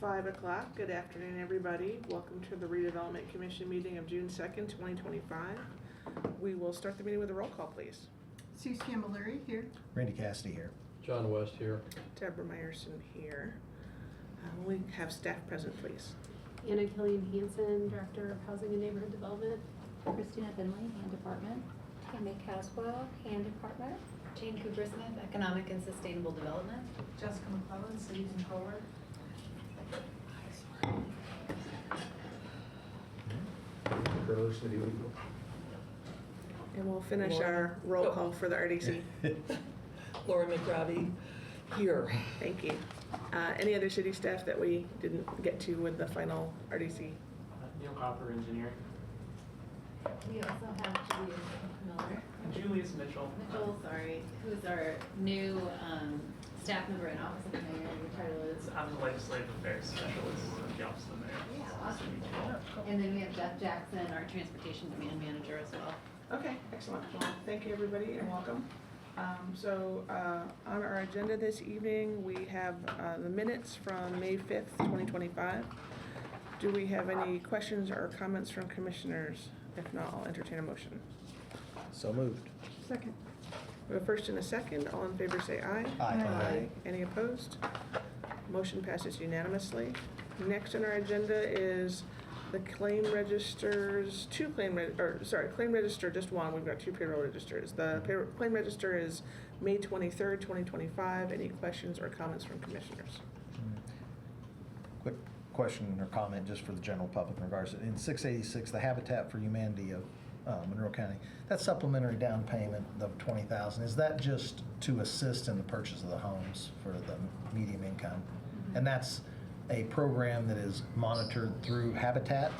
5 o'clock. Good afternoon, everybody. Welcome to the Redevelopment Commission meeting of June 2nd, 2025. We will start the meeting with a roll call, please. Sue Scamilleri here. Randy Cassidy here. John West here. Deborah Meyerson here. We have staff present, please. Anna Killian Hansen, Director of Housing and Neighborhood Development. Christina Finley, Hand Department. Tammy Caswell, Hand Department. Jane Cooper Smith, Economic and Sustainable Development. Jessica McClellan, City Controller. Curler City Legal. And we'll finish our roll call for the RDC. Laura McRae here. Thank you. Any other city staff that we didn't get to with the final RDC? Neil Copper, engineer. We also have Julius Miller. Julius Mitchell. Who's our new staff member in Office of the Mayor. Your title is? I'm the legislative affairs specialist at the Office of the Mayor. Yeah, awesome. And then we have Jeff Jackson, our transportation demand manager as well. Okay, excellent. Well, thank you, everybody, and welcome. On our agenda this evening, we have the minutes from May 5th, 2025. Do we have any questions or comments from commissioners? If not, I'll entertain a motion. So moved. Second. We have a first and a second. All in favor say aye. Aye. Any opposed? Motion passes unanimously. Next on our agenda is the claim registers, claim register, just one. We've got two payroll registers. The claim register is May 23rd, 2025. Any questions or comments from commissioners? Quick question or comment just for the general public in regards to, in 686, the Habitat for Humanity of Monroe County, that supplementary down payment of $20,000, is that just to assist in the purchase of the homes for the medium income? And that's a program that is monitored through Habitat?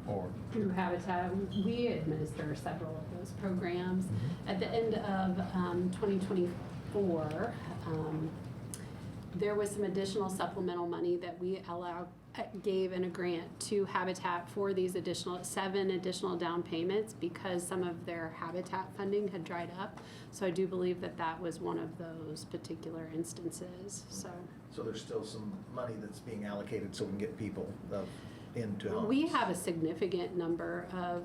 Or Through Habitat, we administer several of those programs. At the end of 2024, there was some additional supplemental money that we gave in a grant to Habitat for these 7 additional down payments because some of their Habitat funding had dried up. So I do believe that that was one of those particular instances. So there's still some money that's being allocated so we can get people into homes? We have a significant number of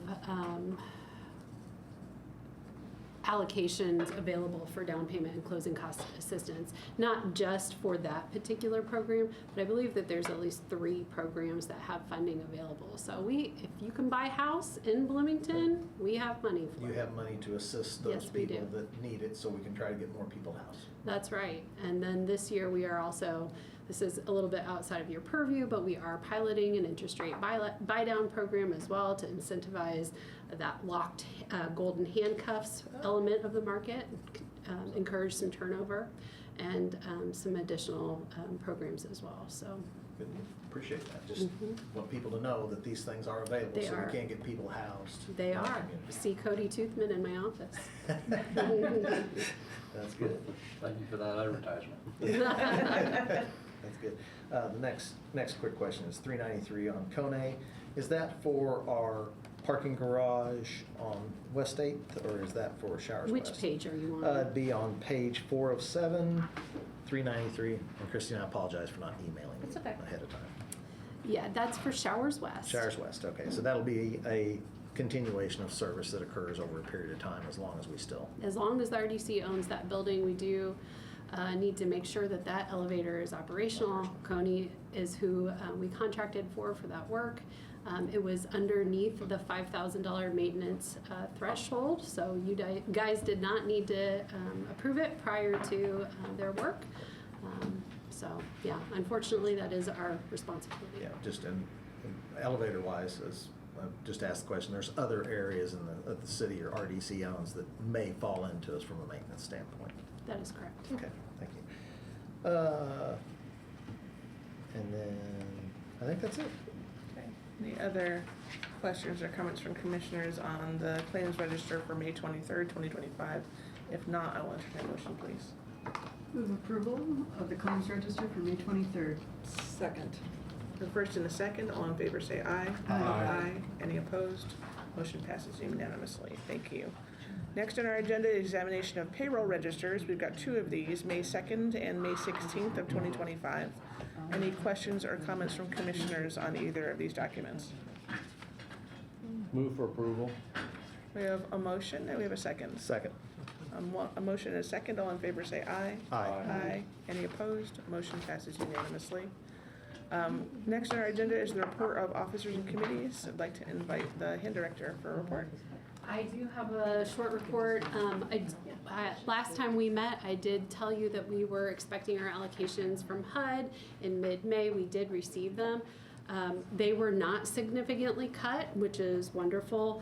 allocations available for down payment and closing cost assistance, not just for that particular program, but I believe that there's at least 3 programs that have funding available. So if you can buy a house in Bloomington, we have money for it. You have money to assist those Yes, we people do. that need it so we can try to get more people housed. That's right. And then this year we are also, this is a little bit outside of your purview, but we are piloting an interest rate buy down program as well to incentivize that locked golden handcuffs element of the market, encourage some turnover, and some additional programs as well. So Good. Appreciate that. Just want people to know that these things are available They so are. we can get people housed. they in our are. community. See Cody Toothman in my office. That's good. Thank you for that advertisement. That's good. The next quick question is 393 on Kone. Is that for our parking garage on West 8th, or is that for Showers Which West? page are you on? It'd be on page 4 of 7, 393. And Christine, I apologize for not emailing It's you okay. ahead of time. Yeah, that's for Showers West. Showers West, okay. So that'll be a continuation of service that occurs over a period of time as long as we still. As long as the RDC owns that building, we do need to make sure that that elevator is operational. Coney is who we contracted for that work. It was underneath the $5,000 maintenance threshold, so you guys did not need to approve it prior to their work. So yeah, unfortunately, that is our responsibility. Yeah, just in elevator wise, as I've just asked the question, there's other areas in the city or RDC owns that may fall into us from a maintenance standpoint. That is correct. Okay, thank you. And then I think that's it. Okay. Any other questions or comments from commissioners on the claims register for May 23rd, 2025? If not, I will entertain a motion, please. Move approval of the claims register for May 23rd. Second. The first and the second, all in favor say aye. Aye. Any opposed? Motion passes unanimously. Thank you. Next on our agenda is examination of payroll registers. We've got two of these, May 2nd and May 16th of 2025. Any questions or comments from commissioners on either of these documents? Move for approval. We have a motion and we have a second. Second. A motion and a second. All in favor say aye. Aye. Aye. Any opposed? Motion passes unanimously. Next on our agenda is the report of officers and committees. I'd like to invite the hand director for a report. I do have a short report. Last time we met, I did tell you that we were expecting our allocations from HUD in mid-May. We did receive them. They were not significantly cut, which is wonderful.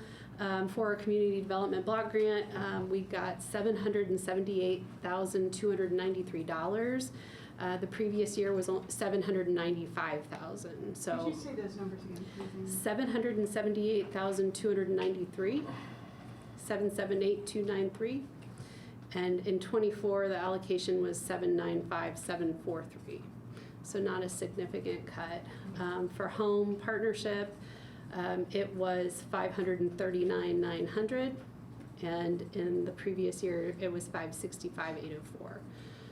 For our community development block grant, we got $778,293. The previous year was $795,000. So Could you say those numbers again, please? 778,293, 778,293, and in 24 the allocation was 795,743. So not a significant cut. For home partnership, it was 539,900, and in the previous year it was 565,804.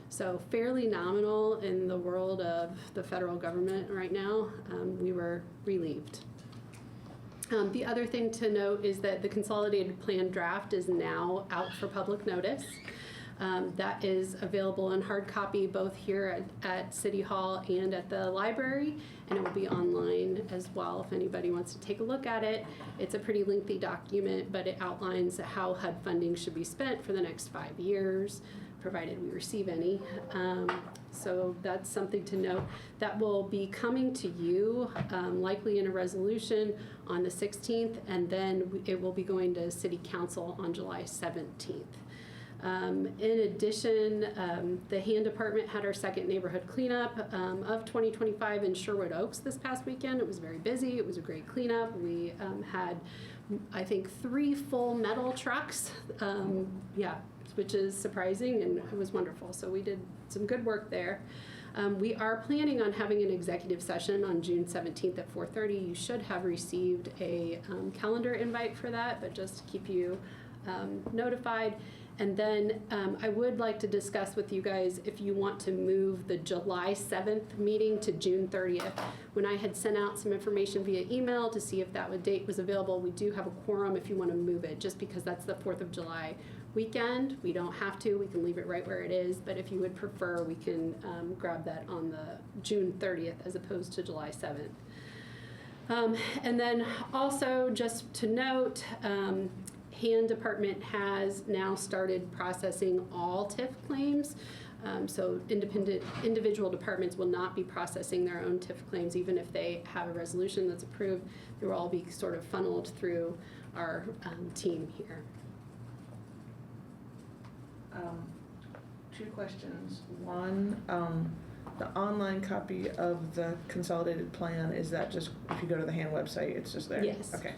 So fairly nominal in the world of the federal government right now. We were relieved. The other thing to note is that the consolidated plan draft is now out for public notice. That is available in hard copy both here at City Hall and at the library, and it will be online as well if anybody wants to take a look at it. It's a pretty lengthy document, but it outlines how HUD funding should be spent for the next 5 years, provided we receive any. So that's something to note. That will be coming to you, likely in a resolution on the 16th, and then it will be going to City Council on July 17th. In addition, the hand department had our second neighborhood cleanup of 2025 in Sherwood Oaks this past weekend. It was very busy. It was a great cleanup. We had, I think, 3 full metal trucks. Which is surprising, and it was wonderful. So we did some good work there. We are planning on having an executive session on June 17th at 4:30. You should have received a calendar invite for that, but just to keep you notified. And then I would like to discuss with you guys if you want to move the July 7th meeting to June 30th. When I had sent out some information via email to see if that date was available, we do have a quorum if you want to move it, just because that's the 4th of July weekend. We don't have to, we can leave it right where it is, but if you would prefer, we can grab that on the June 30th as opposed to July 7th. And then also just to note, hand department has now started processing all TIF claims. So individual departments will not be processing their own TIF claims, even if they have a resolution that's approved. They will all be sort of funneled through our team here. 2 questions. One, the online copy of the consolidated plan, is that just, if you go to the hand website, it's just there? Yes. Okay.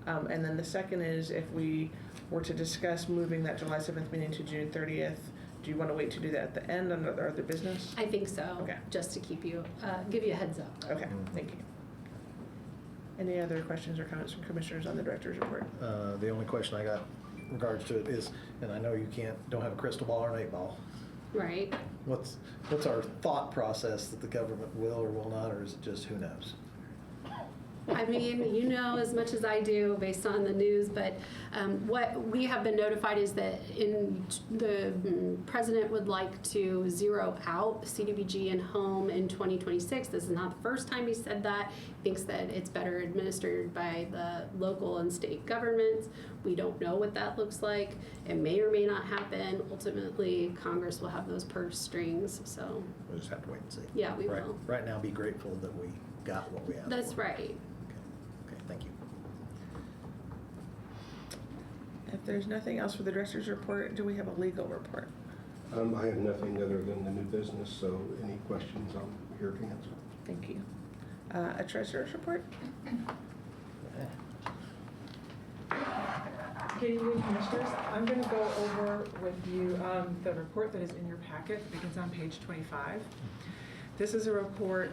And then the second is, if we were to discuss moving that July 7th meeting to June 30th, do you want to wait to do that at the end under other business? I think so. Okay. Just to keep you, give you a heads up. Okay, thank you. Any other questions or comments from commissioners on the director's report? The only question I got in regards to it is, and I know you don't have a crystal ball or an 8-ball. Right. What's our thought process that the government will or will not, or is it just who knows? I mean, you know as much as I do based on the news, but what we have been notified is that the president would like to zero out CDBG and home in 2026. This is not the first time he said that. He thinks that it's better administered by the local and state governments. We don't know what that looks like. It may or may not happen. Ultimately, Congress will have those purse strings, so. We'll just have to wait and see. Yeah, we will. Right now, be grateful that we got what we asked for. That's right. Okay, thank you. If there's nothing else for the director's report, do we have a legal report? I have nothing other than the new business, so any questions I'm here to answer. Thank you. A treasurer's report? Good evening, Commissioners. I'm going to go over with you the report that is in your packet. It begins on page 25. This is a report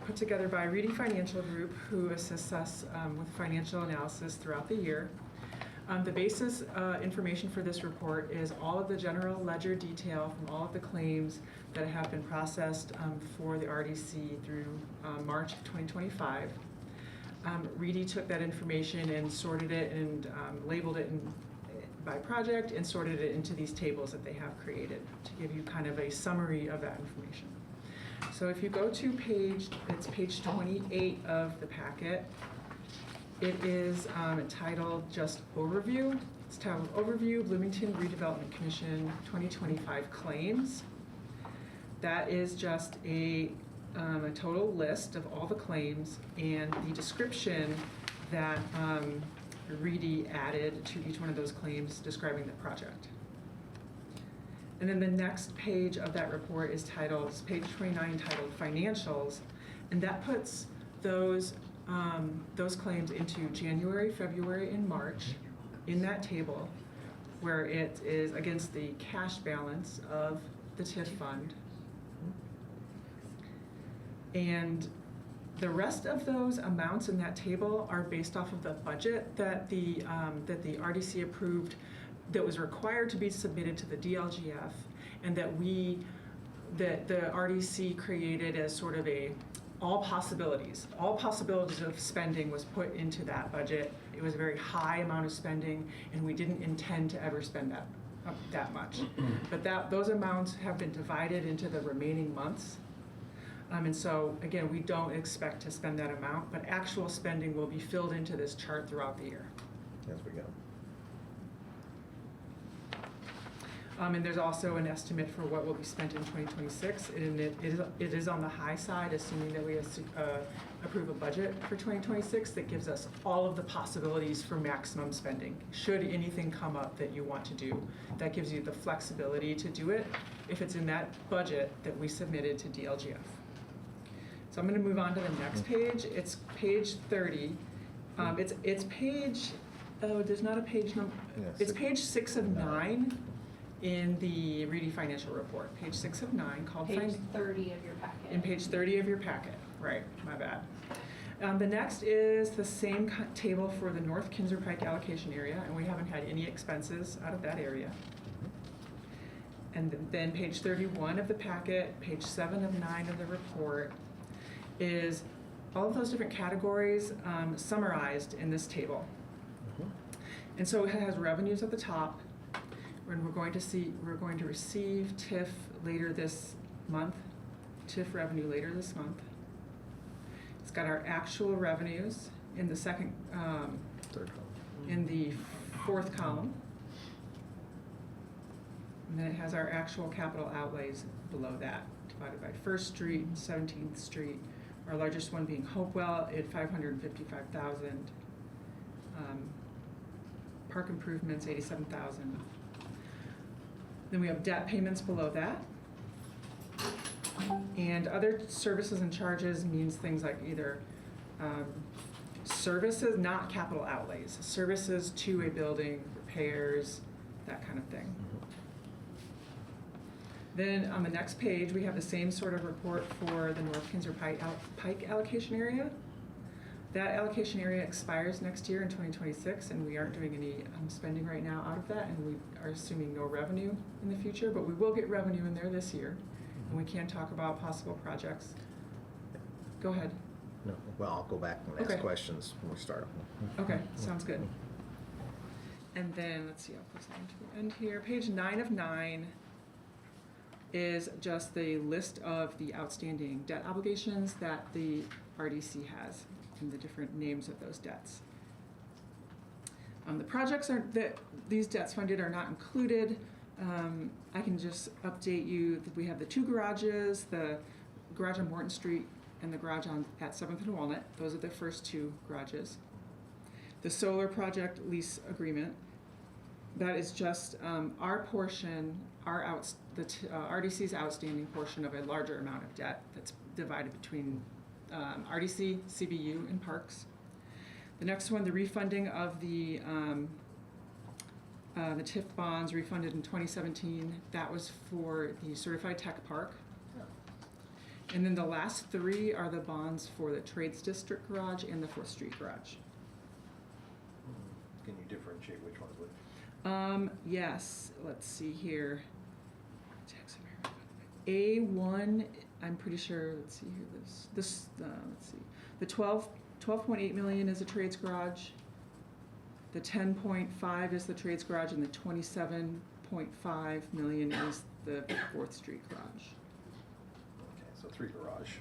put together by Reedy Financial Group, who assists us with financial analysis throughout the year. The basis information for this report is all of the general ledger detail from all of the claims that have been processed for the RDC through March of 2025. Reedy took that information and sorted it and labeled it by project and sorted it into these tables that they have created to give you kind of a summary of that information. So if you go to it's page 28 of the packet. It is entitled just Overview. It's titled Overview Bloomington Redevelopment Commission 2025 Claims. That is just a total list of all the claims and the description that Reedy added to each one of those claims describing the project. And then the next page of that report is page 29, titled Financials, and that puts those claims into January, February, and March in that table, where it is against the cash balance of the TIF fund. And the rest of those amounts in that table are based off of the budget that the RDC approved, that was required to be submitted to the DLGF, and that the RDC created as sort of all possibilities of spending was put into that budget. It was a very high amount of spending, and we didn't intend to ever spend that much. But those amounts have been divided into the remaining months. And so, again, we don't expect to spend that amount, but actual spending will be filled into this chart throughout the year. As we go. And there's also an estimate for what will be spent in 2026, and it is on the high side, assuming that we approve a budget for 2026 that gives us all of the possibilities for maximum spending. Should anything come up that you want to do, that gives you the flexibility to do it if it's in that budget that we submitted to DLGF. So I'm going to move on to the next page. It's page 30. It's page, there's not a page number. Yeah, It's page 6 of 9 in the Reedy Financial Report. Page 6 of 9 called Page 30 of your packet. In page 30 of your packet. Right, my bad. The next is the same table for the North Kinzer Pike allocation area, and we haven't had any expenses out of that area. And then page 31 of the packet, page 7 of 9 of the report, is all of those different categories summarized in this table. And so it has revenues at the top, and we're going to receive TIF later this month, TIF revenue later this month. It's got our actual revenues in the third column. In the fourth column. And then it has our actual capital outlays below that, divided by First Street, 17th Street, our largest one being Hopewell at $555,000. Park improvements, $87,000. Then we have debt payments below that. And other services and charges means things like either services, not capital outlays, services to a building, repairs, that kind of thing. Then on the next page, we have the same sort of report for the North Kinzer Pike allocation area. That allocation area expires next year in 2026, and we aren't doing any spending right now out of that, and we are assuming no revenue in the future, but we will get revenue in there this year, and we can talk about possible projects. Go ahead. No, well, I'll go back and ask questions when we start. Okay, sounds good. And then, let's see, I'll put something to the end here. Page 9 of 9 is just the list of the outstanding debt obligations that the RDC has and the different names of those debts. The projects that these debts funded are not included. I can just update you that we have the 2 garages, the garage on Morton Street and the garage at 7th and Walnut. Those are the first 2 garages. The solar project lease agreement, that is just our portion, RDC's outstanding portion of a larger amount of debt that's divided between RDC, CBU, and Parks. The next one, the refunding of the TIF bonds refunded in 2017, that was for the Certified Tech Park. And then the last 3 are the bonds for the Trades District Garage and the 4th Street Garage. Can you differentiate differentiate which ones would. Yes, let's see here. Tax A1, I'm pretty sure, let's see here, let's see. The 12.8 million is a trades garage. The 10.5 is the trades garage, and the 27.5 million is the 4th Street garage. Okay, so 3 garage.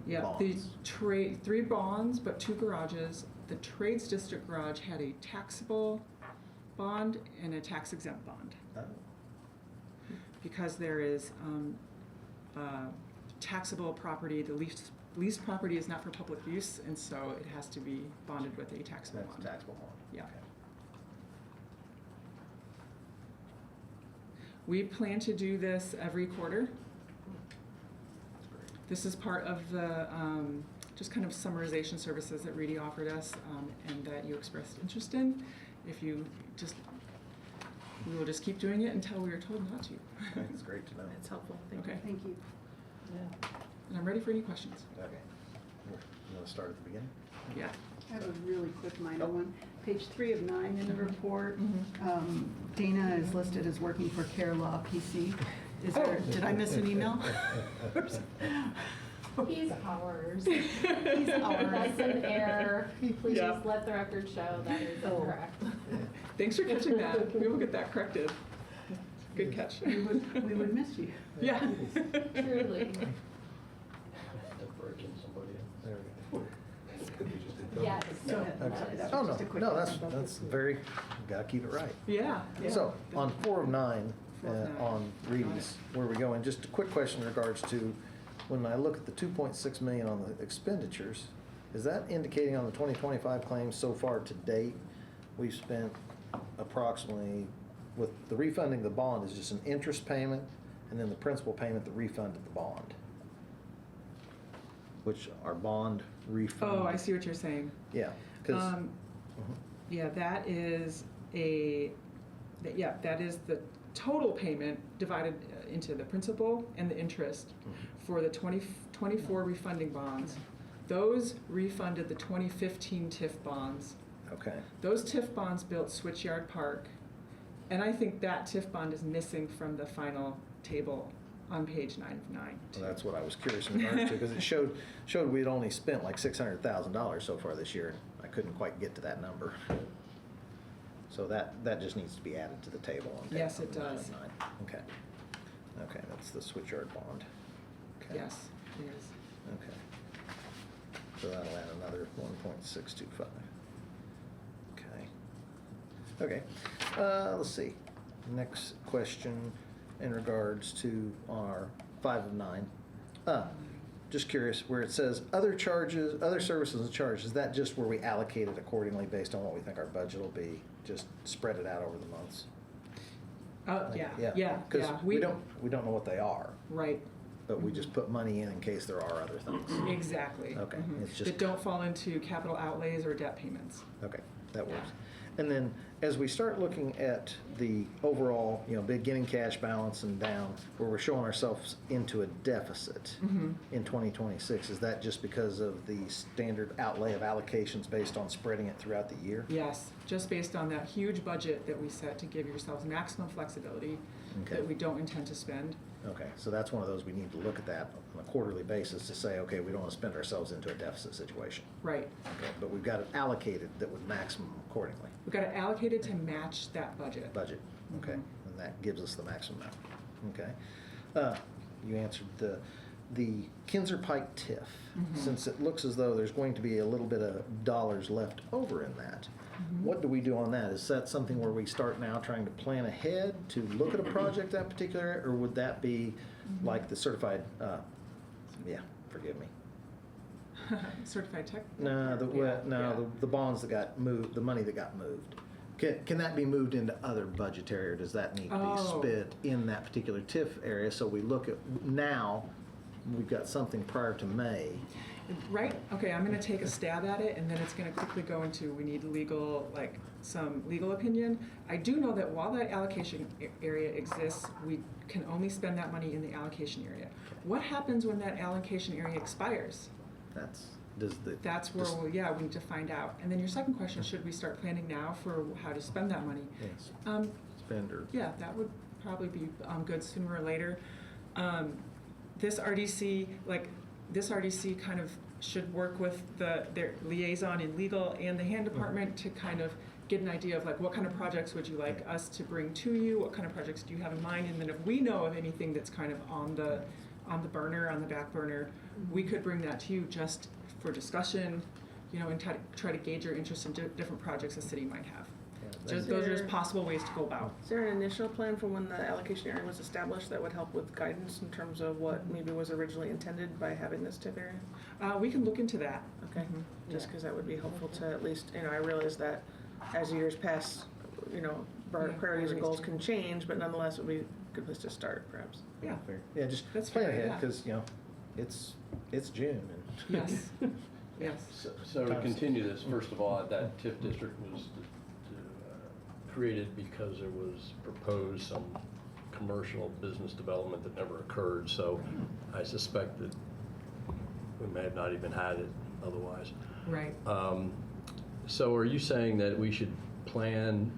Yeah, bonds. the 3 bonds, but 2 garages. The trades district garage had a taxable bond and a tax exempt bond. Oh. Because there is taxable property, the leased property is not for public use, and so it has to be bonded with a taxable That's bond. taxable bond. Yeah. Okay. We plan to do this every quarter. That's great. This is part of the just kind of summarization services that Reedy offered us and that you expressed interest in. If you just, we will just keep doing it until we are told not to. It's great to know. It's helpful, thank you. Okay, Thank you. and I'm ready for any questions. Okay. You want to start at the beginning? Yeah. I have a really quick minor one. Page 3 of 9 in the report, Mhm. Dana is listed as working for Care Law PC. Is there, did I miss an email? He's ours. He's ours. That's an error. Please Yeah. let the record show that is incorrect. Thanks for catching that. We will get that corrected. Good catch. We would miss you. Yeah. Truly. There we go. Yes. Go ahead. Okay. That Oh, was no, just a quick no, comment. that's very, gotta keep it right. Yeah. Yeah. So, on 4 of 9, 4 of 9. on Reedy's, where we go in, just a quick question in regards to, when I look at the 2.6 million on the expenditures, is that indicating on the 2025 claims so far to date, we've spent approximately, with the refunding the bond is just an interest payment, and then the principal payment that refunded the bond? Which our bond refund. Oh, I see what you're saying. Yeah, because. Yeah, that is that is the total payment divided into the principal and the interest for the 2024 refunding bonds. Those refunded the 2015 TIF bonds. Okay. Those TIF bonds built Switchyard Park, and I think that TIF bond is missing from the final table on page 9 of 9. Well, that's what I was curious in regards to, because it showed we'd only spent like $600,000 so far this year. I couldn't quite get to that number. So that just needs to be added to the table on page Yes, it 9 of does. 9. Okay. Okay, that's the Switchyard bond. Okay. Yes, it is. Okay. So that'll add another 1.625. Okay. Okay. Let's see. Next question in regards to our 5 of 9. Just curious, where it says other charges, other services and charges, is that just where we allocate it accordingly based on what we think our budget will be? Just spread it out over the months? Yeah. Because we don't know what they are, Right. but we just put money in case there are other things. Exactly. Okay, Mhm. it's just- That don't fall into capital outlays or debt payments. Okay, that works. And then, as we start looking at the overall, beginning cash balance and down, where we're showing ourselves into a deficit in 2026, is that just because of the standard outlay of allocations based on spreading it throughout the year? Yes, just based on that huge budget that we set to give yourselves maximum flexibility Okay. that we don't intend to spend. Okay, so that's one of those, we need to look at that on a quarterly basis to say, okay, we don't want to spend ourselves into a deficit situation. Right. Okay, but we've got it allocated that would maximum accordingly. We've got it allocated to match that budget. Budget, okay, Mhm. and that gives us the maximum amount, okay. You answered the Kinzer Pike TIF, Mhm. since it looks as though there's going to be a little bit of dollars left over in that. What do we do on that? Is that something where we start now trying to plan ahead to look at a project that particular, or would that be like the certified, forgive me. Certified tech? No, Yeah. the bonds that got moved, the money that got moved. Can that be moved into other budgetary, or does that need to be Oh. spent in that particular TIF area? So we look at, now, we've got something prior to May. Right, okay, I'm gonna take a stab at it, and then it's gonna quickly go into, we need some legal opinion. I do know that while that allocation area exists, we can only spend that money in the allocation area. What happens when that allocation area expires? That's does the? That's where, we need to find out. And then your second question, should we start planning now for how to spend that money? Yes, Um, spend or. Yeah, that would probably be good sooner or later. This RDC kind of should work with their liaison in legal and the hand department to kind of get an idea of like what kind of projects would you like us to bring to you? What kind of projects do you have in mind? And then if we know of anything that's kind of on the burner, on the back burner, we could bring that to you just for discussion, and try to gauge your interest in different projects the city might have. Those are just possible ways to go about. Is there an initial plan for when the allocation area was established that would help with guidance in terms of what maybe was originally intended by having this TIF area? We can look into that. Okay, just because that would be helpful to at least, I realize that as years pass, priorities and goals can change, but nonetheless, it would be a good place to start, perhaps. Yeah. Fair. Yeah, just That's plan fair, ahead, yeah. because, it's June and. Yes. Yes. So to continue this, first of all, that TIF district was created because there was proposed some commercial business development that never occurred. So I suspect that we may have not even had it otherwise. Right. So are you saying that we should plan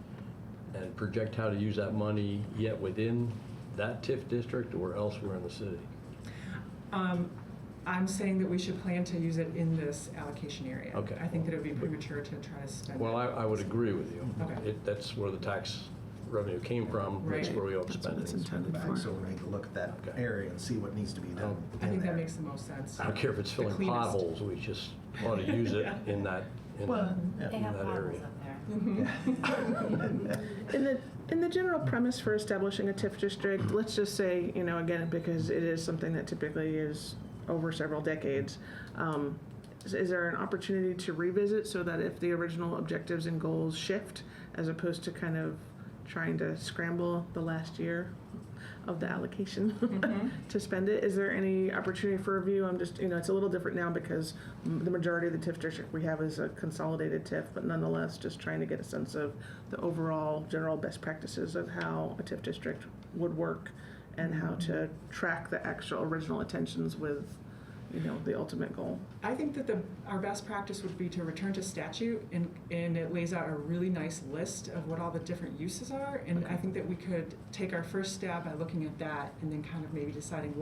and project how to use that money yet within that TIF district or elsewhere in the city? I'm saying that we should plan to use it in this allocation area. Okay. I think that it would be premature to try to spend it. Well, I would agree with you. Okay. That's where the tax revenue came from. That's Right. where we ought to That's spend what it's it. intended Back, for. so we need to look at that Okay. area and see what needs to be done. I in think that there. makes the most sense. I don't care if it's The filling cleanest. potholes, we just ought to use it in that, Well, yeah. They have that potholes area. up there. In the general premise for establishing a TIF district, let's just say, again, because it is something that typically is over several decades, is there an opportunity to revisit so that if the original objectives and goals shift, as opposed to kind of trying to scramble the last year of the allocation to spend it, is there any opportunity for review? I'm just, it's a little different now because the majority of the TIF district we have is a consolidated TIF, but nonetheless, just trying to get a sense of the overall general best practices of how a TIF district would work and how to track the actual original intentions with, the ultimate goal. I think that our best practice would be to return to statute, and it lays out a really nice list of what all the different uses are. And I think that we could take our first stab by looking at that and then kind of maybe deciding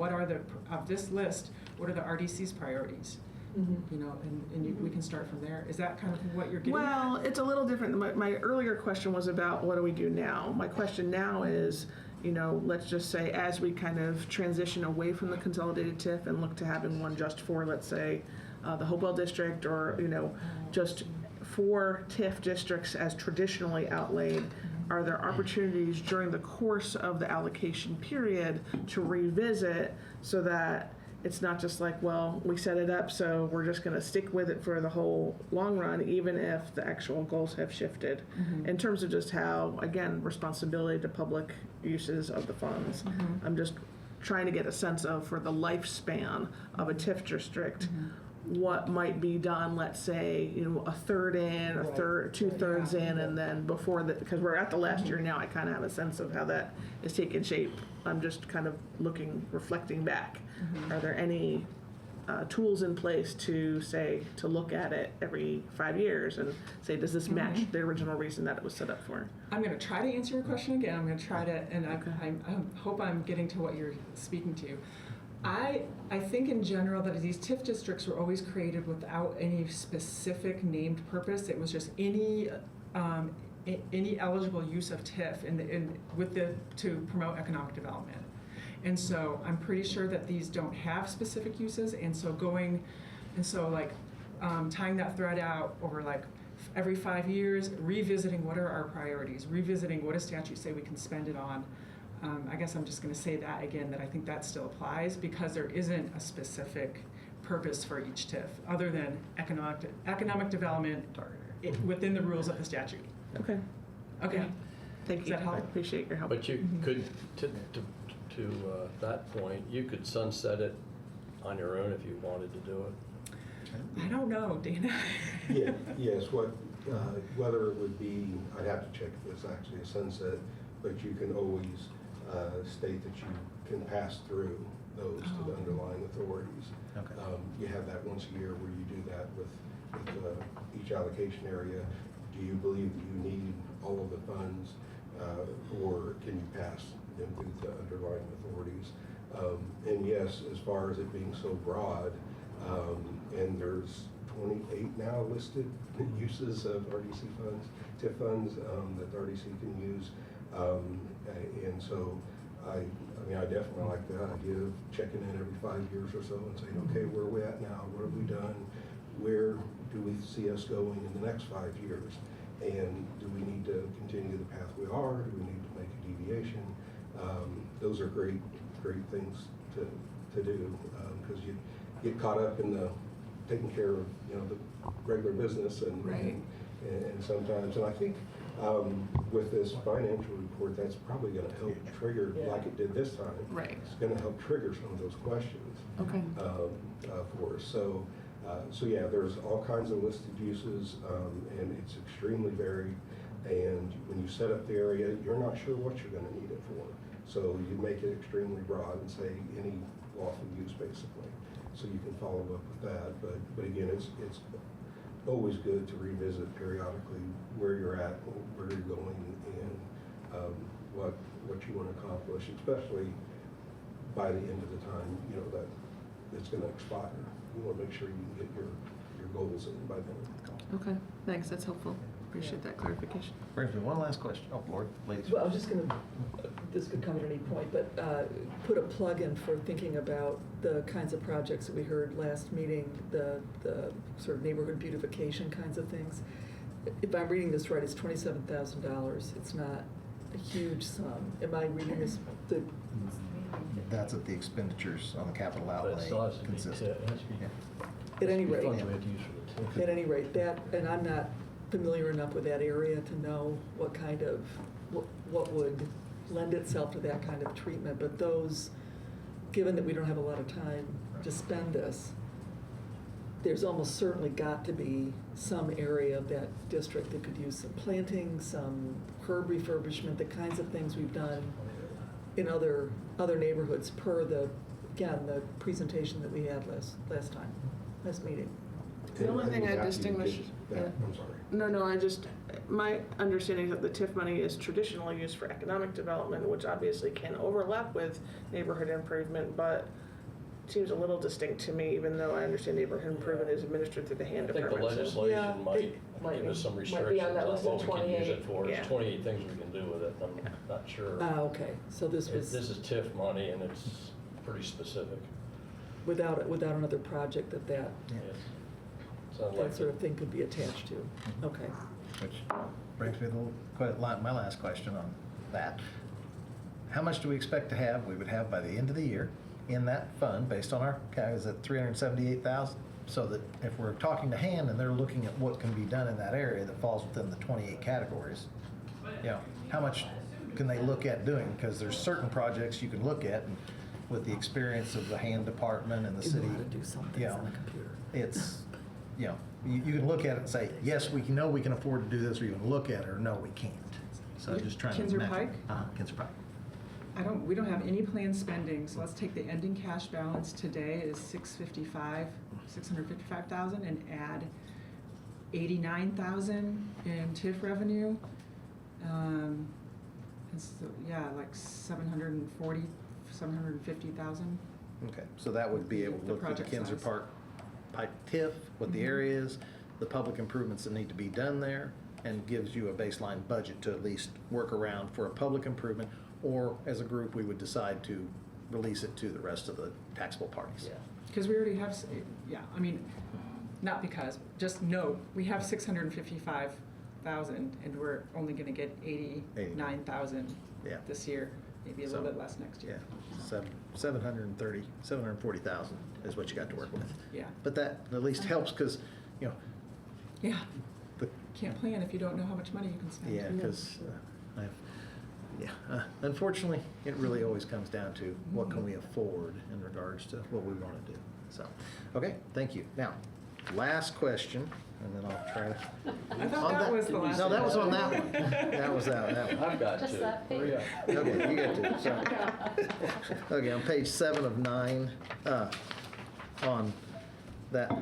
of this list, what are the RDC's priorities? We can start from there. Is that kind of what you're getting at? Well, it's a little different. My earlier question was about what do we do now? My question now is, let's just say as we kind of transition away from the consolidated TIF and look to having one just for, let's say, the Hopewell district or, just for TIF districts as traditionally outlaid, are there opportunities during the course of the allocation period to revisit so that it's not just like, well, we set it up, so we're just going to stick with it for the whole long run, even if the actual goals have shifted, in terms of just how, again, responsibility to public uses of the funds. I'm just trying to get a sense of, for the lifespan of a TIF district, what might be done, let's say, a third in, a third, 2/3 in, and then before that, because we're at the last year now, I kind of have a sense of how that is taking shape. I'm just kind of reflecting back. Are there any tools in place to look at it every 5 years and say, does this match the original reason that it was set up for? I'm going to try to answer your question again. I'm going to try to, and I hope I'm getting to what you're speaking to. I think in general that these TIF districts were always created without any specific named purpose. It was just any eligible use of TIF to promote economic development. And so I'm pretty sure that these don't have specific uses. And so tying that thread out over every 5 years, revisiting what are our priorities, revisiting what does statute say we can spend it on. I guess I'm just going to say that again, that I think that still applies because there isn't a specific purpose for each TIF other than economic development within the rules of the statute. Okay. Okay. Thank Does you. that help? I appreciate your help. But you could, to that point, you could sunset it on your own if you wanted to do it. I don't know, Dana. Yes, whether it would be, I'd have to check if it's actually a sunset, but you can always state that you can pass through those to the underlying authorities. Okay. you have that once a year where you do that with each allocation area. Do you believe that you need all of the funds, or can you pass them through the underlying authorities? And yes, as far as it being so broad, and there's 28 now listed uses of RDC funds, TIF funds, that the RDC can use. And so I mean, I definitely like the idea of checking in every 5 years or so and saying, okay, where are we at now? What have we done? Where do we see us going in the next 5 years? And do we need to continue the path we are? Do we need to make a deviation? Those are great things to do, because you get caught up in the taking care of, you know, the regular business and Right. and sometimes, and I think with this financial report, that's probably going to help trigger, like it did this time. Right. It's going to help trigger some of those questions Okay. for us. So yeah, there's all kinds of listed uses, and it's extremely varied. And when you set up the area, you're not sure what you're going to need it for. So you make it extremely broad and say any lawful use, basically. So you can follow up with that. But again, it's always good to revisit periodically where you're at, where you're going, and what you want to accomplish, especially by the end of the time, you know, that it's going to expire. You want to make sure you can get your goals in by then. Okay, thanks, that's helpful. Appreciate that clarification. Brings me one last question. Oh, Lord, ladies. Well, I was just going to, this could come at any point, but put a plug in for thinking about the kinds of projects that we heard last meeting, the sort of neighborhood beautification kinds of things. If I'm reading this right, it's $27,000. It's not a huge sum. Am I reading this? That's at the expenditures on the capital But it outlay still has to be, consistent. it has to be. Yeah. At any rate. Funds we have to use for the TIF. At any rate, that, and I'm not familiar enough with that area to know what kind of, what would lend itself to that kind of treatment, but those, given that we don't have a lot of time to spend this, there's almost certainly got to be some area of that district that could use some planting, some curb refurbishment, the kinds of things we've done in other neighborhoods per the presentation that we had last meeting. The only thing I After you distinguish. get that, I'm sorry. No, my understanding is that the TIF money is traditionally used for economic development, which obviously can overlap with neighborhood improvement, but seems a little distinct to me, even though I understand neighborhood improvement is administered through the hand I think the department. so- Yeah, legislation might it might give us be- some might be restrictions on that on list of what we can use 28. it for. Yeah. There's 28 things we can do with it. I'm not sure. Okay, so this was This is TIF money, and it's pretty specific. without another project that Yeah. Yes. Sounds like that sort of thing could be attached to. Okay. Which brings me to my last question on that. How much do we expect to have, we would have by the end of the year in that fund, based on our, is it 378,000? So that if we're talking to hand and they're looking at what can be done in that area that falls within the 28 categories, you know, how much can they look at doing? Because there's certain projects you can look at, and with the experience of the hand department and the You city, know how to do some things you know, on a computer. it's, you know, you can look at it and say, yes, we know we can afford to do this, or you can look at it, or no, we can't. So just trying to. Kinser match- Pike? Kinser Pike. We don't have any planned spending, so let's take the ending cash balance today is $655,000 and add 89,000 in TIF revenue. And so, yeah, like 750,000. Okay, so that would be able to The look at the project Kinser size. Park Pike TIF, what the Mhm. area is, the public improvements that need to be done there, and gives you a baseline budget to at least work around for a public improvement, or as a group, we would decide to release it to the rest of the taxable parties. Because we already have, not because, just note, we have 655,000 and we're only gonna get 89,000 Yeah. this year, maybe a little So, bit less next year. Yeah, 740,000 is what you got to work with. Yeah. But that at least helps, because, you know, Yeah, the, can't plan if you don't know how much money you can spend. yeah, because, unfortunately, it really always comes down to what can we afford in regards to what we want to do. So, okay, thank you. Now, last question, and then I'll try to. I thought that was the last No, that was on one. that one. That was that one. I've got Just to. that page. Hurry up. Okay, you got to. Okay, on page 7 of 9, on that,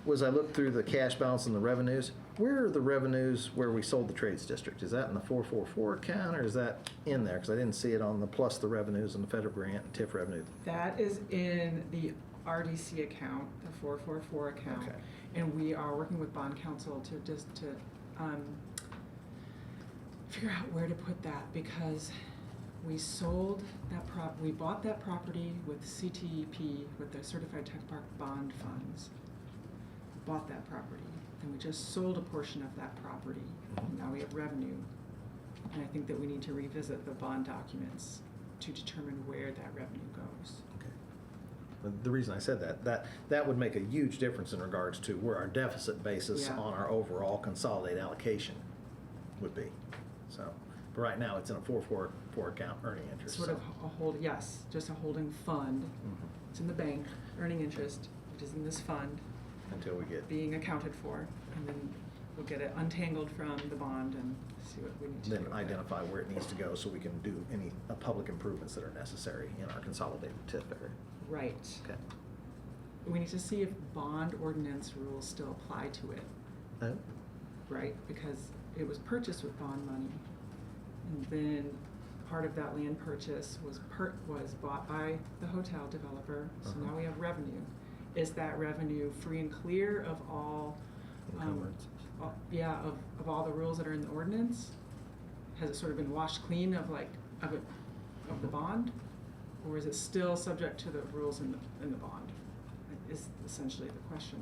was I looked through the cash balance and the revenues, where are the revenues where we sold the trades district? Is that in the 444 account, or is that in there? Because I didn't see it on the plus the revenues and the federal grant and TIF revenue. That is in the RDC account, the 444 account. Okay. And we are working with bond counsel to figure out where to put that, because we sold that we bought that property with CTEP, with the Certified Tech Park Bond Funds. Bought that property, and we just sold a portion of that property. And now we have revenue. And I think that we need to revisit the bond documents to determine where that revenue goes. Okay. But the reason I said that would make a huge difference in regards to where our deficit basis Yeah. on our overall consolidated allocation would be. So, but right now, it's in a 444 account earning interest. Sort of just a holding fund. Mhm. It's in the bank, earning interest, which is in this fund, Until we get, being accounted for. And then we'll get it untangled from the bond and see what we need to do. then with it. identify where it needs to go so we can do any public improvements that are necessary in our consolidated TIF area. Right. Okay. We need to see if bond ordinance rules still apply to it, Oh, right? Because it was purchased with bond money. And then part of that land purchase was bought by the hotel developer, so Uh-huh. now we have revenue. Is that revenue free and clear of all, encumbrances. of all the rules that are in the ordinance? Has it sort of been washed clean of the bond? Or is it still subject to the rules in the bond? Is essentially the question.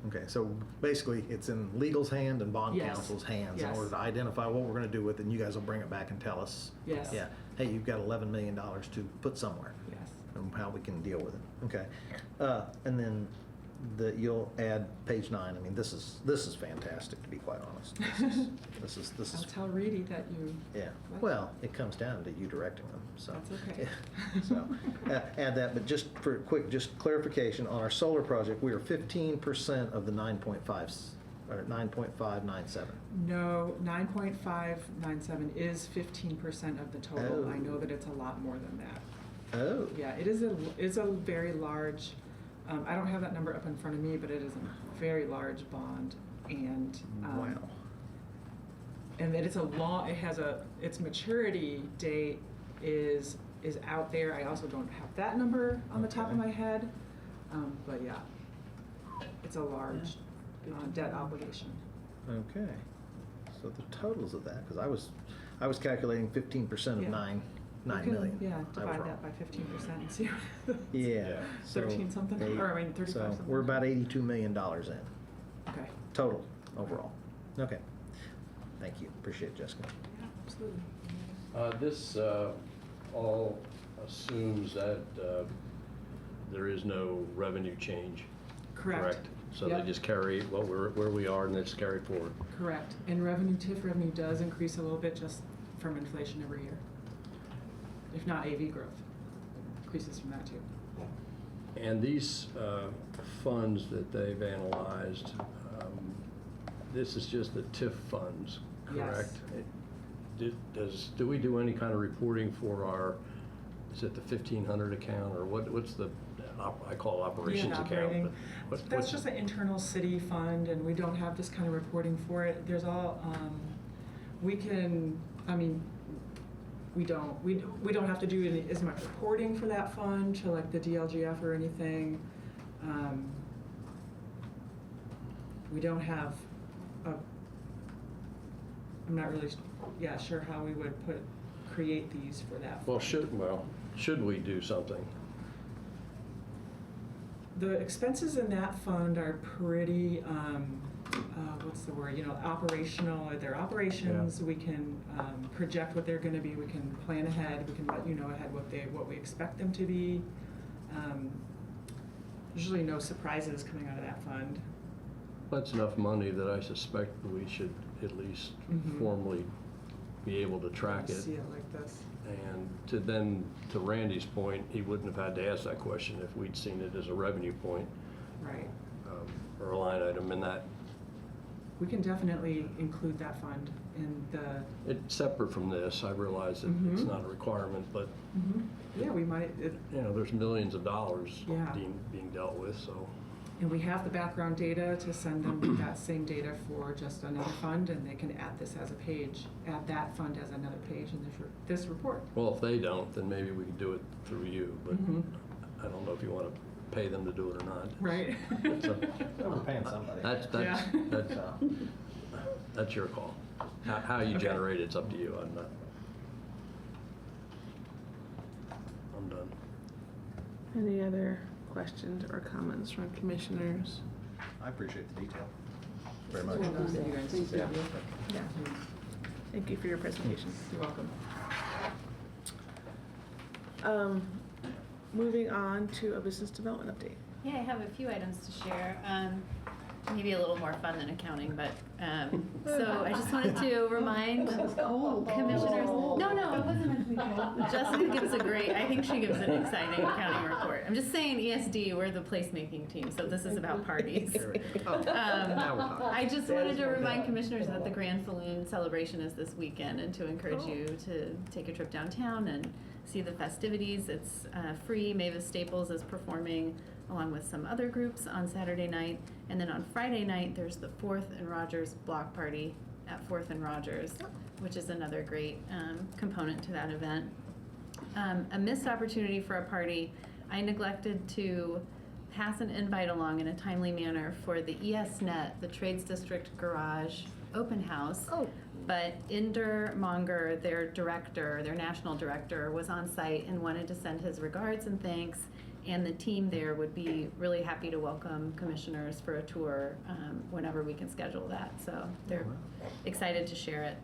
Okay, so basically, it's in legal's hand and bond Yes. counsel's hands in Yes. order to identify what we're gonna do with it, and you guys will bring it back and tell us. Yes. Yeah, hey, you've got $11 million to put somewhere, Yes. and how we can deal with it, okay? And then you'll add page 9, I mean, this is fantastic, to be quite honest. This is, I'll tell Reedy that you. yeah, like well, it comes down to you directing them, so. That's okay. So, add that, but just for just clarification, on our solar project, we are 15% of the 9.5, or 9.597. No, 9.597 is 15% of the total. Oh. I know that it's a lot more than that. Oh. Yeah, it's a very large, I don't have that number up in front of me, but it is a very large bond, and. Wow. And that its maturity date is out there. I also don't have that number on the top of Okay. my head, but yeah, it's a large debt obligation. Okay, so the totals of that, because I was calculating 15% of Yeah. 9 You can, million. Yeah, I was divide wrong. that by 15% and see. Yeah. so 13 something, or I mean 35 So something. we're about $82 million in Okay. total overall. Okay, thank you, appreciate it, Jessica. Yeah, absolutely. This all assumes that there is no revenue change, correct? So they Yep. just carry where we are, and they just carry it forward. Correct. And TIF revenue does increase a little bit just from inflation every year. If not AV growth, increases from that too. And these funds that they've analyzed, this is just the TIF funds, Yes. correct? Do we do any kind of reporting for our, is it the 1500 account, or what's the, I call it operations Yeah, account? operating. but That's what's just an internal city fund, and we don't have this kind of reporting for it. There's all, we can, I mean, we don't have to do as much reporting for that fund to like the DLGF or anything. We don't have I'm not really, sure how we would create these for that fund. should we do something? The expenses in that fund are pretty, what's the word, operational. They're operations. We can project what they're gonna be. We can plan ahead. We can let you know ahead what we expect them to be. Usually no surprises coming out of that fund. That's enough money that I suspect we should at least Mhm. formally be able to track it. See it like this. And to Randy's point, he wouldn't have had to ask that question if we'd seen it as a revenue point, Right. or a line item in that. We can definitely include that fund in the. It's separate from this. I realize that it's Mhm. not a requirement, but, Yeah, we might. there's millions of dollars Yeah. being dealt with, so. And we have the background data to send them with that same data for just another fund, and they can add this as a page, add that fund as another page in this report. Well, if they don't, then maybe we can do it through you, but Mhm. I don't know if you want to pay them to do it or not. Right? So, We're paying somebody. Yeah. That's your call. How you Okay. generate it's up to you. I'm done. Any other questions or comments from commissioners? I appreciate the detail very much. Thank you guys. Thank you. Yeah. Thank you for your presentation. You're welcome. Moving on to a business development update. Yeah, I have a few items to share. Maybe a little more fun than accounting, but, so I just wanted to remind commissioners. No, it wasn't meant to be cold. Jessica gives I think she gives an exciting accounting report. I'm just saying ESD, we're the placemaking team, so this is about parties. There we go. Now we're talking. I just wanted to remind commissioners that the Grand Saloon celebration is this weekend and to encourage you to take a trip downtown and see the festivities. It's free. Mavis Staples is performing along with some other groups on Saturday night. And then on Friday night, there's the 4th and Rogers block party at 4th and Rogers, which is another great component to that event. A missed opportunity for a party. I neglected to pass an invite along in a timely manner for the ESNet, the Trades District Garage Open House. Oh. But Inder Monger, their director, their national director, was on site and wanted to send his regards and thanks. And the team there would be really happy to welcome commissioners for a tour whenever we can schedule that. So they're excited to share it.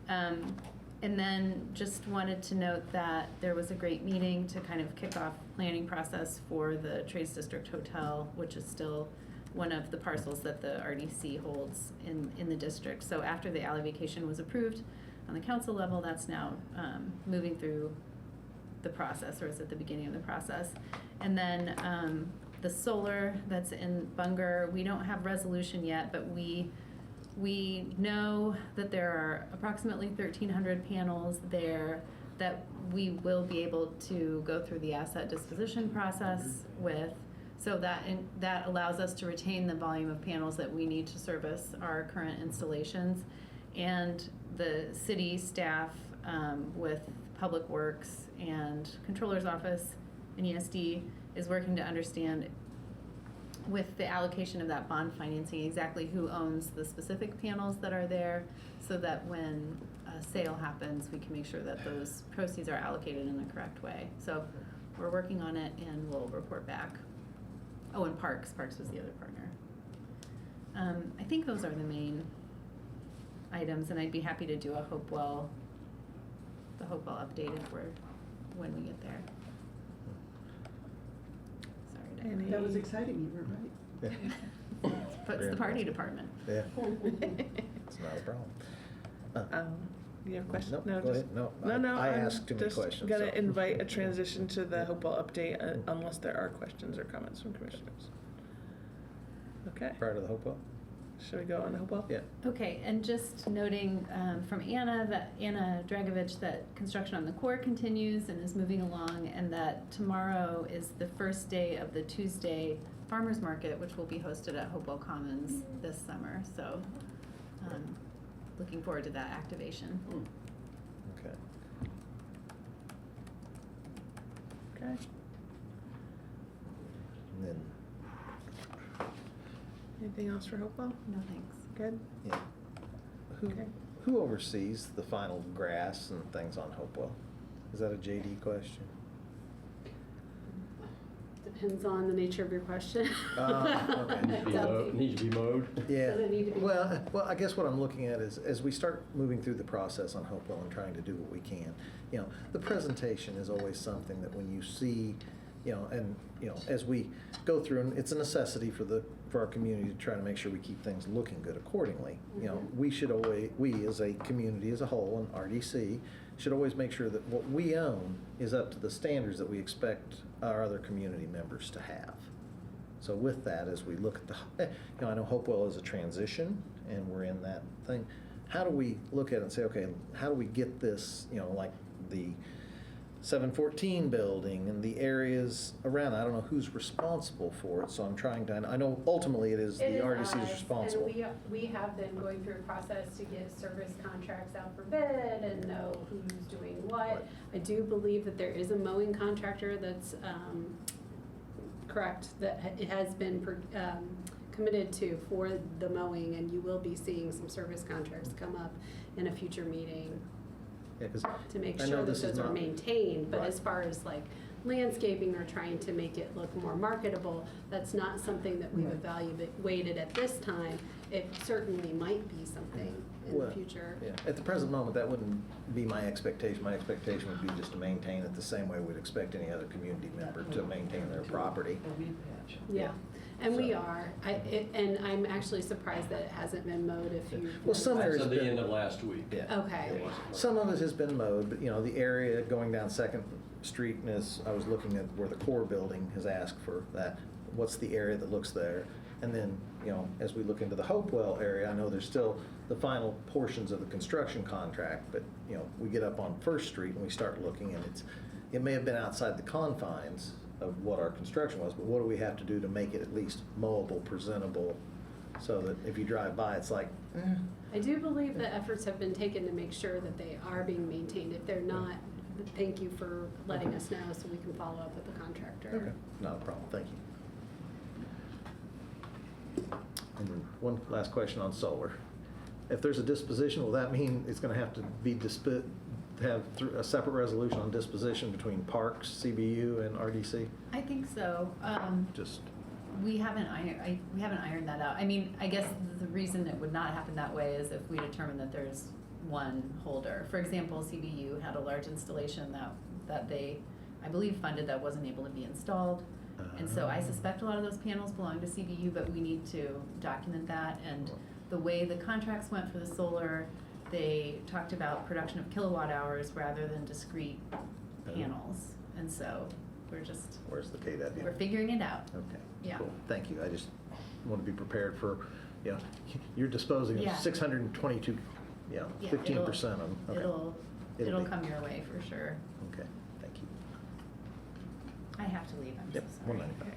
And then just wanted to note that there was a great meeting to kind of kick off planning process for the Trades District Hotel, which is still one of the parcels that the RDC holds in the district. So after the alley vacation was approved on the council level, that's now moving through the process, or is at the beginning of the process. And then the solar that's in Bunger, we don't have resolution yet, but we know that there are approximately 1,300 panels there that we will be able to go through the asset disposition process with. So that allows us to retain the volume of panels that we need to service our current installations. And the city staff with Public Works and Controller's Office and ESD is working to understand with the allocation of that bond financing exactly who owns the specific panels that are there, so that when a sale happens, we can make sure that those proceeds are allocated in the correct way. So we're working on it and we'll report back. Oh, and Parks was the other partner. I think those are the main items, and I'd be happy to do a Hopewell updated for when we get there. Sorry. That was exciting, you were right. Yeah. But it's the party department. Yeah. It's not a problem. You have a question? No, go ahead. No, I I'm asked too many questions, Just gonna so. invite a transition to the Hopewell update unless there are questions or comments from commissioners. Okay, Prior to the Hopewell? shall we go on to Hopewell? Yeah. Okay, and just noting from Anna Dragovich, that construction on the core continues and is moving along, and that tomorrow is the first day of the Tuesday Farmers Market, which will be hosted at Hopewell Commons this summer. So looking forward to that activation. Okay. Okay. And then, Anything else for Hopewell? No thanks. Good? yeah. Okay. Who oversees the final grass and things on Hopewell? Is that a JD question? Depends on the nature of your question. Okay. Needs to be mowed. Yeah. Does it need to be- Well, I guess what I'm looking at is, as we start moving through the process on Hopewell and trying to do what we can, the presentation is always something that when you see, and, as we go through, and it's a necessity for our community to try to make sure we keep things looking good accordingly. We as a community as a whole, and RDC, should always make sure that what we own is up to the standards that we expect our other community members to have. So with that, as we look at I know Hopewell is a transition, and we're in that thing. How do we look at it and say, okay, how do we get this, like the 714 building and the areas around. I don't know who's responsible for it, so I'm trying to, I know ultimately it is the RDC is responsible. And we have been going through a process to get service contracts out for bid and know who's doing what. Right. I do believe that there is a mowing contractor that's correct, that it has been committed to for the mowing, and you will be seeing some service contracts come up in a future meeting Yeah, 'cause to make I know sure that this is those are not- maintained. But Right. as far as like landscaping or trying to make it look more marketable, that's not something that we've Right. evaluated at this time. It certainly might be something in Well, the future. Yeah, at the present moment, that wouldn't be my expectation. My expectation would be just to maintain it the same way we'd expect any other community member to maintain their property. A weed patch. Yeah, and we So- are. And I'm actually surprised that it hasn't been mowed if you. Well, some As areas of the been- end of last week. Yeah. Okay. Some of it has been mowed, but, you know, the area going down Second Street, and as I was looking at where the core building has asked for that, what's the area that looks there? And then, you know, as we look into the Hopewell area, I know there's still the final portions of the construction contract, but, you know, we get up on First Street and we start looking, and it may have been outside the confines of what our construction was, but what do we have to do to make it at least mowable, presentable, so that if you drive by, it's like, I do believe that efforts have been taken to make sure that they are being maintained. If they're not, thank you for letting us know so we can follow up with the contractor. Okay, not a problem, thank you. And then one last question on solar. If there's a disposition, will that mean it's gonna have to be have a separate resolution on disposition between Parks, CBU, and RDC? I think so. Just, We haven't ironed that out. I mean, I guess the reason it would not happen that way is if we determine that there's one holder. For example, CBU had a large installation that they, I believe, funded that wasn't able to be installed. And so I suspect a lot of those panels belong to CBU, but we need to document that. And the way the contracts went for the solar, they talked about production of kilowatt hours rather than discrete panels. And so where's the KW? we're figuring it out. Okay. Yeah. Cool. Thank you. I just want to be prepared for, you know, you're disposing Yeah. of 622, you know, Yeah, 15% of them. Okay. It'll be- come your way for sure. Okay, thank you. I have to leave, I'm so Yep, sorry. 195.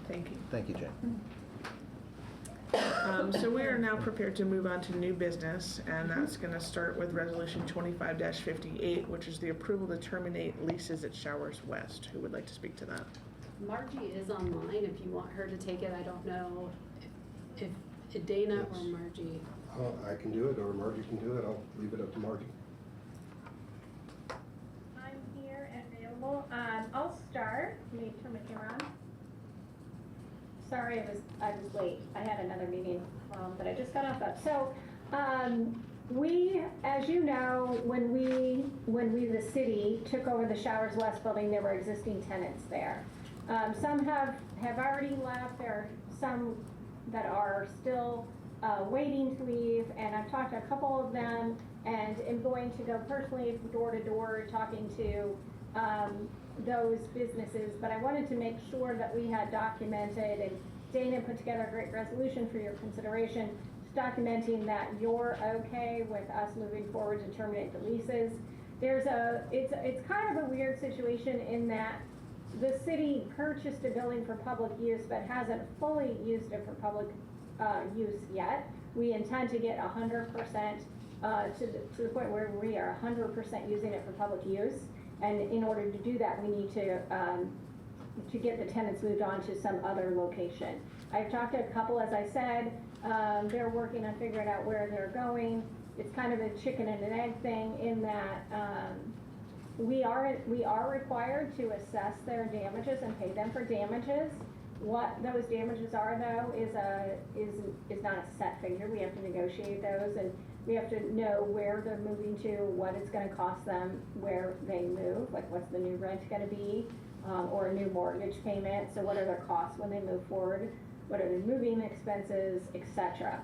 Thank you. Thank you, Jen. So we are now prepared to move on to new business, and that's gonna start with Resolution 25-58, which is the approval to terminate leases at Showers West. Who would like to speak to that? Margie is online if you want her to take it. I don't know if Dana or Yes. Margie. I can do it, or Margie can do it. I'll leave it up to Margie. I'm here and available. I'll start. Let me turn my camera on. Sorry, I was late. I had another meeting that I just got off of. So, we, as you know, when we the city took over the Showers West building, there were existing tenants there. Some have already left. There are some that are still waiting to leave, and I've talked to a couple of them, and am going to go personally door to door talking to those businesses. But I wanted to make sure that we had documented, and Dana put together a great resolution for your consideration, documenting that you're okay with us moving forward to terminate the leases. It's kind of a weird situation in that the city purchased a building for public use but hasn't fully used it for public use yet. We intend to get 100% to the point where we are 100% using it for public use. And in order to do that, we need to get the tenants moved on to some other location. I've talked to a couple, as I said, they're working on figuring out where they're going. It's kind of a chicken and an egg thing in that we are required to assess their damages and pay them for damages. What those damages are, though, is not a set figure. We have to negotiate those, and we have to know where they're moving to, what it's going to cost them where they move, like what's the new rent going to be, or a new mortgage payment. So what are their costs when they move forward? What are their moving expenses, etc.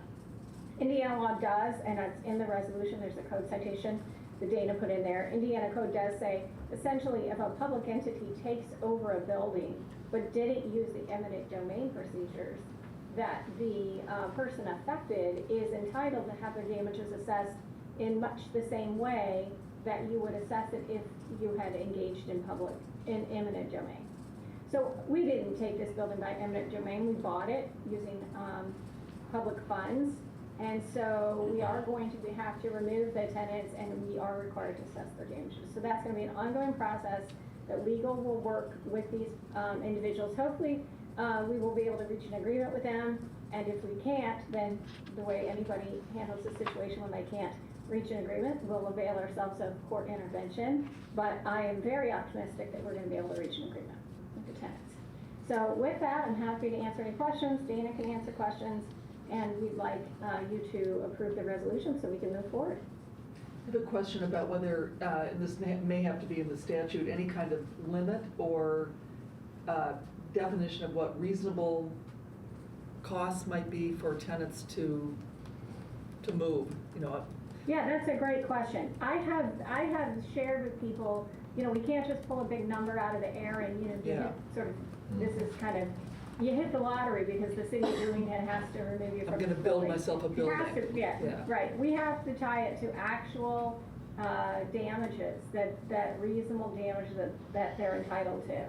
Indiana law does, and it's in the resolution, there's a code citation that Dana put in there. Indiana code does say, essentially, if a public entity takes over a building but didn't use the eminent domain procedures, that the person affected is entitled to have their damages assessed in much the same way that you would assess it if you had engaged in eminent domain. So we didn't take this building by eminent domain, we bought it using public funds. And so we are going to have to remove the tenants, and we are required to assess their damages. So that's gonna be an ongoing process that legal will work with these individuals. Hopefully, we will be able to reach an agreement with them. And if we can't, then the way anybody handles the situation when they can't reach an agreement, we'll avail ourselves of court intervention. But I am very optimistic that we're gonna be able to reach an agreement with the tenants. So with that, I'm happy to answer any questions. Dana can answer questions. And we'd like you to approve the resolution so we can move forward. I have a question about whether, and this may have to be in the statute, any kind of limit or definition of what reasonable costs might be for tenants to move, you know. Yeah, that's a great question. I have shared with people, you know, we can't just pull a big number out of the air and, you know, give it sort of, this is kind of, you hit the lottery because the city of Bloomington has to remove you from I'm the going to build building. myself a You building. have to, yeah, right. We have to tie it to actual damages, that reasonable damage that they're entitled to.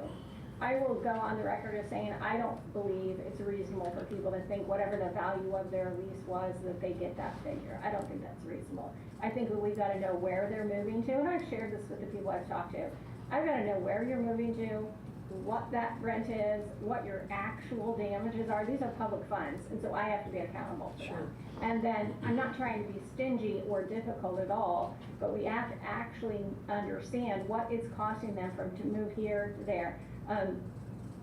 I will go on the record as saying I don't believe it's reasonable for people to think whatever the value of their lease was that they get that figure. I don't think that's reasonable. I think we've got to know where they're moving to, and I've shared this with the people I've talked to. I've got to know where you're moving to, what that rent is, what your actual damages are. These are public funds, and so I have to be accountable for them. And then I'm not trying to be stingy or difficult at all, but we have to actually understand what it's costing them to move here to there.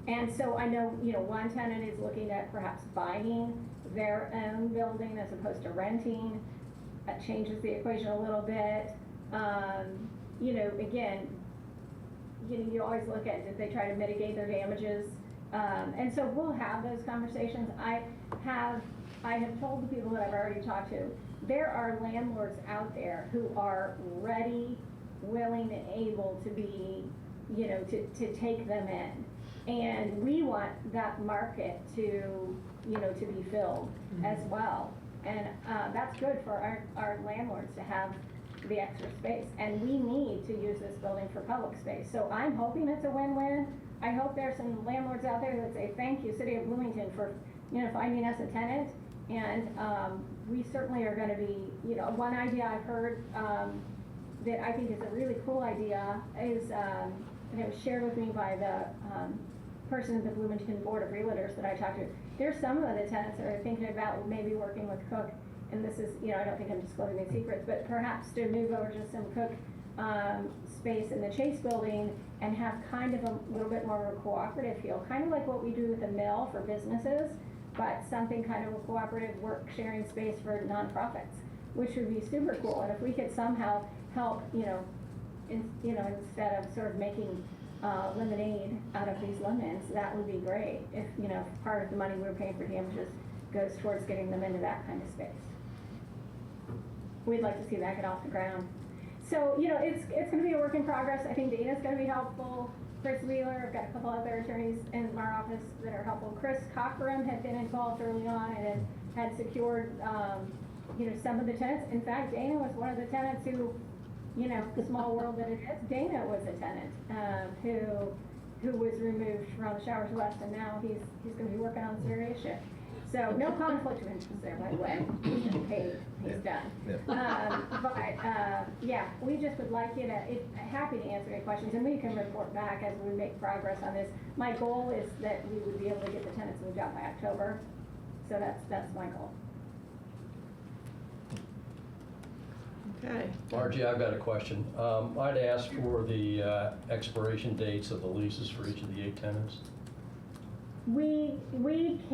And so I know, you know, one tenant is looking at perhaps buying their own building as opposed to renting. That changes the equation a little bit. You know, again, you always look at, did they try to mitigate their damages? And so we'll have those conversations. I have told the people that I've already talked to, there are landlords out there who are ready, willing, and able to be, you know, to take them in. And we want that market to, you know, to be filled as well. And that's good for our landlords to have the extra space. And we need to use this building for public space. So I'm hoping it's a win-win. I hope there's some landlords out there that say, thank you, City of Bloomington, for, you know, finding us a tenant. And we certainly are going to be, you know, one idea I've heard that I think is a really cool idea is, and it was shared with me by the person at the Bloomington Board of Realtors that I talked to. There's some of the tenants that are thinking about maybe working with Cook, and this is, you know, I don't think I'm disclosing any secrets, but perhaps to move over to some Cook space in the Chase building and have kind of a little bit more of a cooperative feel, kind of like what we do with the mill for businesses, but something kind of a cooperative work sharing space for nonprofits, which would be super cool. And if we could somehow help, you know, instead of sort of making lemonade out of these lemons, that would be great. If, you know, part of the money we're paying for damages goes towards getting them into that kind of space. We'd like to see that get off the ground. So, you know, it's going to be a work in progress. I think Dana's going to be helpful. Chris Wheeler, I've got a couple other attorneys in our office that are helpful. Chris Cochran had been involved early on and had secured, you know, some of the tenants. In fact, Dana was one of the tenants who, you know, the small world that it is, Dana was a tenant who was removed from Showers West, and now he's going to be working on this very issue. So no conflict of interest there, by the way. He's been paid. He's done. Yeah, we just would like you to, happy to answer any questions, and we can report back as we make progress on this. My goal is that we would be able to get the tenants moved out by October. So that's my goal. Okay. Margie, I've got a question. I'd ask for the expiration dates of the leases for each of the 8 tenants. We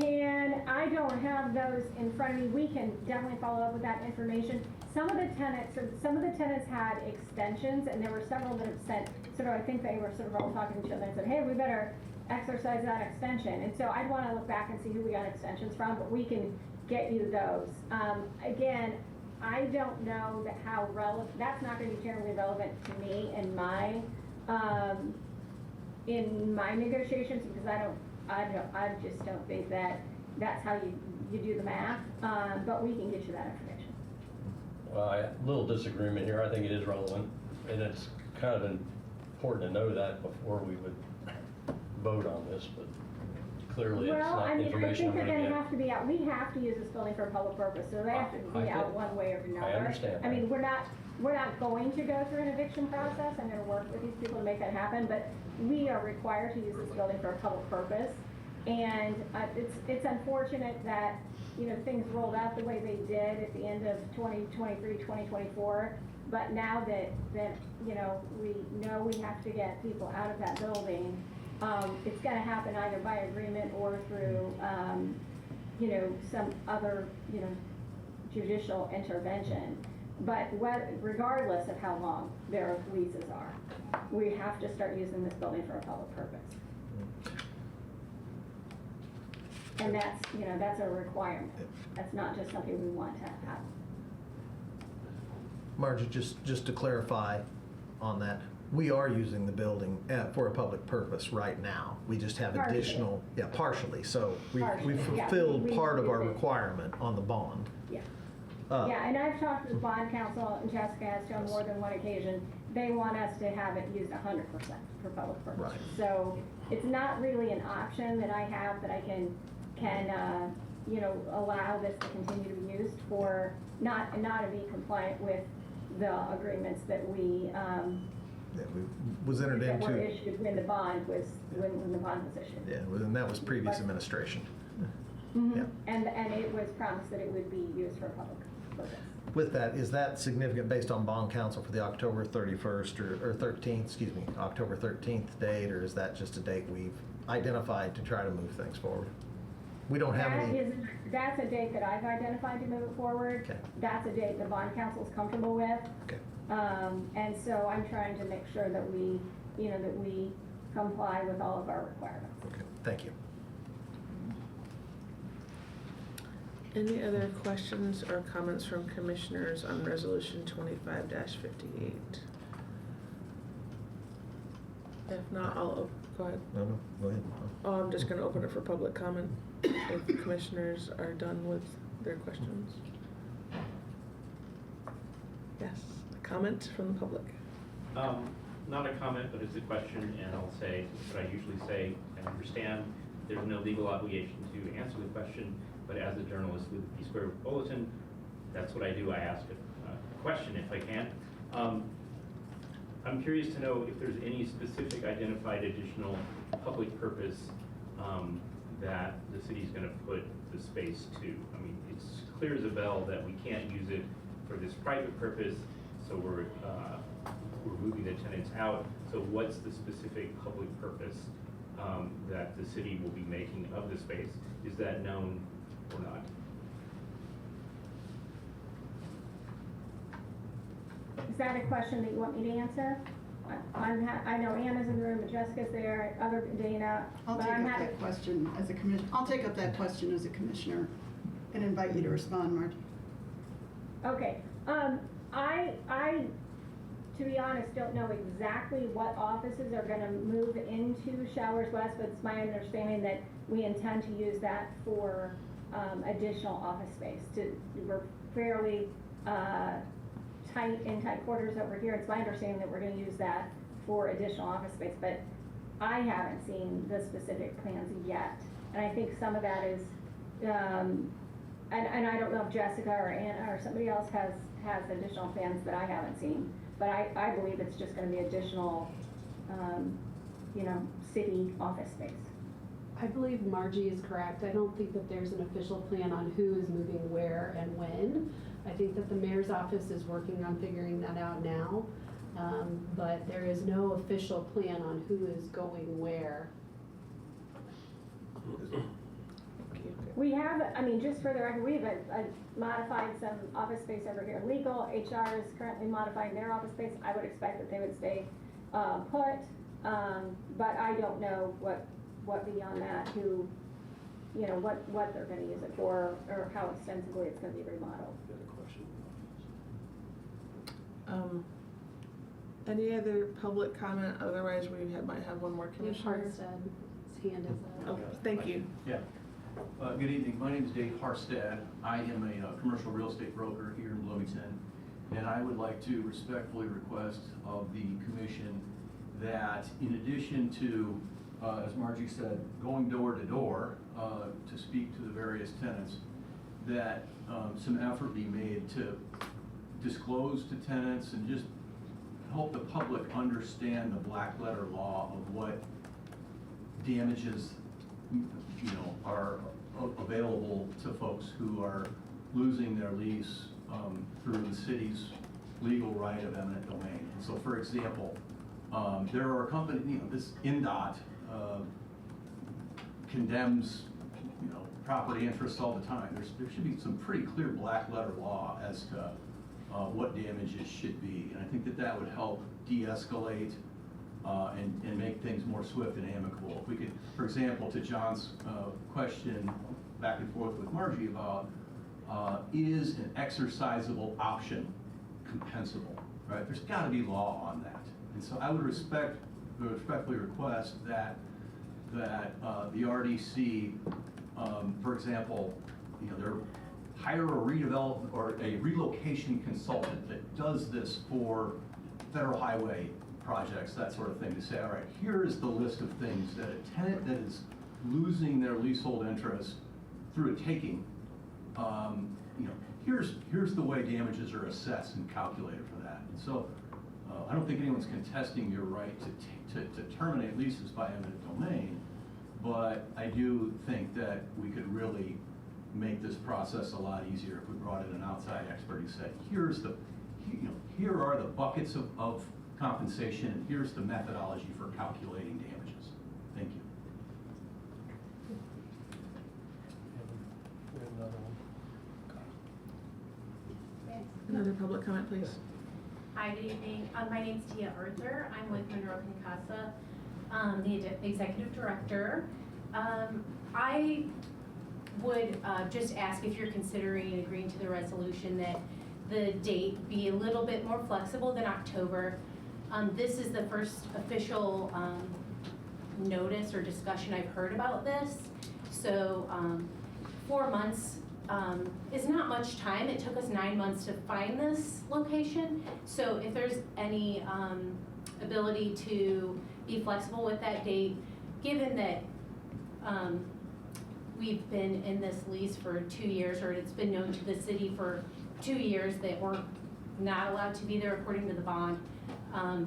can, I don't have those in front of me. We can definitely follow up with that information. Some of the tenants had extensions, and there were several that have sent, sort of, I think they were sort of all talking to each other and said, hey, we better exercise that extension. And so I'd want to look back and see who we got extensions from, but we can get you those. Again, I don't know how relevant, that's not going to be generally relevant to me in my negotiations, because I just don't think that that's how you do the math, but we can get you that information. Well, a little disagreement here. I think it is relevant. And it's kind of important to know that before we would vote on this, but clearly it's Well, not I mean, I information think I'm they're gonna gonna get. have to be out, we have to use this building for a public purpose, so they have to I be out get- one way or another. I understand I mean, that. we're not going to go through an eviction process, I'm gonna work with these people to make that happen, but we are required to use this building for a public purpose. And it's unfortunate that, you know, things rolled out the way they did at the end of 2023, 2024. But now that, you know we have to get people out of that building, it's gonna happen either by agreement or through, you know, some other, you know, judicial intervention. But regardless of how long their leases are, we have to start using this building for a public purpose. And that's, you know, that's a requirement. That's not just something we want to have. Margie, just to clarify on that, we are using the building for a public purpose right now. We just have Partially. additional, partially. So we Partially, yeah. fulfilled We part of our use it. requirement on the bond. Yeah. Uh, Yeah, and I've talked with bond counsel, and Jessica has on more than one occasion. They want us to have it used 100% for public purposes. Right. So it's not really an option that I have that I can you know, allow this to continue to be used for, not to be compliant with the agreements that was entered that were into. issued when the bond was, when the bond was issued. Yeah, and that was previous administration. Mhm. Yeah. And it was promised that it would be used for a public purpose. With that, is that significant based on bond counsel for the October 31st or 13th, excuse me, October 13th date, or is that just a date we've identified to try to move things forward? We don't have any. That's a date that I've identified to move it forward. Okay. That's a date the bond council is comfortable with. Okay. And so I'm trying to make sure that we, you know, that we comply with all of our requirements. Okay, thank you. Any other questions or comments from commissioners on resolution 25-58? If not, go ahead. No, go ahead. Oh, I'm just gonna open it for public comment if the commissioners are done with their questions. Yes, a comment from the public. Not a comment, but it's a question, and I'll say what I usually say. I understand there's no legal obligation to answer the question, but as a journalist with the P-Square Bulletin, that's what I do. I ask a question if I can. I'm curious to know if there's any specific identified additional public purpose that the city's going to put the space to. I mean, it's clear as a bell that we can't use it for this private purpose, so we're moving the tenants out. So what's the specific public purpose that the city will be making of the space? Is that known or not? Is that a question that you want me to answer? I know Anna's in the room, but Jessica's there, other Dana. I'll but take I'm up happy- that question as a commissioner. I'll take up that question as a commissioner and invite you to respond, Margie. Okay, I, to be honest, don't know exactly what offices are gonna move into Showers West, but it's my understanding that we intend to use that for, additional office space. We're fairly, tight quarters over here. It's my understanding that we're gonna use that for additional office space, but I haven't seen the specific plans yet. And I think some of that is, and I don't know if Jessica or Anna or somebody else has additional plans that I haven't seen, but I believe it's just gonna be additional, you know, city office space. I believe Margie is correct. I don't think that there's an official plan on who is moving where and when. I think that the mayor's office is working on figuring that out now, but there is no official plan on who is going where. We have, I mean, just for the record, we've modified some office space over here. Legal, HR is currently modifying their office space. I would expect that they would stay put, but I don't know what beyond that, who, you know, what they're gonna use it for, or how extensively it's gonna be remodeled. Any other public comment? Otherwise, we might have one more Dave commissioner. Hartstead's hand is up. Oh, thank you. Yeah. Good evening. My name is Dave Harstead. I am a commercial real estate broker here in Bloomington. And I would like to respectfully request of the commission that in addition to, as Margie said, going door to door to speak to the various tenants, that some effort be made to disclose to tenants and just help the public understand the black letter law of what damages, are available to folks who are losing their lease through the city's legal right of eminent domain. And so, for example, there are companies, this INDOT condemns, property interests all the time. There should be some pretty clear black letter law as to what damages should be. And I think that would help de-escalate and make things more swift and amicable. If we could, for example, to John's question back and forth with Margie about is an exercisable option compensable, right? There's got to be law on that. And so I would respectfully request that the RDC, for example, they're hire a redevelopment or a relocation consultant that does this for federal highway projects, that sort of thing, to say, all right, here is the list of things that a tenant that is losing their leasehold interest through a taking, here's the way damages are assessed and calculated for that. And so I don't think anyone's contesting your right to terminate leases by eminent domain, but I do think that we could really make this process a lot easier if we brought in an outside expert who said, here are the buckets of compensation, and here's the methodology for calculating damages. Thank you. We have another one. Another public comment, please. Hi, good evening. My name's Tia Arthur. I'm with Monroe Concasa, the executive director. I would just ask if you're considering agreeing to the resolution that the date be a little bit more flexible than October. This is the first official notice or discussion I've heard about this. So 4 months is not much time. It took us 9 months to find this location. So if there's any ability to be flexible with that date, given that we've been in this lease for 2 years, or it's been known to the city for 2 years that we're not allowed to be there according to the bond,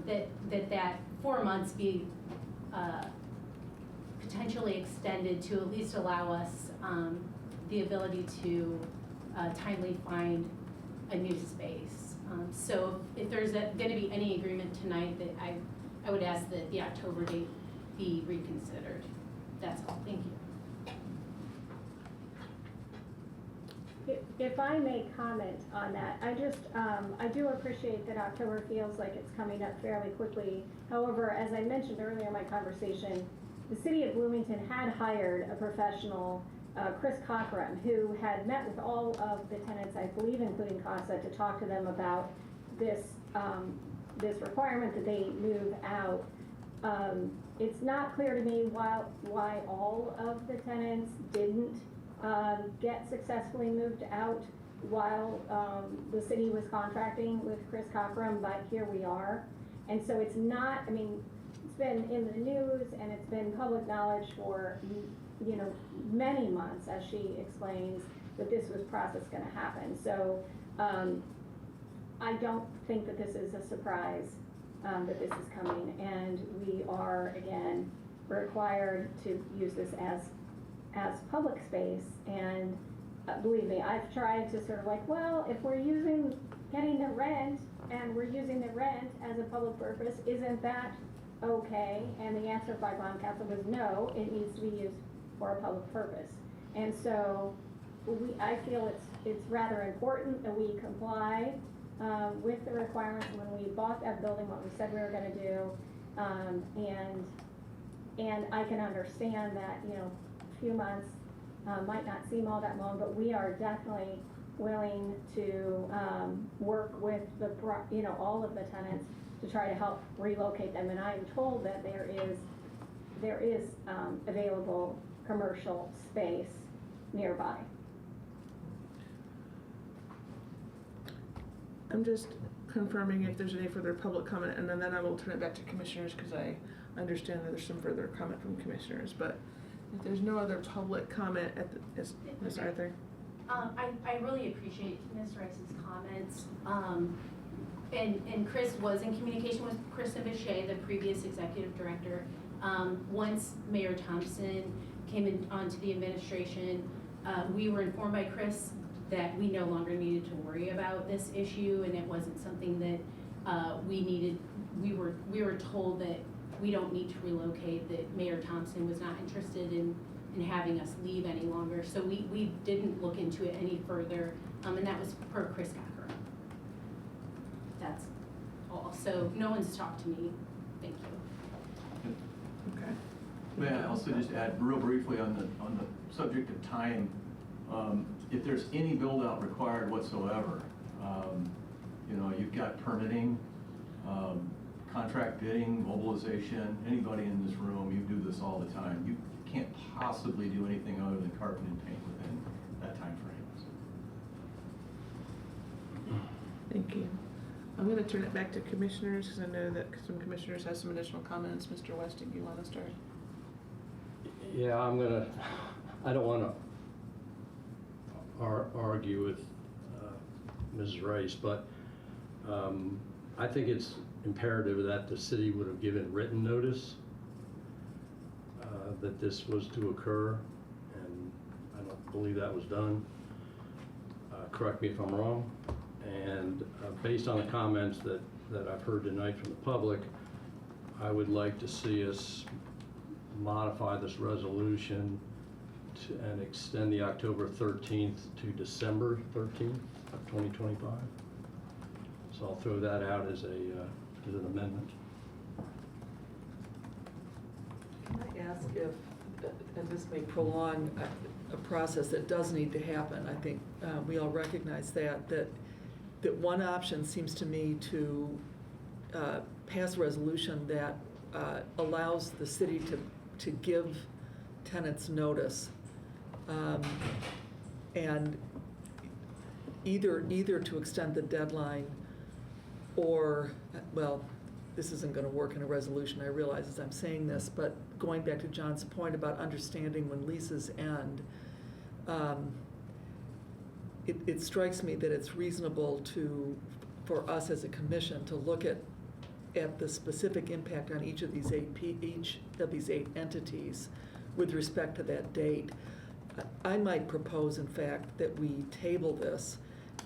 that 4 months be potentially extended to at least allow us the ability to timely find a new space. So if there's going to be any agreement tonight, that I would ask that the October date be reconsidered. That's all. Thank you. If I may comment on that, I do appreciate that October feels like it's coming up fairly quickly. However, as I mentioned earlier in my conversation, the city of Bloomington had hired a professional, Chris Cochran, who had met with all of the tenants, I believe including CASA, to talk to them about this requirement that they move out. It's not clear to me why all of the tenants didn't get successfully moved out while the city was contracting with Chris Cochran, but here we are. And so it's not, it's been in the news and it's been public knowledge for, many months, as she explains, that this process going to happen. So I don't think that this is a surprise that this is coming, and we are, again, required to use this as public space. And believe me, I've tried to sort of if we're getting the rent and we're using the rent as a public purpose, isn't that okay? And the answer by bond counsel was no, it needs to be used for a public purpose. And so I feel it's rather important that we comply with the requirements when we bought that building, what we said we were going to do, and I can understand that a few months might not seem all that long, but we are definitely willing to work with all of the tenants to try to help relocate them. And I'm told that there is available commercial space nearby. I'm just confirming if there's any further public comment, and then I will turn it back to commissioners, because I understand that there's some further comment from commissioners, but if there's no other public comment Ms. Arthur? I really appreciate Ms. Rice's comments. And Chris was in communication with Chris Vichet, the previous executive director. Once Mayor Thompson came in onto the administration, we were informed by Chris that we no longer needed to worry about this issue, and it wasn't something that we needed. We were told that we don't need to relocate, that Mayor Thompson was not interested in having us leave any longer. So we didn't look into it any further, and that was per Chris Cocker. That's all. So no one's talked to me. Thank you. Okay. May I also just add real briefly on the subject of time, if there's any build out required whatsoever, you've got permitting, contract bidding, mobilization, anybody in this room, you do this all the time. You can't possibly do anything other than carpet and paint within that time frame. Thank you. I'm going to turn it back to commissioners, because I know that some commissioners have some additional comments. Mr. Weston, you want to start? Yeah, I don't want to argue with Ms. Rice, but I think it's imperative that the city would have given written notice that this was to occur, and I don't believe that was done. Correct me if I'm wrong. And based on the comments that I've heard tonight from the public, I would like to see us modify this resolution and extend the October 13th to December 13th of 2025. So I'll throw that out as an amendment. Can I ask if, and this may prolong a process that does need to happen, I think we all recognize that one option seems to me to pass a resolution that allows the city to give tenants notice, and either to extend the deadline or, well, this isn't going to work in a resolution, I realize as I'm saying this, but going back to John's point about understanding when leases end, it strikes me that it's reasonable for us as a commission to look at the specific impact on each of these eight entities with respect to that date. I might propose, in fact, that we table this,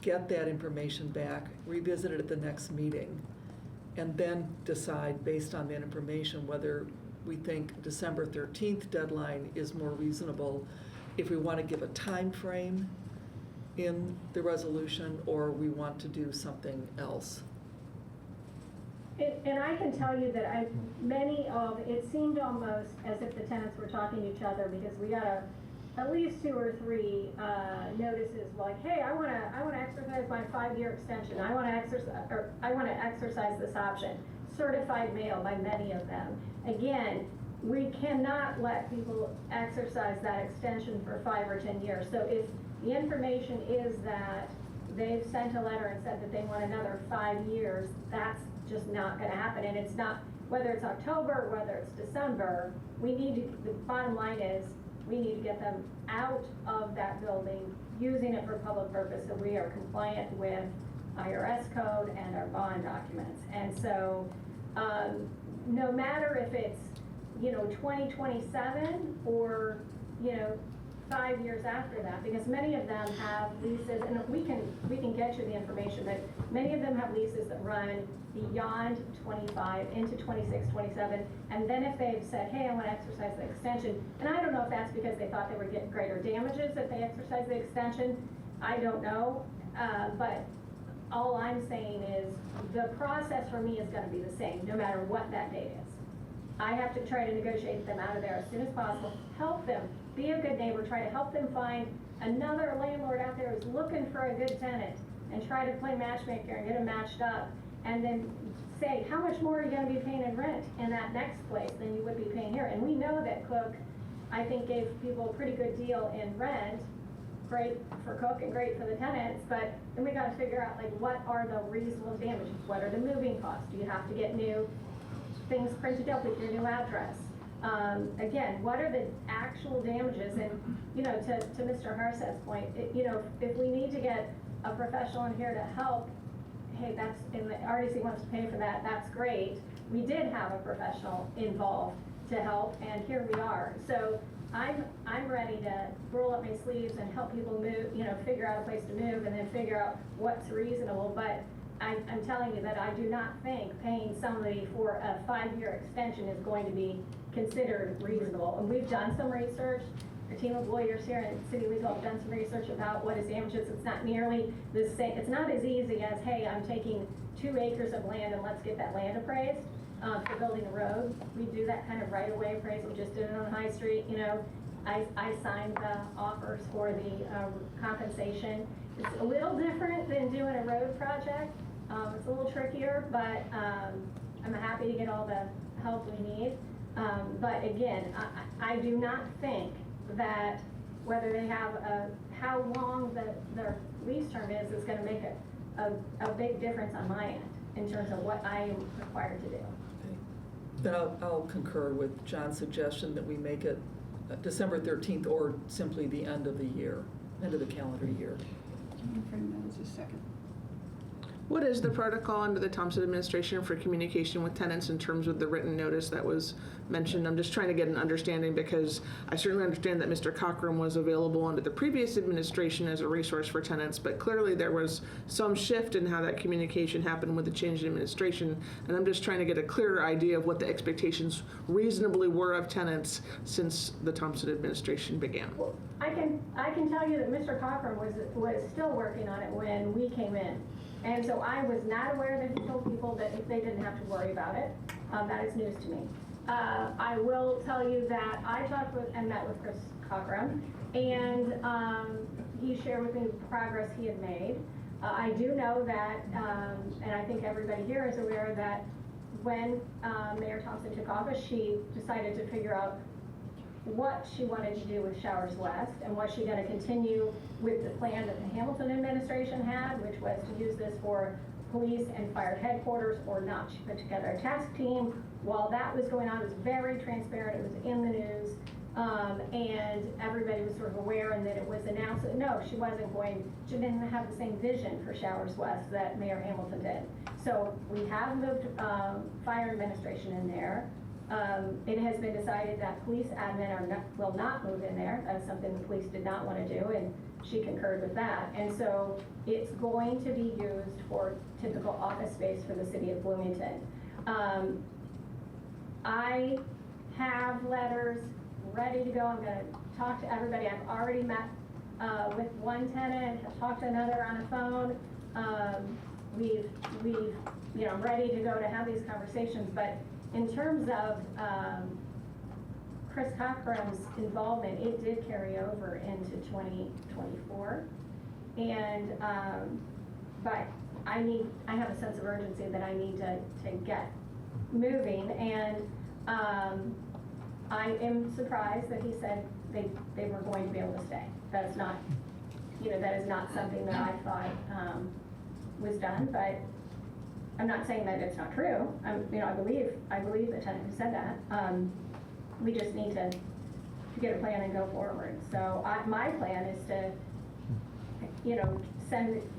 get that information back, revisit it at the next meeting, and then decide based on that information whether we think December 13th deadline is more reasonable, if we want to give a time frame in the resolution, or we want to do something else. And I can tell you that it seemed almost as if the tenants were talking to each other, because we got at least 2 or 3 notices like, hey, I want to exercise my 5-year extension. I want to exercise this option. Certified mail by many of them. Again, we cannot let people exercise that extension for 5 or 10 years. So if the information is that they've sent a letter and said that they want another 5 years, that's just not going to happen. And it's not, whether it's October, whether it's December, the bottom line is we need to get them out of that building, using it for public purpose, so we are compliant with IRS code and our bond documents. And so no matter if it's 2027 or 5 years after that, because many of them have leases, and we can get you the information, but many of them have leases that run beyond 25 into 26, 27, and then if they've said, hey, I want to exercise the extension, and I don't know if that's because they thought they were getting greater damages if they exercise the extension, I don't know, but all I'm saying is the process for me is going to be the same, no matter what that date is. I have to try to negotiate them out of there as soon as possible, help them, be a good neighbor, try to help them find another landlord out there who's looking for a good tenant, and try to play matchmaker and get them matched up, and then say, how much more are you going to be paying in rent in that next place than you would be paying here? And we know that Cook, I think, gave people a pretty good deal in rent, great for Cook and great for the tenants, but then we gotta figure out like what are the reasonable damages? What are the moving costs? Do you have to get new things printed up with your new address? Again, what are the actual damages? And, you know, to Mr. Harsad's point, you know, if we need to get a professional in here to help, hey, that's, and the RDC wants to pay for that, that's great. We did have a professional involved to help, and here we are. So I'm ready to roll up my sleeves and help people move, you know, figure out a place to move and then figure out what's reasonable. But I'm telling you that I do not think paying somebody for a 5-year extension is going to be considered reasonable. And we've done some research. Our team of lawyers here in City Legal have done some research about what is damages. It's not nearly the same. It's not as easy as, hey, I'm taking 2 acres of land and let's get that land appraised for building a road. We do that kind of right-of-way appraisal. Just did it on High Street. You know, I signed the offers for the compensation. It's a little different than doing a road project. It's a little trickier, but I'm happy to get all the help we need. But again, I do not think that whether they have how long their lease term is going to make a big difference on my end in terms of what I am required to do. Okay. Then I'll concur with John's suggestion that we make it December 13th or simply the end of the year, end of the calendar year. Can you frame that as a second? What is the protocol under the Thompson administration for communication with tenants in terms of the written notice that was mentioned? I'm just trying to get an understanding because I certainly understand that Mr. Cochran was available under the previous administration as a resource for tenants, but clearly there was some shift in how that communication happened with the change in administration, and I'm just trying to get a clearer idea of what the expectations reasonably were of tenants since the Thompson administration began. Well, I can tell you that Mr. Cochran was still working on it when we came in. And so I was not aware that he told people that they didn't have to worry about it. That is news to me. I will tell you that I talked with and met with Chris Cochran, and he shared with me the progress he had made. I do know that, and I think everybody here is aware that when Mayor Thompson took office, she decided to figure out what she wanted to do with Showers West and was she going to continue with the plan that the Hamilton administration had, which was to use this for police and fire headquarters or not. She put together a task team. While that was going on, it was very transparent. It was in the news. And everybody was sort of aware, and that it was announced that no, she didn't have the same vision for Showers West that Mayor Hamilton did. So we have moved fire administration in there. It has been decided that police admin will not move in there. That's something the police did not want to do, and she concurred with that. And so it's going to be used for typical office space for the city of Bloomington. I have letters ready to go. I'm going to talk to everybody. I've already met with one tenant, I've talked to another on the phone. We've I'm ready to go to have these conversations, but in terms of Chris Cochran's involvement, it did carry over into 2024. And, but I have a sense of urgency that I need to get moving. And I am surprised that he said they were going to be able to stay. That's not, that is not something that I thought was done, but I'm not saying that it's not true. I believe the tenant who said that. We just need to get a plan and go forward. So my plan is to,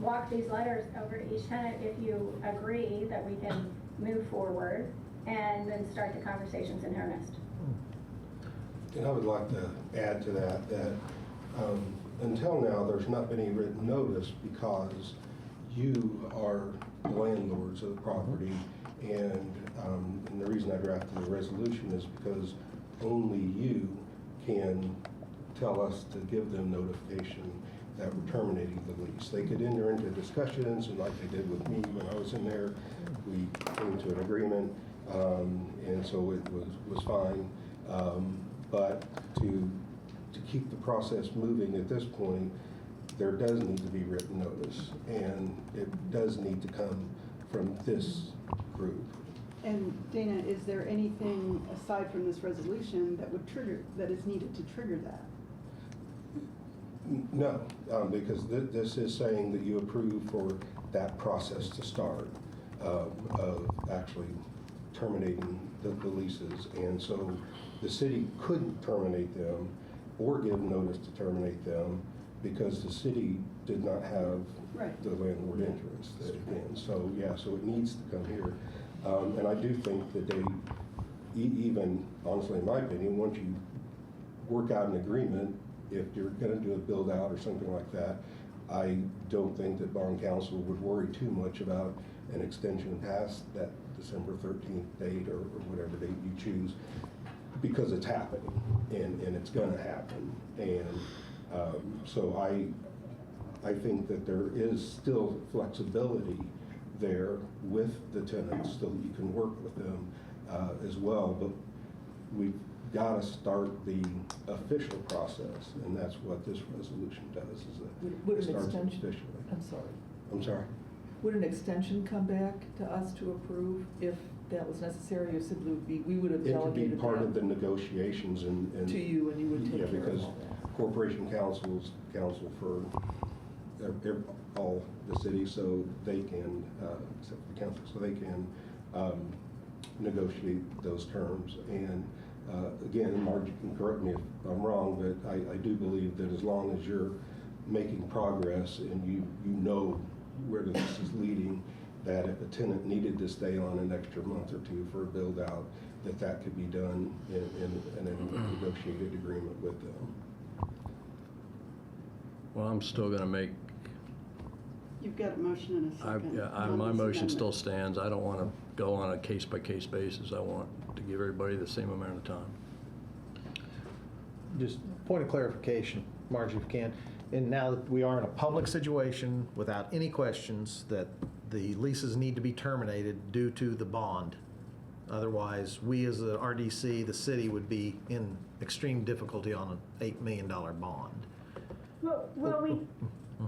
walk these letters over to each tenant if you agree that we can move forward, and then start the conversations in earnest. And I would like to add to that until now, there's not been any written notice because you are the landlords of the property, and the reason I drafted the resolution is because only you can tell us to give them notification that we're terminating the lease. They could enter into discussions, and like they did with me when I was in there, we came to an agreement, and so it was fine. But to keep the process moving at this point, there does need to be written notice, and it does need to come from this group. And Dana, is there anything aside from this resolution that is needed to trigger that? No, because this is saying that you approve for that process to start of actually terminating the leases. And so the city couldn't terminate them or give notice to terminate them because the city did not have Right. the landlord interest again. So, yeah, so it needs to come here. And I do think that they, even honestly, in my opinion, once you work out an agreement, if you're going to do a build out or something like that, I don't think that bond council would worry too much about an extension past that December 13th date or whatever date you choose, because it's happening and it's going to happen. And so I think that there is still flexibility there with the tenants so that you can work with them as well. But we've got to start the official process, and that's what this resolution does, is that Would it an starts extension, officially. I'm sorry, I'm sorry? would an extension come back to us to approve if that was necessary, or simply would be, we would have It would be delegated part of the that negotiations and to you, and you would yeah, take care because of all that? Corporation Council's counsel for all the cities, so they can, except for the council, so they can negotiate those terms. And again, Margie can correct me if I'm wrong, but I do believe that as long as you're making progress and you know where this is leading, that if a tenant needed to stay on an extra month or two for a build out, that could be done in a negotiated agreement with them. Well, I'm still going to make, You've got a motion and a second. my on this motion still amendment. stands. I don't want to go on a case-by-case basis. I want to give everybody the same amount of time. Just point of clarification, Margie, if you can. And now that we are in a public situation, without any questions, that the leases need to be terminated due to the bond. Otherwise, we as the RDC, the city, would be in extreme difficulty on an $8 million bond. Well,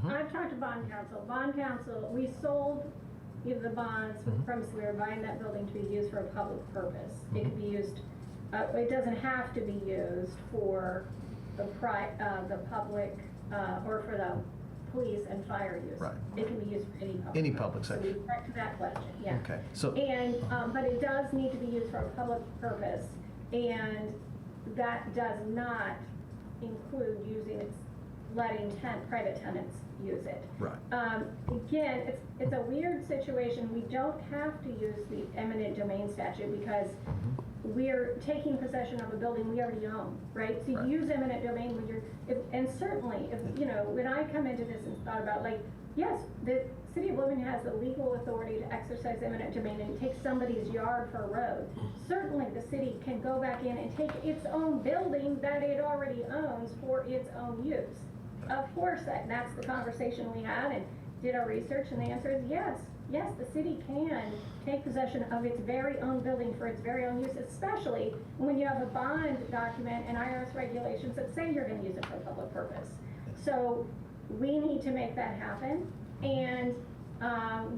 I've talked to bond counsel. Bond counsel, we sold the bonds from, so we were buying that building to be used for a public purpose. It could be used, it doesn't have to be used for the public, or for the police and fire use. Right. It can be used for any public. Any purpose. public So section. we correct to that question, yeah. Okay, so. And, but it does need to be used for a public purpose, and that does not include letting private tenants use it. Right. Again, it's a weird situation. We don't have to use the eminent domain statute because we're taking possession of a building we already own, right? So Right. you use eminent domain when and certainly, when I come into this and thought about, like, yes, the city of Bloomington has the legal authority to exercise eminent domain and take somebody's yard for a road. Certainly, the city can go back in and take its own building that it already owns for its own use. Of course, that's the conversation we had and did our research, and the answer is yes. Yes, the city can take possession of its very own building for its very own use, especially when you have a bond document and IRS regulations that say you're going to use it for a public purpose. So we need to make that happen, and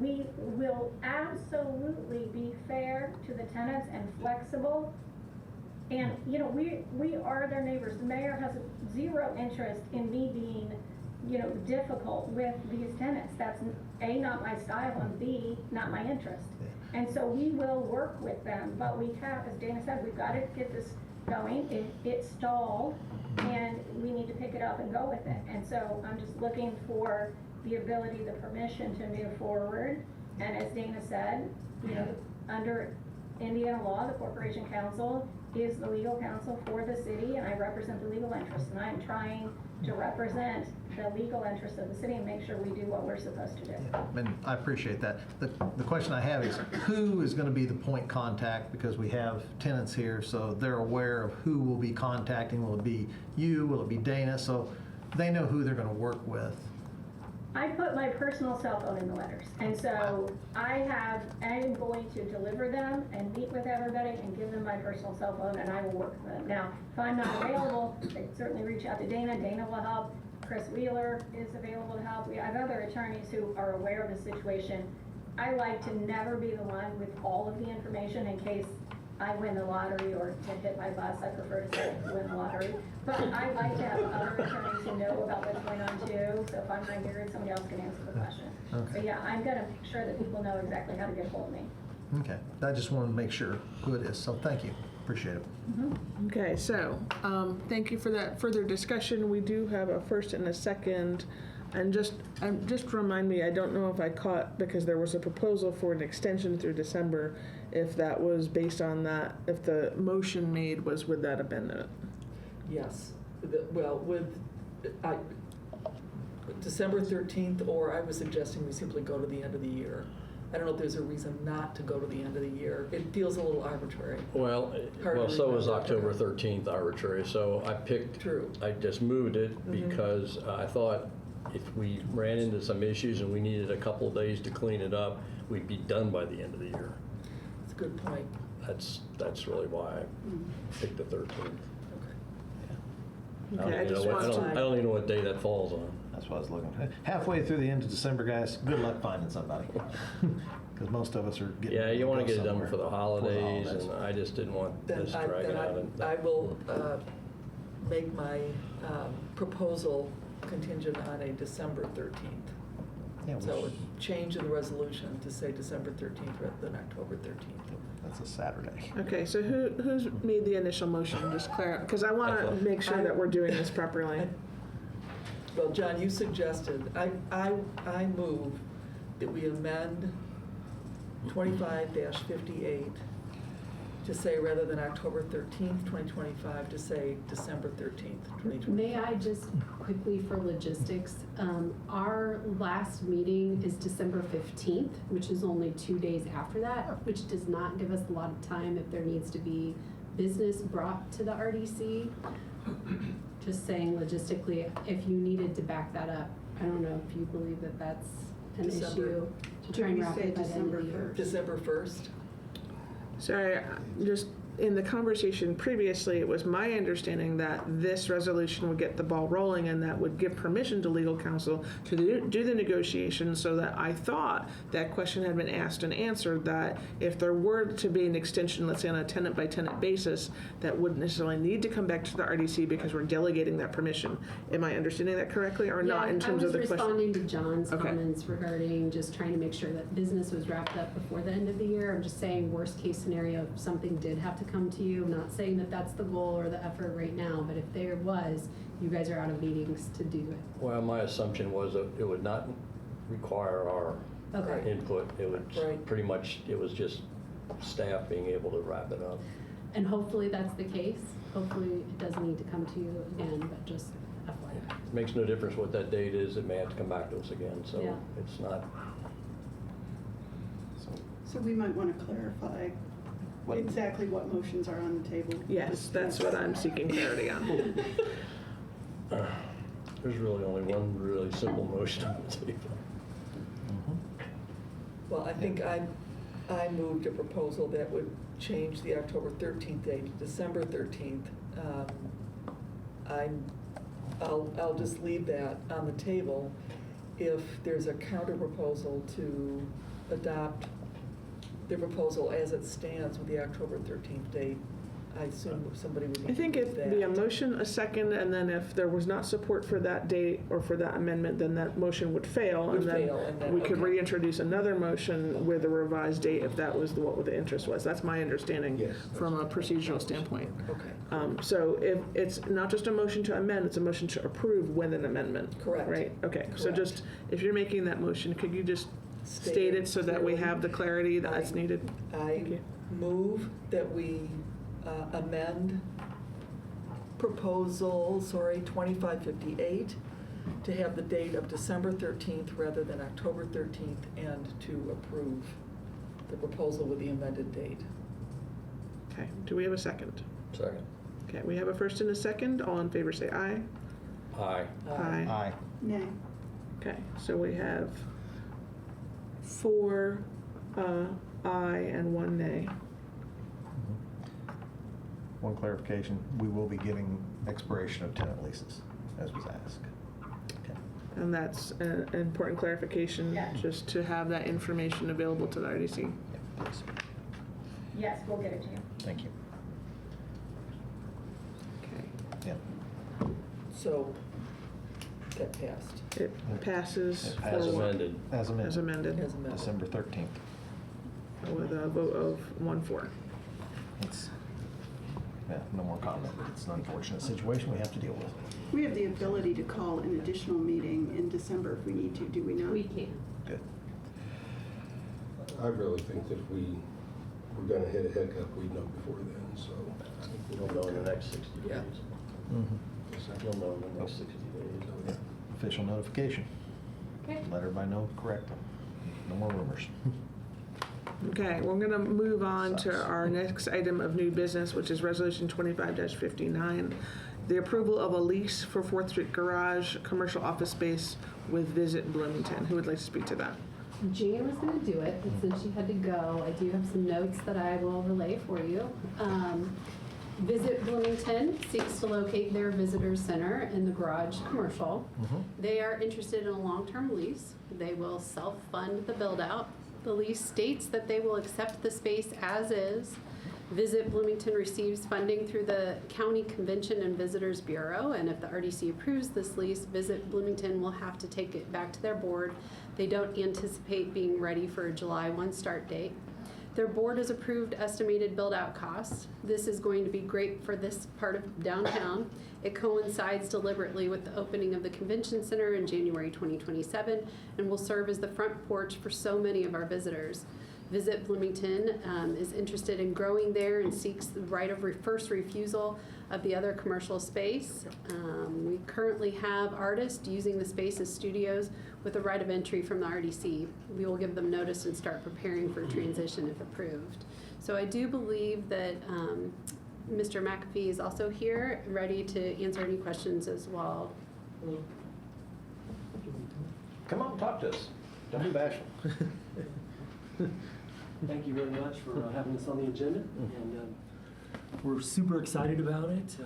we will absolutely be fair to the tenants and flexible. And, we are their neighbors. The mayor has zero interest in me being, difficult with these tenants. That's A, not my style, and B, not my interest. And so we will work with them, but we have, as Dana said, we've got to get this going. It stalled, and we need to pick it up and go with it. And so I'm just looking for the ability, the permission to move forward. And as Dana said, under Indiana law, the Corporation Council is the legal counsel for the city, and I represent the legal interest, and I'm trying to represent the legal interest of the city and make sure we do what we're supposed to do. And I appreciate that. The question I have is, who is going to be the point contact? Because we have tenants here, so they're aware of who will be contacting. Will it be you? Will it be Dana? So they know who they're going to work with. I put my personal cell phone in the letters, and so I'm going to deliver them and meet with everybody and give them my personal cell phone, and I will work with them. Now, if I'm not available, they certainly reach out to Dana. Dana will help. Chris Wheeler is available to help. We have other attorneys who are aware of the situation. I like to never be the one with all of the information in case I win the lottery or to hit my bus, I prefer to say win the lottery. But I like to have other attorneys who know about what's going on too, so if I'm not here, somebody else can answer the question. Okay. So yeah, I'm gonna make sure that people know exactly how to get hold of me. Okay, I just wanted to make sure who it is, so thank you, appreciate it. Okay, so, thank you for that further discussion. We do have a first and a second. And just remind me, I don't know if I caught, because there was a proposal for an extension through December, if that was based on that, if the motion made was with that amendment. Yes, well, with December 13th, or I was suggesting we simply go to the end of the year. I don't know if there's a reason not to go to the end of the year. It feels a little arbitrary. Well, Hard to so is remember. October 13th arbitrary, so True. I just moved it Mhm. because I thought if we ran into some issues and we needed a couple of days to clean it up, we'd be done by the end of the year. It's a good point. That's really why I picked the 13th. Okay. Okay, I just want to. I don't even know what day that falls on. That's what I was looking at. Halfway through the end of December, guys, good luck finding somebody. Because most of us are getting. Yeah, you want to get it done somewhere before the holidays, and I just didn't want Then this dragging out. I will make my proposal contingent on a December 13th. Yeah, So a change in the resolution to say December 13th rather than October 13th. That's a Saturday. Okay, so who's made the initial motion? Just clarify, because I want to make sure that we're doing this properly. Well, John, you suggested, I move that we amend 25-58 to say rather than October 13th, 2025, to say December 13th, 2025. May I just quickly for logistics, our last meeting is December 15th, which is only 2 days after that, which does not give us a lot of time if there needs to be business brought to the RDC. Just saying logistically, if you needed to back that up, I don't know if you believe that that's an December. issue to try and wrap it by the end of the year. December 1st? Sorry, just in the conversation previously, it was my understanding that this resolution would get the ball rolling and that would give permission to legal counsel to do the negotiations, so that I thought that question had been asked and answered, that if there were to be an extension, let's say on a tenant by tenant basis, that wouldn't necessarily need to come back to the RDC because we're delegating that permission. Am I understanding that correctly or not in terms of the question? I was responding to John's Okay. comments regarding just trying to make sure that business was wrapped up before the end of the year. I'm just saying worst case scenario, if something did have to come to you, I'm not saying that that's the goal or the effort right now, but if there was, you guys are out of meetings to do it. Well, my assumption was that it would not require our Okay. input. It would Right. pretty much, it was just staff being able to wrap it up. And hopefully that's the case. Hopefully it doesn't need to come to you again, but just FYI. It makes no difference what that date is. It may have to come back to us again, so Yeah. it's not. So we might want to clarify exactly what motions are on the table. Yes, that's what I'm seeking clarity on. There's really only one really simple motion on the table. Well, I think I moved a proposal that would change the October 13th date to December 13th. I'll just leave that on the table. If there's a counter proposal to adopt the proposal as it stands with the October 13th date, I assume somebody would. I think it'd be a motion, a second, and then if there was not support for that date or for that amendment, then that motion would fail. Would And fail, and then- we could okay. reintroduce another motion with a revised date if that was what the interest was. That's my understanding Yes. from a procedural standpoint. Okay. So if it's not just a motion to amend, it's a motion to approve with an amendment. Correct. Right? Okay, so Correct. just, if you're making that motion, could you just state it so that we have the clarity that's needed? Thank I you. move that we amend proposal, 2558, to have the date of December 13th rather than October 13th, and to approve the proposal with the amended date. Okay, do we have a second? Second. Okay, we have a first and a second. All in favor say aye. Aye. Aye. Aye. Nay. Okay, so we have 4 aye and 1 nay. One clarification, we will be giving expiration of tenant leases, as was asked. Okay. And that's an important clarification, Yeah. just to have that information available to the RDC. Yeah, please. Yes, we'll get it to you. Thank you. Okay. Yeah. So, that passed. It passes It for passes. what? Amended. As amended. As amended, As amended. December 13th. with a vote of 1-4. It's, yeah, no more comment. It's an unfortunate situation we have to deal with. We have the ability to call an additional meeting in December if we need to, do we not? We can. Good. I really think that if we were gonna hit a hiccup, we'd know before then, so. I think We'll know in the next 60 days. Yeah. Mm-hmm. We'll know in the next 60 days. Yeah. Official notification. Okay. Let everybody know correctly. No more rumors. Okay, we're gonna move on to Sucks. our next item of new business, which is Resolution 25-59, the approval of a lease for 4th Street Garage, commercial office space with Visit Bloomington. Who would like to speak to that? Jan was going to do it, but since she had to go, I do have some notes that I will relay for you. Visit Bloomington seeks to locate their visitor center in the garage commercial. They are interested in a long-term lease. They will self-fund the build-out. The lease states that they will accept the space as is. Visit Bloomington receives funding through the County Convention and Visitors Bureau, and if the RDC approves this lease, Visit Bloomington will have to take it back to their board. They don't anticipate being ready for a July 1 start date. Their board has approved estimated build-out costs. This is going to be great for this part of downtown. It coincides deliberately with the opening of the convention center in January 2027 and will serve as the front porch for so many of our visitors. Visit Bloomington is interested in growing there and seeks the right of first refusal of the other commercial space. We currently have artists using the space as studios with a right of entry from the RDC. We will give them notice and start preparing for transition if approved. So I do believe that Mr. McAfee is also here, ready to answer any questions as well. Come on, talk to us. Don't be bashful. Thank you very much for having us on the agenda, and we're super excited about it.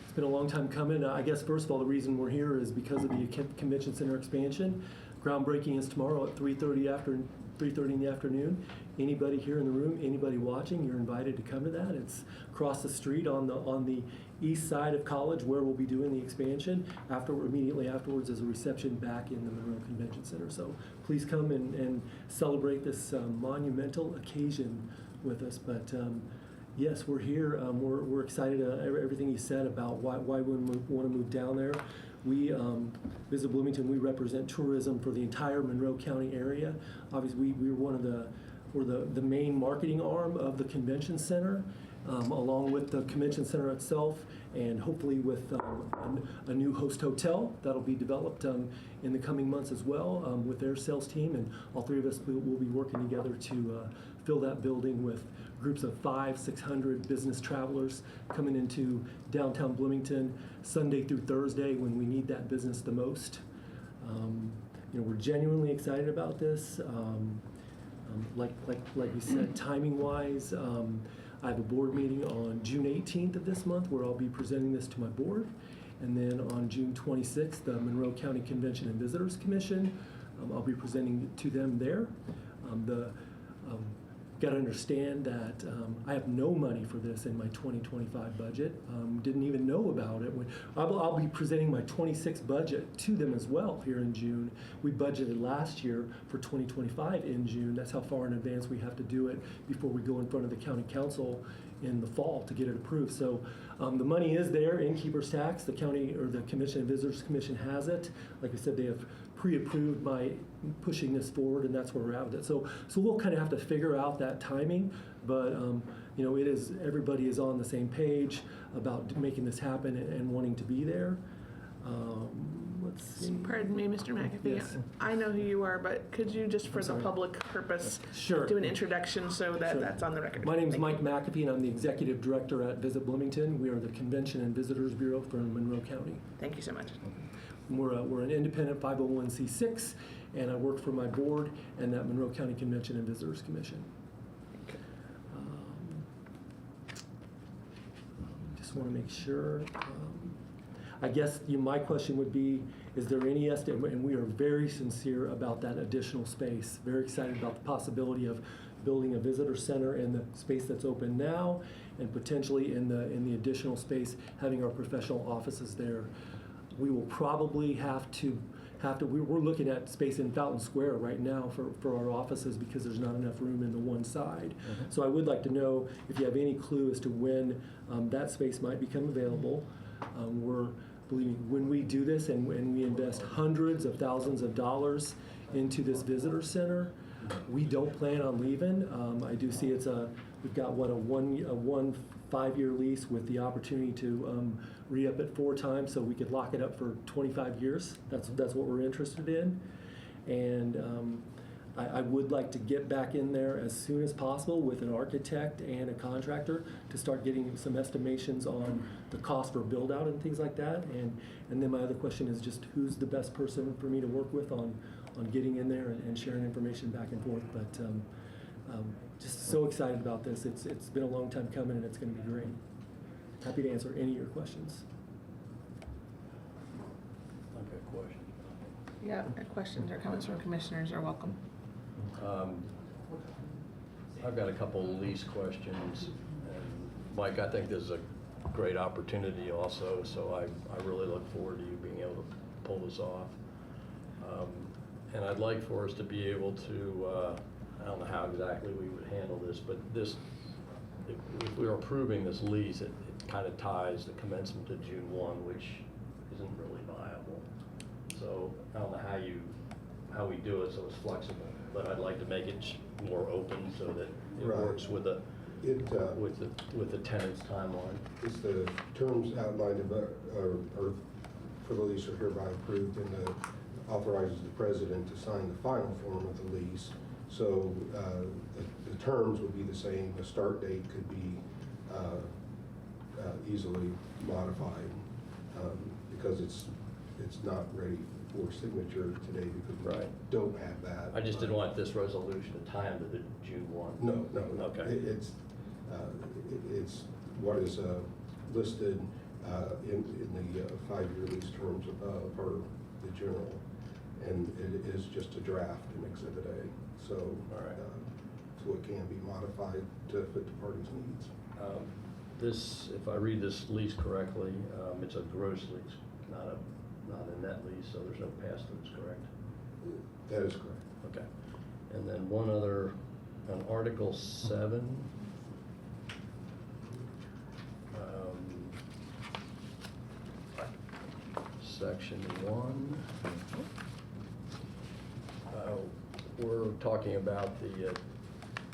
It's been a long time coming. I guess first of all, the reason we're here is because of the convention center expansion. Groundbreaking is tomorrow at 3:30 in the afternoon. Anybody here in the room, anybody watching, you're invited to come to that. It's across the street on the east side of College where we'll be doing the expansion. Immediately afterwards is a reception back in the Monroe Convention Center. So please come and celebrate this monumental occasion with us. But yes, we're here. We're excited. Everything you said about why we want to move down there. We, Visit Bloomington, we represent tourism for the entire Monroe County area. Obviously, we're the main marketing arm of the convention center, along with the convention center itself, and hopefully with a new host hotel that'll be developed in the coming months as well with their sales team. And all three of us will be working together to fill that building with groups of 500-600 business travelers coming into downtown Bloomington Sunday through Thursday when we need that business the most. We're genuinely excited about this. Like we said, timing-wise, I have a board meeting on June 18th of this month where I'll be presenting this to my board. And then on June 26th, the Monroe County Convention and Visitors Commission, I'll be presenting it to them there. Got to understand that I have no money for this in my 2025 budget. Didn't even know about it. I'll be presenting my 26 budget to them as well here in June. We budgeted last year for 2025 in June. That's how far in advance we have to do it before we go in front of the county council in the fall to get it approved. So the money is there in keeper's tax. The county or the Convention and Visitors Commission has it. Like I said, they have pre-approved by pushing this forward, and that's where we're at with it. So we'll kind of have to figure out that timing, but it is, everybody is on the same page about making this happen and wanting to be there. Let's see. Pardon me, Mr. McAfee. Yes. I know who you are, but could you just, for the public purpose, Sure. do an introduction so that Sure. that's on the record? My name is Thank Mike you. McAfee, and I'm the Executive Director at Visit Bloomington. We are the Convention and Visitors Bureau for Monroe County. Thank you so much. We're an independent 501c6, and I work for my board and that Monroe County Convention and Visitors Commission. Just want to make sure. I guess my question would be, is there any estimate, and we are very sincere about that additional space, very excited about the possibility of building a visitor center in the space that's open now, and potentially in the additional space, having our professional offices there. We will probably have to, we're looking at space in Fountain Square right now for our offices because there's not enough room in the one side. So I would like to know if you have any clue as to when that space might become available. We're believing when we do this and we invest hundreds of thousands of dollars into this visitor center, we don't plan on leaving. I do see we've got a 1 5-year lease with the opportunity to re-up it 4 times, so we could lock it up for 25 years. That's what we're interested in. And I would like to get back in there as soon as possible with an architect and a contractor to start getting some estimations on the cost for build out and things like that. And then my other question is just who's the best person for me to work with on getting in there and sharing information back and forth. But just so excited about this. It's been a long time coming and it's going to be great. Happy to answer any of your questions. I've got a question. Yeah, questions or comments from commissioners are welcome. I've got a couple lease questions. And Mike, I think this is a great opportunity also, so I really look forward to you being able to pull this off. And I'd like for us to be able to, I don't know how exactly we would handle this, but this, if we're approving this lease, it kind of ties the commencement to June 1, which isn't really viable. So I don't know how we do it so it's flexible, but I'd like to make it more open so that it works with the tenant's timeline. It's the terms outlined or for the lease are hereby approved and authorizes the president to sign the final form of the lease. So the terms would be the same. The start date could be easily modified because it's not ready for signature today because we don't have that. I just didn't want this resolution to tie into the June 1. No. Okay. It's what is listed in the 5-year lease terms are the general, and it is just a draft in Exhibit A. So, so it can be modified to fit the parties' needs. This, if I read this lease correctly, it's a gross lease, not a net lease, so there's no pass-throughs, correct? That is correct. Okay. And then one other, on Article 7, Section 1, we're talking about the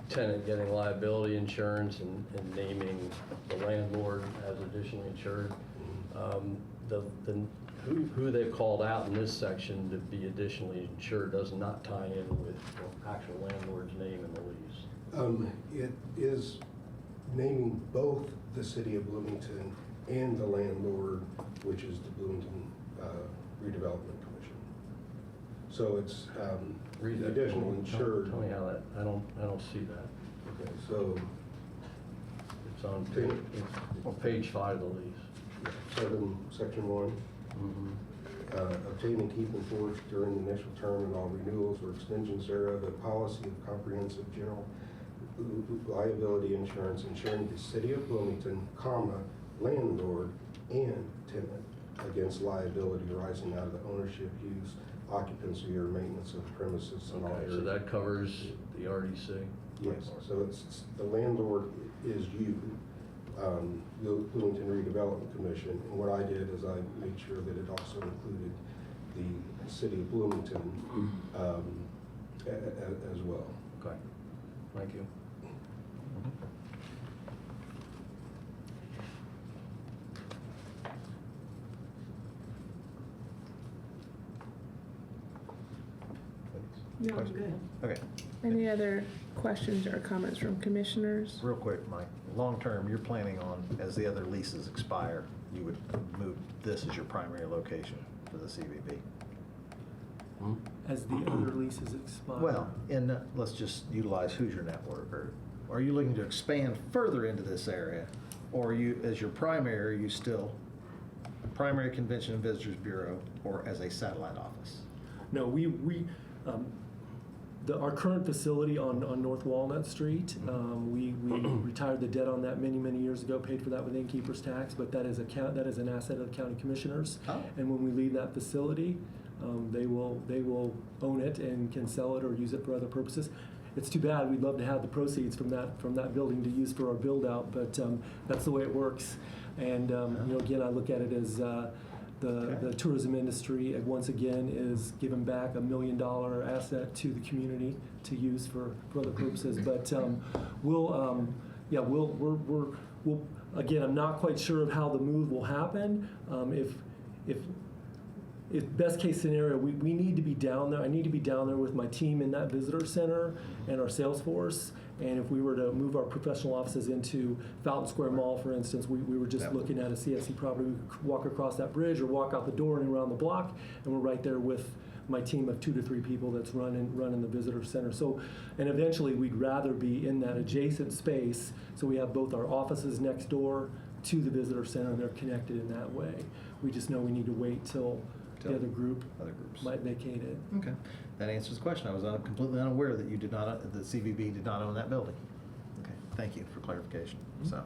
tenant getting liability insurance and naming the landlord as additionally insured. Who they've called out in this section to be additionally insured does not tie in with the actual landlord's name in the lease. It is naming both the city of Bloomington and the landlord, which is the Bloomington Redevelopment Commission. So it's the additional insured. Tell me how that, I don't see that. Okay, so it's on page 5 of the lease. 7, Section 1. Obtain and keep enforced during the initial term and all renewals or extensions thereof a policy of comprehensive general liability insurance insuring the city of Bloomington, landlord and tenant against liability arising out of the ownership, use, occupancy, or maintenance of premises in all areas. So that covers the RDC? Yes, so it's the landlord is you, the Bloomington Redevelopment Commission, and what I did is I made sure that it also included the city of Bloomington as well. Okay, thank you. No, I'm good. Okay. Any other questions or comments from commissioners? Real quick, Mike, long-term, you're planning on, as the other leases expire, you would move this as your primary location for the CVB? As the other leases expire. Well, let's just utilize Hoosier Network, or are you looking to expand further into this area? Or are you, as your primary, are you still primary Convention and Visitors Bureau, or as a satellite office? No, our current facility on North Walnut Street, we retired the debt on that many years ago, paid for that with innkeeper's tax, but that is an asset of the county commissioners. Oh. And when we leave that facility, they will own it and can sell it or use it for other purposes. It's too bad. We'd love to have the proceeds from that building to use for our build out, but that's the way it works. And again, I look at it as the tourism industry once again is giving back $1 million asset to the community to use for other purposes. But we'll again, I'm not quite sure of how the move will happen. If best case scenario, we need to be down there. I need to be down there with my team in that visitor center and our sales force. And if we were to move our professional offices into Fountain Square Mall, for instance, we were just looking at a CFC property. We could walk across that bridge or walk out the door and around the block, and we're right there with my team of 2 to 3 people that's running the visitor center. So, and eventually we'd rather be in that adjacent space, so we have both our offices next door to the visitor center, and they're connected in that way. We just know we need to wait till the other groups might vacate it. Okay, that answers the question. I was completely unaware that the CVB did not own that building. Okay, thank you for clarification. So,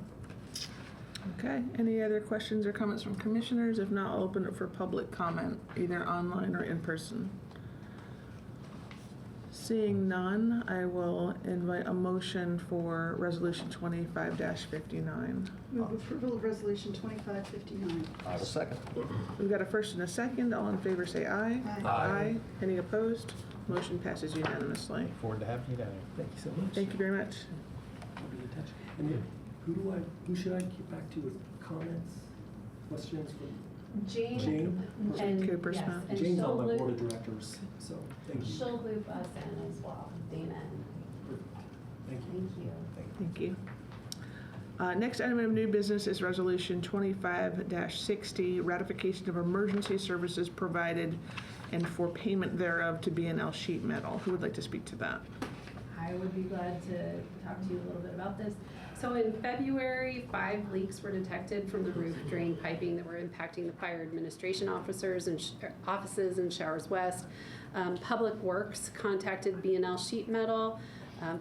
Okay, any other questions or comments from commissioners? If not, I'll open it for public comment, either online or in person. Seeing none, I will invite a motion for Resolution 25-59. Move approval of Resolution 2559. I will second. We've got a first and a second. All in favor say aye. Aye. Any opposed? Motion passes unanimously. Look forward to having you down here. Thank you so much. Thank you very much. I'll be in touch. And then, who should I get back to with comments, questions? Jane. Jane? And, Cooper yes, Smith. and Jane's she'll on my loop- board of directors, so thank you. She'll loop us in as well, Dana. Thank you. Thank you. Thank you. Next item of new business is Resolution 25-60, ratification of emergency services provided and for payment thereof to B&L Sheet Metal. Who would like to speak to that? I would be glad to talk to you a little bit about this. So in February, 5 leaks were detected from the roof drain piping that were impacting the fire administration officers and offices in Showers West. Public Works contacted B&L Sheet Metal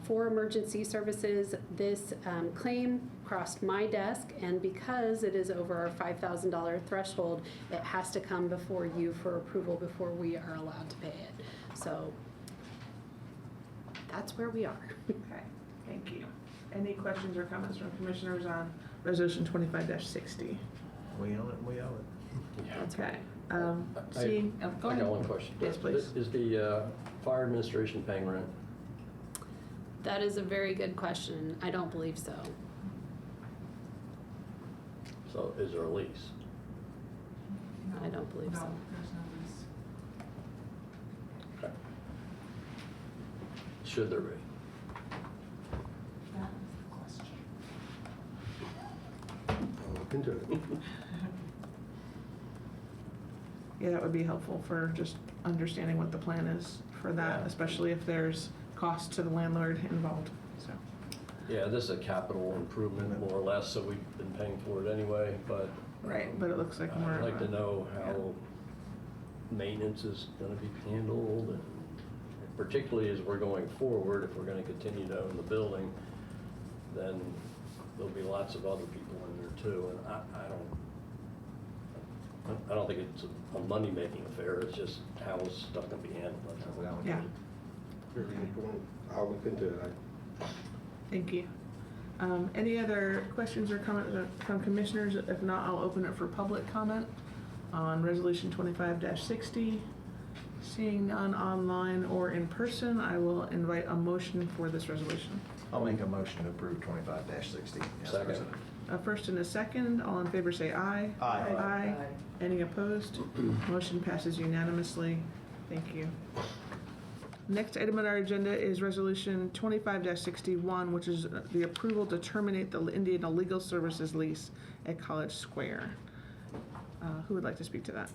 for emergency services. This claim crossed my desk, and because it is over our $5,000 threshold, it has to come before you for approval before we are allowed to pay it. So that's where we are. Okay, thank you. Any questions or comments from commissioners on Resolution 25-60? We own it. Okay. Seeing, go I ahead. got one question. Yes, please. Is the fire administration paying rent? That is a very good question. I don't believe so. So is there a lease? I don't believe No, so. there's no lease. Okay. Should there be? That was the question. I'll look into it. Yeah, that would be helpful for just understanding what the plan is for that, Yeah. especially if there's cost to the landlord involved, so. Yeah, this is a capital improvement, more or less, so we've been paying for it anyway, but. Right, but it looks like more I'd of like a- to know how maintenance is gonna be handled, and particularly as we're going forward, if we're gonna continue to own the building, then there'll be lots of other people in there too, and I don't think it's a money-making affair, it's just how stuff can be handled. That's all. Yeah, Very good point. I'll look into it. thank you. Any other questions or comments from commissioners? If not, I'll open it for public comment on Resolution 25-60. Seeing none online or in person, I will invite a motion for this resolution. I'll make a motion to approve 25-60. as Second. presented. A first and a second, all in favor say aye. Aye. Aye. Any opposed? Motion passes unanimously. Thank you. Next item on our agenda is Resolution 25-61, which is the approval to terminate the Indiana Legal Services lease at College Square. Who would like to speak to that?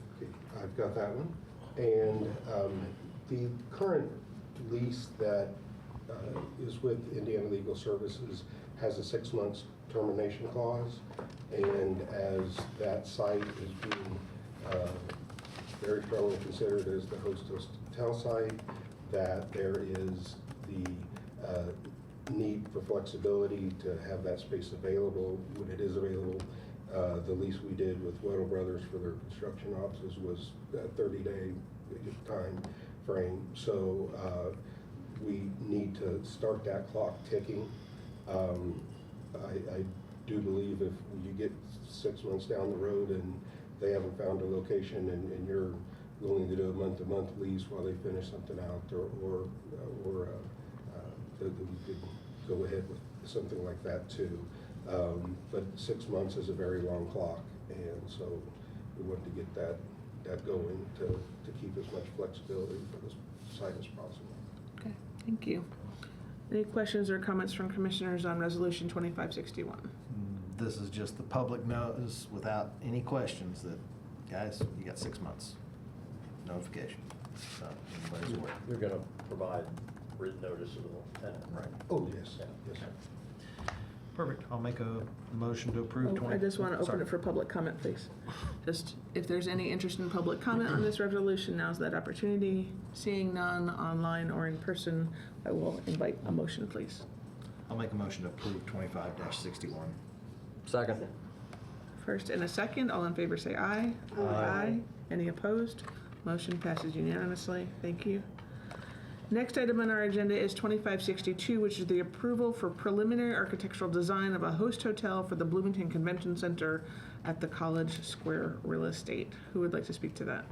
I've got that one. And the current lease that is with Indiana Legal Services has a 6 months termination clause. And as that site is being very strongly considered as the host hotel site, that there is the need for flexibility to have that space available when it is available. The lease we did with Weddle Brothers for their construction offices was a 30-day time frame. So we need to start that clock ticking. I do believe if you get 6 months down the road and they haven't found a location and you're willing to do a month-to-month lease while they finish something out, or that we could go ahead with something like that too. But 6 months is a very long clock, and so we want to get that going to keep as much flexibility for this site as possible. Okay, thank you. Any questions or comments from commissioners on Resolution 2561? This is just the public notice without any questions that, guys, you got 6 months notification. So everybody's aware. You're going to provide written notice to the tenant, right? Oh, yes, yes, sir. Perfect. I'll make a motion to approve. Oh, I just want to open Sorry. it for public comment, please. Just, if there's any interest in public comment on this resolution, now's that opportunity. Seeing none online or in person, I will invite a motion, please. I'll make a motion to approve 25-61. Second. First and a second, all in favor say aye. Aye. Any opposed? Motion passes unanimously. Thank you. Next item on our agenda is 2562, which is the approval for preliminary architectural design of a host hotel for the Bloomington Convention Center at the College Square Real Estate. Who would like to speak to that?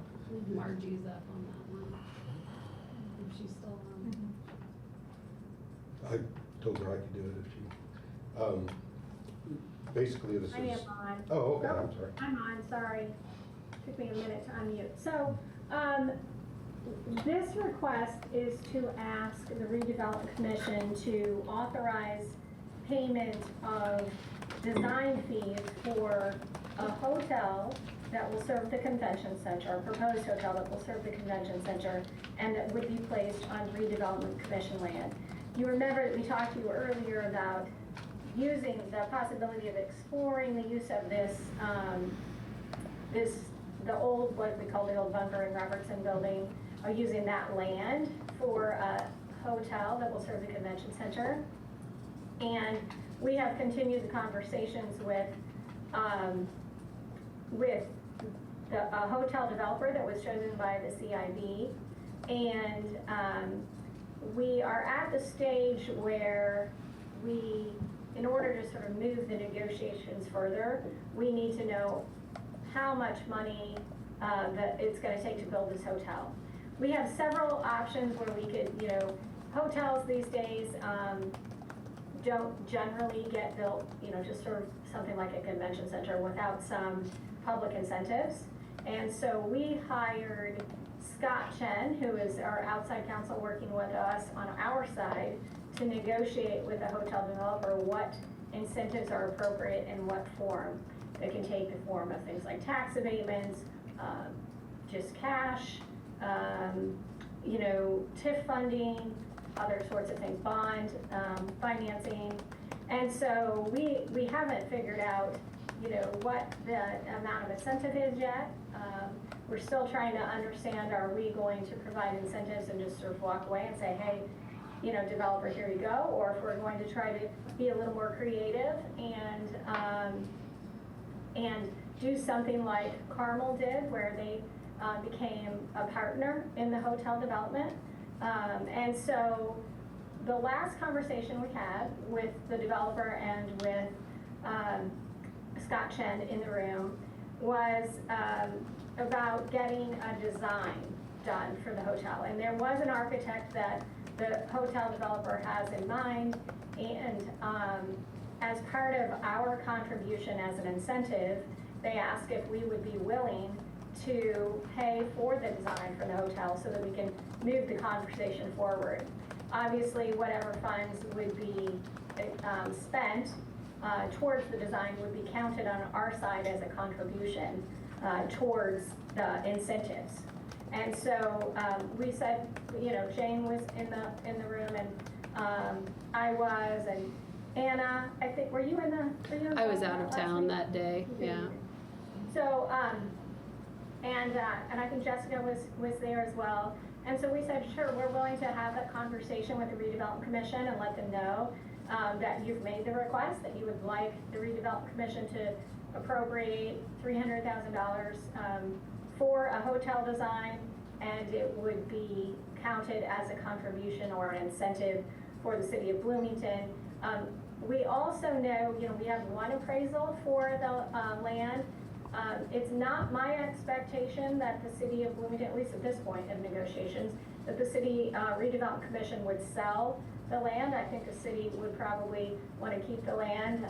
Margie's up on that one. If she's still on. I told her I could do it if she, basically this is. I am on. Oh, okay, I'm sorry. I'm on, sorry. Took me a minute to unmute. So, this request is to ask the redevelopment commission to authorize payment of design fees for a hotel that will serve the convention center, a proposed hotel that will serve the convention center, and that would be placed on redevelopment commission land. You remember that we talked to you earlier about using the possibility of exploring the use of this, the old, what we call the old Bunker and Robertson building, using that land for a hotel that will serve the convention center. And we have continued the conversations with the hotel developer that was chosen by the CIB. And we are at the stage where in order to sort of move the negotiations further, we need to know how much money that it's going to take to build this hotel. We have several options where we could, hotels these days don't generally get built, just sort of something like a convention center without some public incentives. And so we hired Scott Chen, who is our outside counsel working with us on our side, to negotiate with the hotel developer what incentives are appropriate in what form. It can take the form of things like tax abatements, just cash, TIF funding, other sorts of things, bond financing. And so we haven't figured out, what the amount of incentive is yet. We're still trying to understand, are we going to provide incentives and just sort of walk away and say, hey, developer, here you go, or if we're going to try to be a little more creative and do something like Carmel did, where they became a partner in the hotel development. And so the last conversation we had with the developer and with Scott Chen in the room was about getting a design done for the hotel. And there was an architect that the hotel developer has in mind, and as part of our contribution as an incentive, they asked if we would be willing to pay for the design for the hotel so that we can move the conversation forward. Obviously, whatever funds would be spent towards the design would be counted on our side as a contribution towards the incentives. And so we said, Jane was in the room, and I was, and Anna, I think, were you in the? I was out of town that day. Yeah. So, and I think Jessica was there as well. And so we said, sure, we're willing to have that conversation with the redevelopment commission and let them know that you've made the request, that you would like the redevelopment commission to appropriate $300,000 for a hotel design, and it would be counted as a contribution or an incentive for the city of Bloomington. We also know, we have one appraisal for the land. It's not my expectation that the city of Bloomington, at least at this point in negotiations, that the city redevelopment commission would sell the land. I think the city would probably want to keep the land.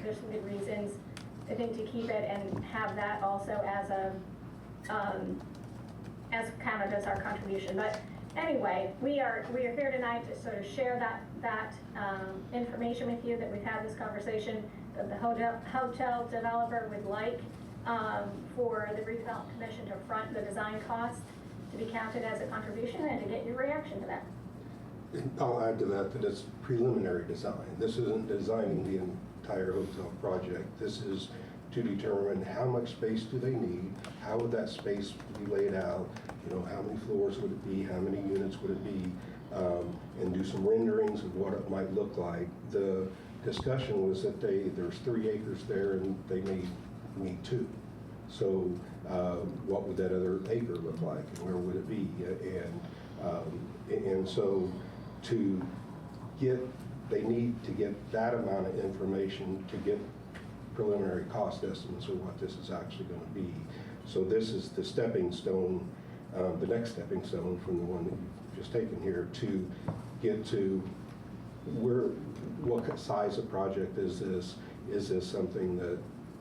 There's some good reasons, I think, to keep it and have that also as a as counted as our contribution. But anyway, we are here tonight to sort of share that information with you, that we've had this conversation, that the hotel developer would like for the redevelopment commission to front the design cost to be counted as a contribution, and to get your reaction to that. I'll add to that it's preliminary design. This isn't designing the entire hotel project. This is to determine how much space do they need, how would that space be laid out, how many floors would it be, how many units would it be, and do some renderings of what it might look like. The discussion was that there's 3 acres there and they may need 2. So what would that other acre look like, and where would it be? And so they need to get that amount of information to get preliminary cost estimates of what this is actually going to be. So this is the stepping stone, the next stepping stone from the one that you've just taken here, to get to what size of project is this? Is this something that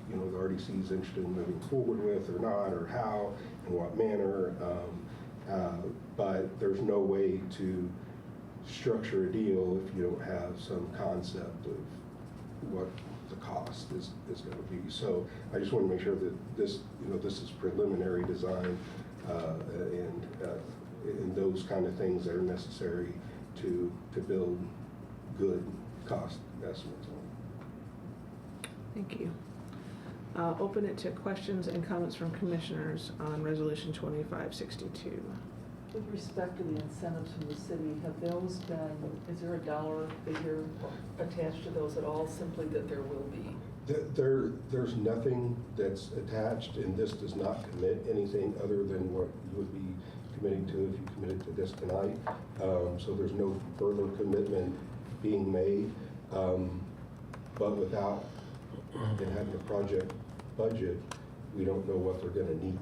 the RDC is interested in moving forward with or not, or how, in what manner? But there's no way to structure a deal if you don't have some concept of what the cost is going to be. So I just want to make sure that this is preliminary design and those kind of things that are necessary to build good cost estimates on. Thank you. Open it to questions and comments from commissioners on Resolution 2562. With respect to the incentives from the city, have those been, is there a dollar figure attached to those at all, simply that there will be? There's nothing that's attached, and this does not commit anything other than what you would be committing to if you committed to this tonight. So there's no further commitment being made. But without having a project budget, we don't know what they're going to need.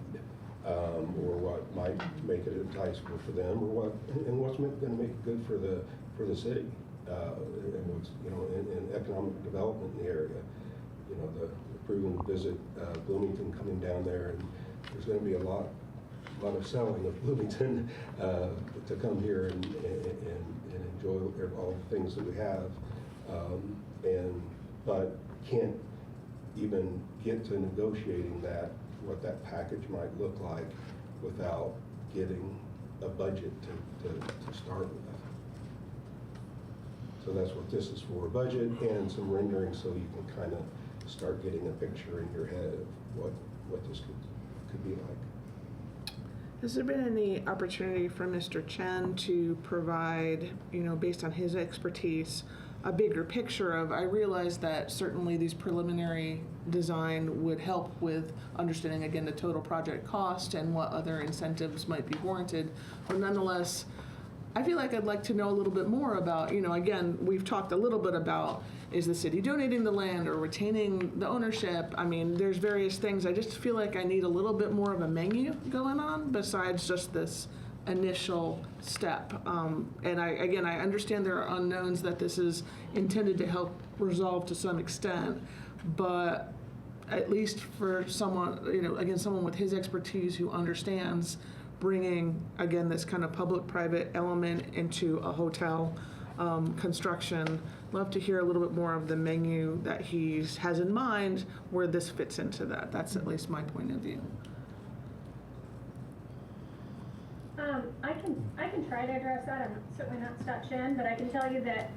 Or what might make it enticable for them, or what's going to make it good for the city, and what's in economic development in the area. The proven visit Bloomington, coming down there, and there's going to be a lot of selling of Bloomington to come here and enjoy all the things that we have, but can't even get to negotiating what that package might look like without getting a budget to start with. So that's what this is for, a budget and some rendering, so you can kind of start getting a picture in your head of what this could be like. Has there been any opportunity for Mr. Chen to provide, based on his expertise, a bigger picture of, I realize that certainly these preliminary design would help with understanding, again, the total project cost and what other incentives might be warranted, but nonetheless, I feel like I'd like to know a little bit more about, again, we've talked a little bit about, is the city donating the land or retaining the ownership? I mean, there's various things. I just feel like I need a little bit more of a menu going on besides just this initial step. And I understand there are unknowns that this is intended to help resolve to some extent, but at least for someone, someone with his expertise who understands bringing, again, this kind of public-private element into a hotel construction, love to hear a little bit more of the menu that he has in mind where this fits into that. That's at least my point of view. I can try to address that. I'm certainly not Scott Chen, but I can tell you that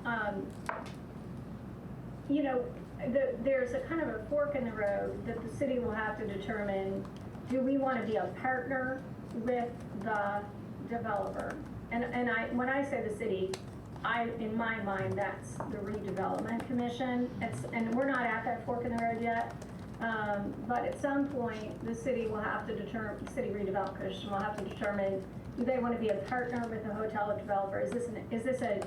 there's a kind of a fork in the road that the city will have to determine: do we want to be a partner with the developer, and when I say the city, in my mind, that's the redevelopment commission. And we're not at that fork in the road yet. But at some point, the city will have to determine, city redevelopment commission will have to determine, do they want to be a partner with the hotel developer? Is this a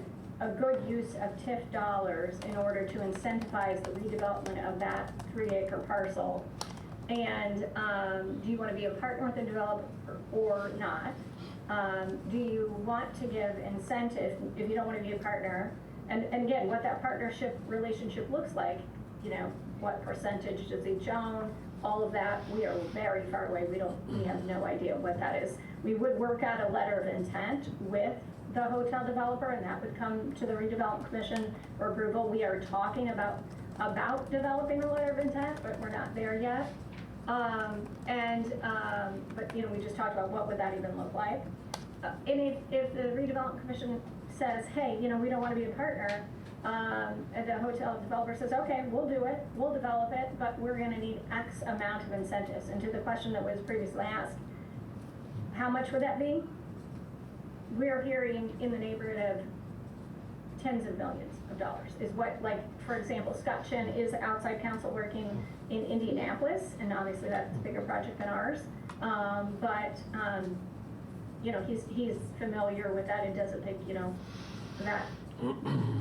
good use of TIF dollars in order to incentivize the redevelopment of that 3-acre parcel? And do you want to be a partner with the developer or not? Do you want to give incentive if you don't want to be a partner? And again, what that partnership relationship looks like, what percentage does each own, all of that, we are very far away. We have no idea what that is. We would work out a letter of intent with the hotel developer, and that would come to the redevelopment commission for approval. We are talking about developing a letter of intent, but we're not there yet. But we just talked about what would that even look like. And if the redevelopment commission says, hey, we don't want to be a partner, and the hotel developer says, okay, we'll do it, we'll develop it, but we're going to need X amount of incentives. And to the question that was previously asked, how much would that be? We're hearing in the neighborhood of tens of millions of dollars is what, like, for example, Scott Chin is outside counsel working in Indianapolis, and obviously that's a bigger project than ours. He's familiar with that and doesn't think,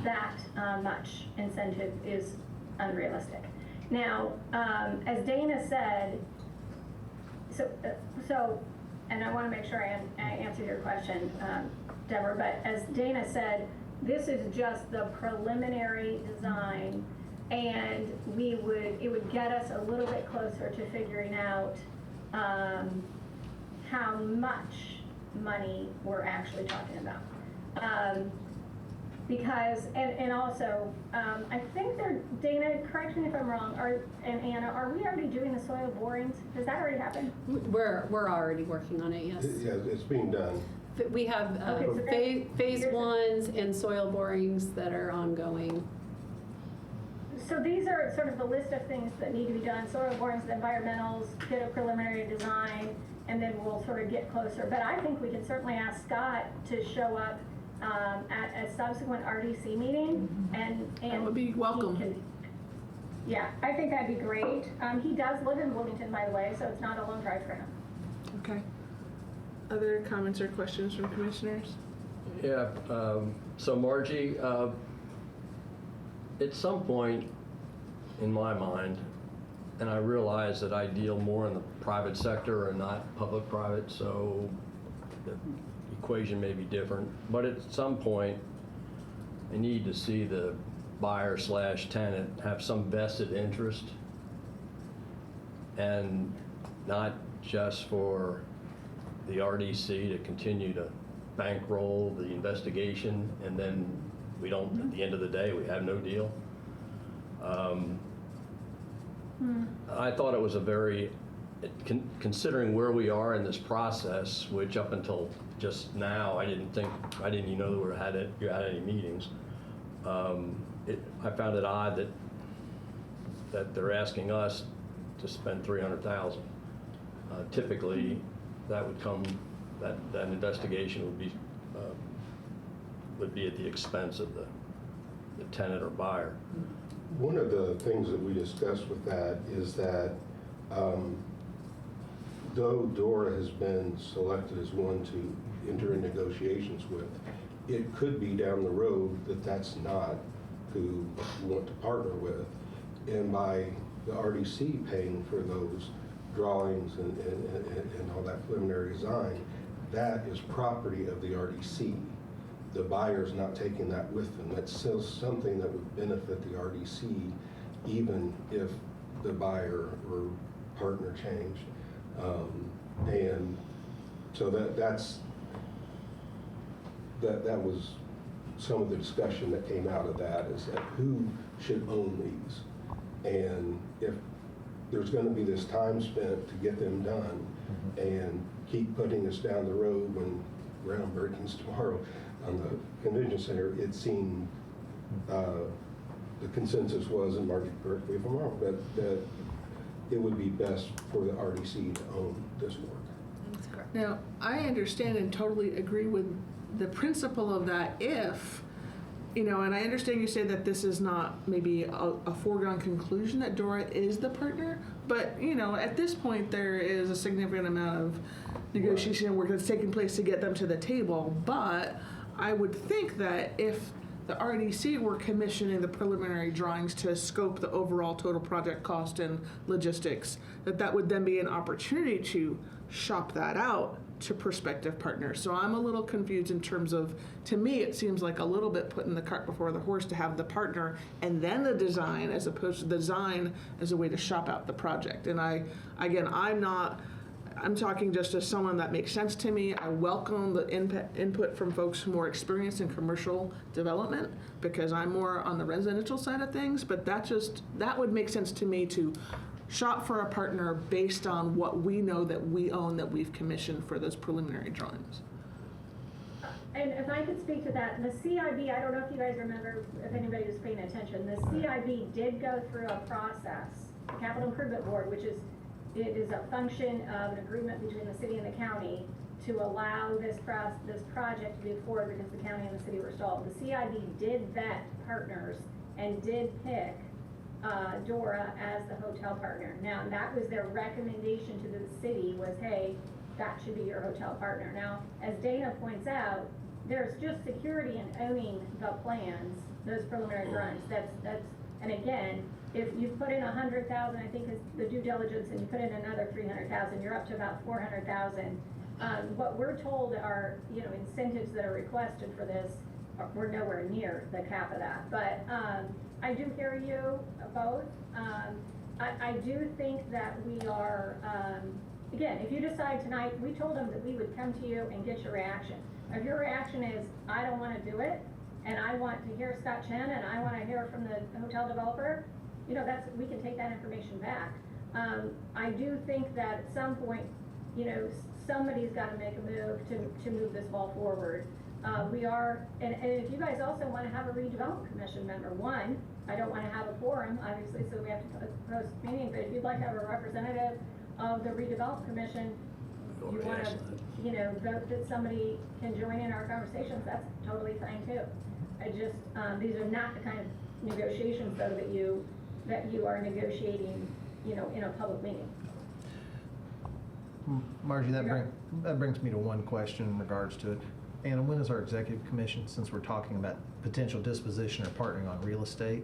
that much incentive is unrealistic. Now, as Dana said, and I want to make sure I answer your question, Deborah, but as Dana said, this is just the preliminary design, and it would get us a little bit closer to figuring out how much money we're actually talking about. Because, and also, I think Dana, correct me if I'm wrong, and Anna, are we already doing the soil borings? Does that already happen? We're already working on it, yes. Yeah, it's being done. We have phase ones and soil borings that are ongoing. So these are sort of the list of things that need to be done: soil borings, the environmentals, get a preliminary design, and then we'll sort of get closer. But I think we can certainly ask Scott to show up at a subsequent RDC meeting, and that would be welcome. Yeah, I think that'd be great. He does live in Bloomington, by the way, so it's not a long drive for him. Okay. Other comments or questions from commissioners? Yeah, so Margie, at some point in my mind, and I realize that I deal more in the private sector and not public-private, so the equation may be different, but at some point, I need to see the buyer/tenant have some vested interest, and not just for the RDC to continue to bankroll the investigation, and then we don't, at the end of the day, we have no deal. I thought it was a very, considering where we are in this process, which up until just now, I didn't even know that you had any meetings. I found it odd that they're asking us to spend $300,000. Typically, that would come, that investigation would be at the expense of the tenant or buyer. One of the things that we discussed with that is that though Dora has been selected as one to enter in negotiations with, it could be down the road that that's not who you want to partner with. And by the RDC paying for those drawings and all that preliminary design, that is property of the RDC. The buyer's not taking that with them. That's still something that would benefit the RDC, even if the buyer or partner changed. And so that was some of the discussion that came out of that, is that who should own these, and if there's going to be this time spent to get them done, and keep putting us down the road when groundbreaking's tomorrow on the convention center. It seemed the consensus was, and Margie, correct me if I'm wrong, that it would be best for the RDC to own this work. That's correct. Now, I understand and totally agree with the principle of that if, you know, and I understand you say that this is not maybe a foregone conclusion that Dora is the partner, but, you know, at this point, there is a significant amount of negotiation and work that's taking place to get them to the table, but I would think that if the RDC were commissioning the preliminary drawings to scope the overall total project cost and logistics, that would then be an opportunity to shop that out to prospective partners. So I'm a little confused in terms of, to me, it seems like a little bit putting the cart before the horse to have the partner and then the design, as opposed to the design as a way to shop out the project. And I'm talking just as someone that makes sense to me. I welcome the input from folks who are more experienced in commercial development, because I'm more on the residential side of things, but that would make sense to me to shop for a partner based on what we know that we own, that we've commissioned for those preliminary drawings. And if I could speak to that, the CIB, I don't know if you guys remember, if anybody was paying attention, the CIB did go through a process, the Capital Improvement Board, it is a function of an agreement between the city and the county to allow this project to move forward because the county and the city were stalled. The CIB did vet partners and did pick Dora as the hotel partner. Now, that was their recommendation to the city was, hey, that should be your hotel partner. Now, as Dana points out, there's just security in owning the plans, those preliminary drawings. And again, if you put in 100,000, I think is the due diligence, and you put in another 300,000, you're up to about 400,000. What we're told are, you know, incentives that are requested for this, we're nowhere near the cap of that. But I do hear you both. I do think that we are, again, if you decide tonight, we told them that we would come to you and get your reaction. If your reaction is, I don't want to do it, and I want to hear Scott Chen, and I want to hear from the hotel developer, you know, we can take that information back. I do think that at some point, you know, somebody's got to make a move to move this ball forward. And if you guys also want to have a redevelopment commission member, one, I don't want to have a quorum, obviously, so we have to post a meeting, but if you'd like to have a representative of the redevelopment commission, you want to, you know, vote that somebody can join in our conversations, that's totally fine too. These are not the kind of negotiations, though, that you are negotiating, you know, in a public meeting. Margie, that brings me to one question in regards to it. Anna, when is our executive commission, since we're talking about potential disposition or partnering on real estate?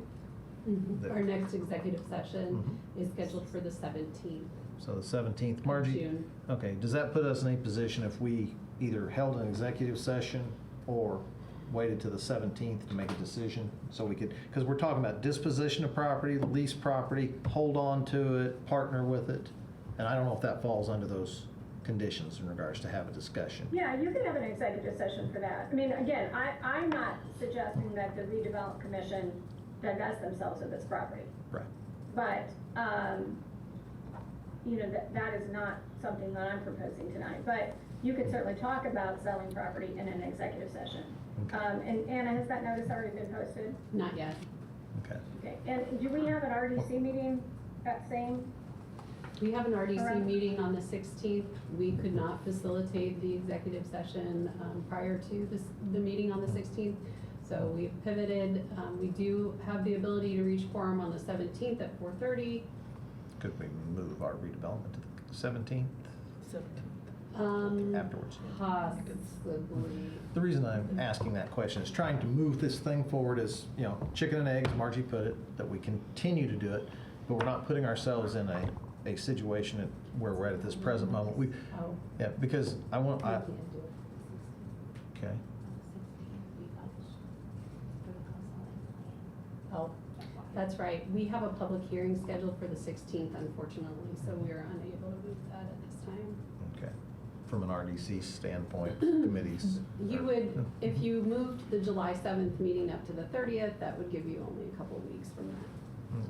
Our next executive session is scheduled for the 17th. So the 17th. Margie, June. Okay, does that put us in a position if we either held an executive session or waited to the 17th to make a decision? So we could, because we're talking about disposition of property, lease property, hold on to it, partner with it. And I don't know if that falls under those conditions in regards to have a discussion. Yeah, you can have an executive session for that. I mean, again, I'm not suggesting that the redevelopment commission divest themselves of this property. Right. But, you know, that is not something that I'm proposing tonight. But you could certainly talk about selling property in an executive session. Okay. And Anna, has that notice already been posted? Not yet. Okay. Okay, and do we have an RDC meeting that same? We have an RDC Alright. meeting on the 16th. We could not facilitate the executive session prior to the meeting on the 16th. So we've pivoted. We do have the ability to reach quorum on the 17th at 4:30. Could we move our redevelopment to the 17th? 17th. Afterwards. Possibly. The reason I'm asking that question is trying to move this thing forward is, you know, chicken and egg, as Margie put it, that we continue to do it, but we're not putting ourselves in a situation where we're at this present moment. Yeah, because okay. Oh, that's right. We have a public hearing scheduled for the 16th, unfortunately, so we are unable to move that at this time. Okay. From an RDC standpoint, committees. You would, if you moved the July 7th meeting up to the 30th, that would give you only a couple of weeks from that.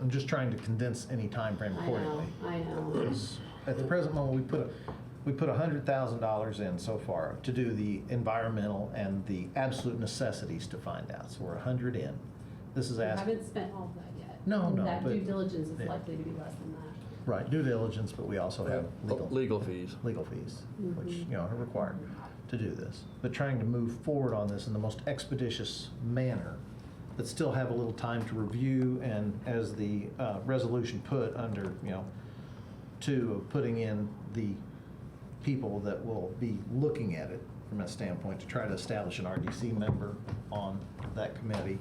I'm just trying to condense any time frame accordingly. I know. Because at the present moment, we put $100,000 in so far to do the environmental and the absolute necessities to find out. So we're 100 in. This is We asking. haven't spent all of that yet. No, That but due diligence is yeah. likely to be less than that. Right, due diligence, but we also have Legal fees. legal fees, which, you know, are required to do this. But trying to move forward on this in the most expeditious manner, but still have a little time to review, and as the resolution put under, you know, 2 of putting in the people that will be looking at it from that standpoint, to try to establish an RDC member on that committee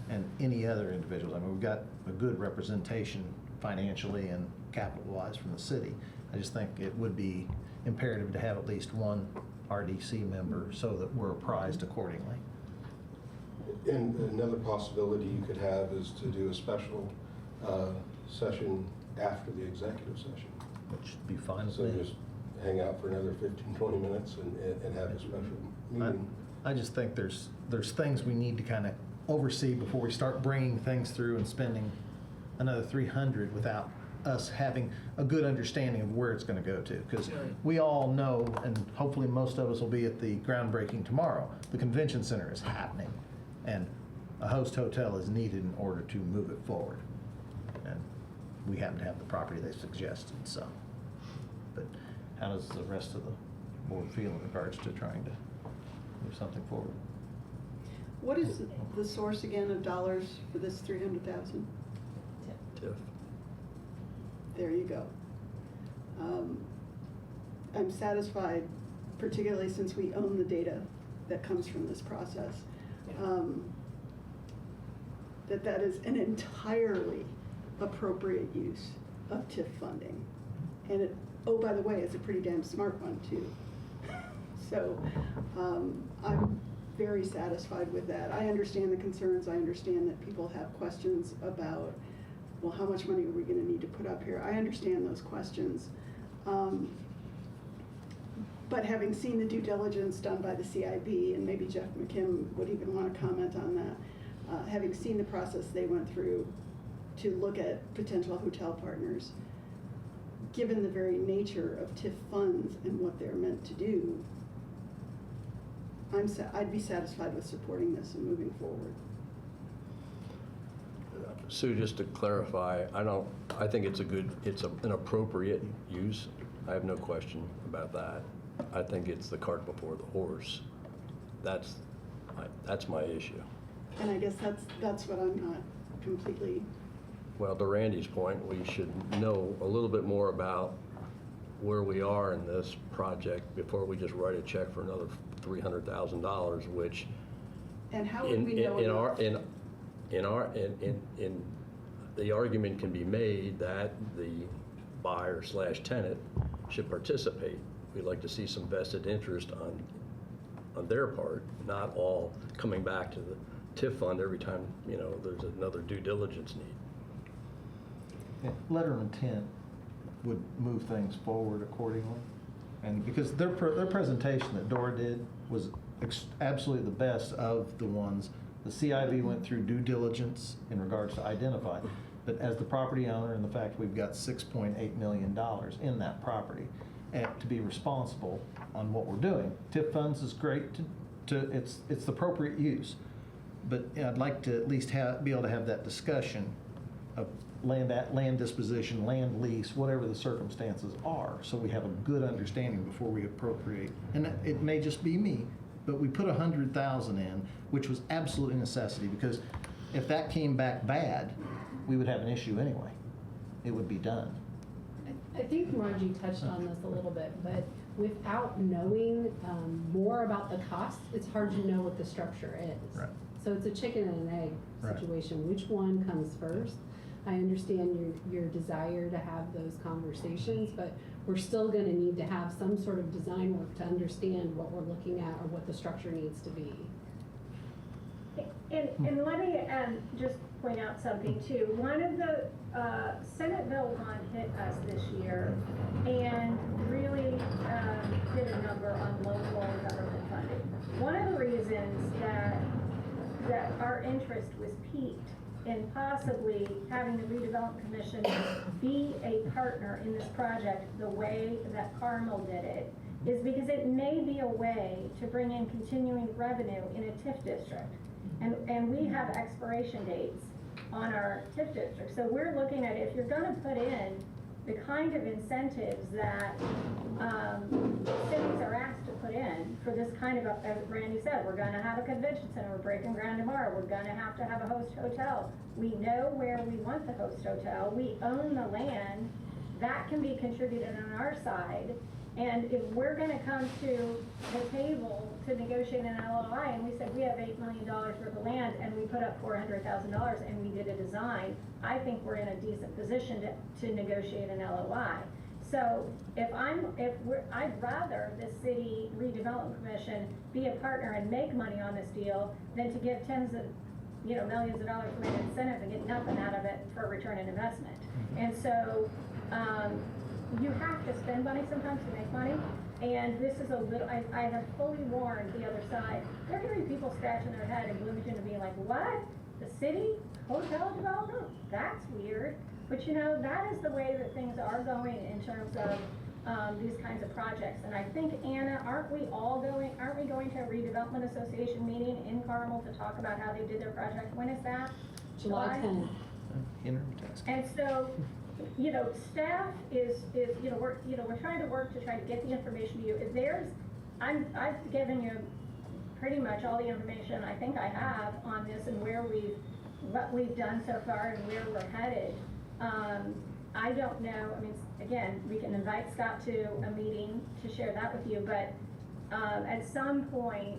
and any other individuals. I mean, we've got a good representation financially and capital-wise from the city. I just think it would be imperative to have at least one RDC member so that we're apprised accordingly. And another possibility you could have is to do a special session after the executive session. Which would be fine with So me. just hang out for another 15, 20 minutes and have a special meeting. I just think there's things we need to kind of oversee before we start bringing things through and spending another 300 without us having a good understanding of where it's going to go to. Because we all know, and hopefully most of us will be at the groundbreaking tomorrow, the convention center is happening, and a host hotel is needed in order to move it forward. And we happen to have the property they suggested, so. But how does the rest of the board feel in regards to trying to move something forward? What is the source again of dollars for this 300,000? TIF. There you go. I'm satisfied, particularly since we own the data that comes from this process, that is an entirely appropriate use of TIF funding. And it, oh, by the way, it's a pretty damn smart one too. So I'm very satisfied with that. I understand the concerns. I understand that people have questions about, well, how much money are we going to need to put up here? I understand those questions. But having seen the due diligence done by the CIB, and maybe Jeff McKim would even want to comment on that, having seen the process they went through to look at potential hotel partners, given the very nature of TIF funds and what they're meant to do, I'd be satisfied with supporting this and moving forward. Sue, just to clarify, I think it's an appropriate use. I have no question about that. I think it's the cart before the horse. That's my issue. And I guess that's what I'm not completely. Well, to Randy's point, we should know a little bit more about where we are in this project before we just write a check for another $300,000, which And how would we know? In the argument can be made that the buyer/tenant should participate. We'd like to see some vested interest on their part, not all coming back to the TIF fund every time, you know, there's another due diligence need. Yeah, letter of intent would move things forward accordingly. And because their presentation that Dora did was absolutely the best of the ones. The CIB went through due diligence in regards to identify, but as the property owner and the fact we've got $6.8 million in that property, and to be responsible on what we're doing. TIF funds is great it's the appropriate use, but I'd like to at least be able to have that discussion of land disposition, land lease, whatever the circumstances are, so we have a good understanding before we appropriate. And it may just be me, but we put 100,000 in, which was absolutely necessity, because if that came back bad, we would have an issue anyway. It would be done. I think Margie touched on this a little bit, but without knowing more about the cost, it's hard to know what the structure is. Right. So it's a chicken and an egg situation. Which one comes first? I understand your desire to have those conversations, but we're still going to need to have some sort of design work to understand what we're looking at or what the structure needs to be. And let me just point out something too. One of the Senate Bill 1 hit us this year and really did a number on local government funding. One of the reasons that our interest was piqued in possibly having the Redevelopment Commission be a partner in this project the way that Carmel did it is because it may be a way to bring in continuing revenue in a TIF district. And we have expiration dates on our TIF district. So we're looking at, if you're gonna put in the kind of incentives that cities are asked to put in for this kind of, as Randy said, we're gonna have a convention center, we're breaking ground tomorrow, we're gonna have to have a host hotel. We know where we want the host hotel, we own the land, that can be contributed on our side. And if we're gonna come to the table to negotiate an LOI, and we said we have $8 million worth of land, and we put up $400,000 and we did a design, I think we're in a decent position to negotiate an LOI. So I'd rather the City Redevelopment Commission be a partner and make money on this deal than to give tens of, millions of dollars for an incentive and get nothing out of it for a return on investment. And so, you have to spend money sometimes to make money, and this is a little, I have fully warned the other side. There are gonna be people scratching their head in Bloomington and being like, what? The city hotel development? That's weird. But that is the way that things are going in terms of these kinds of projects. And I think, Anna, aren't we going to a redevelopment association meeting in Carmel to talk about how they did their project? When is that? July 10th. Interim task. And so, staff is, we're trying to work to try to get the information to you. If I've given you pretty much all the information I think I have on this and what we've done so far and where we're headed. I don't know, again, we can invite Scott to a meeting to share that with you, but, at some point,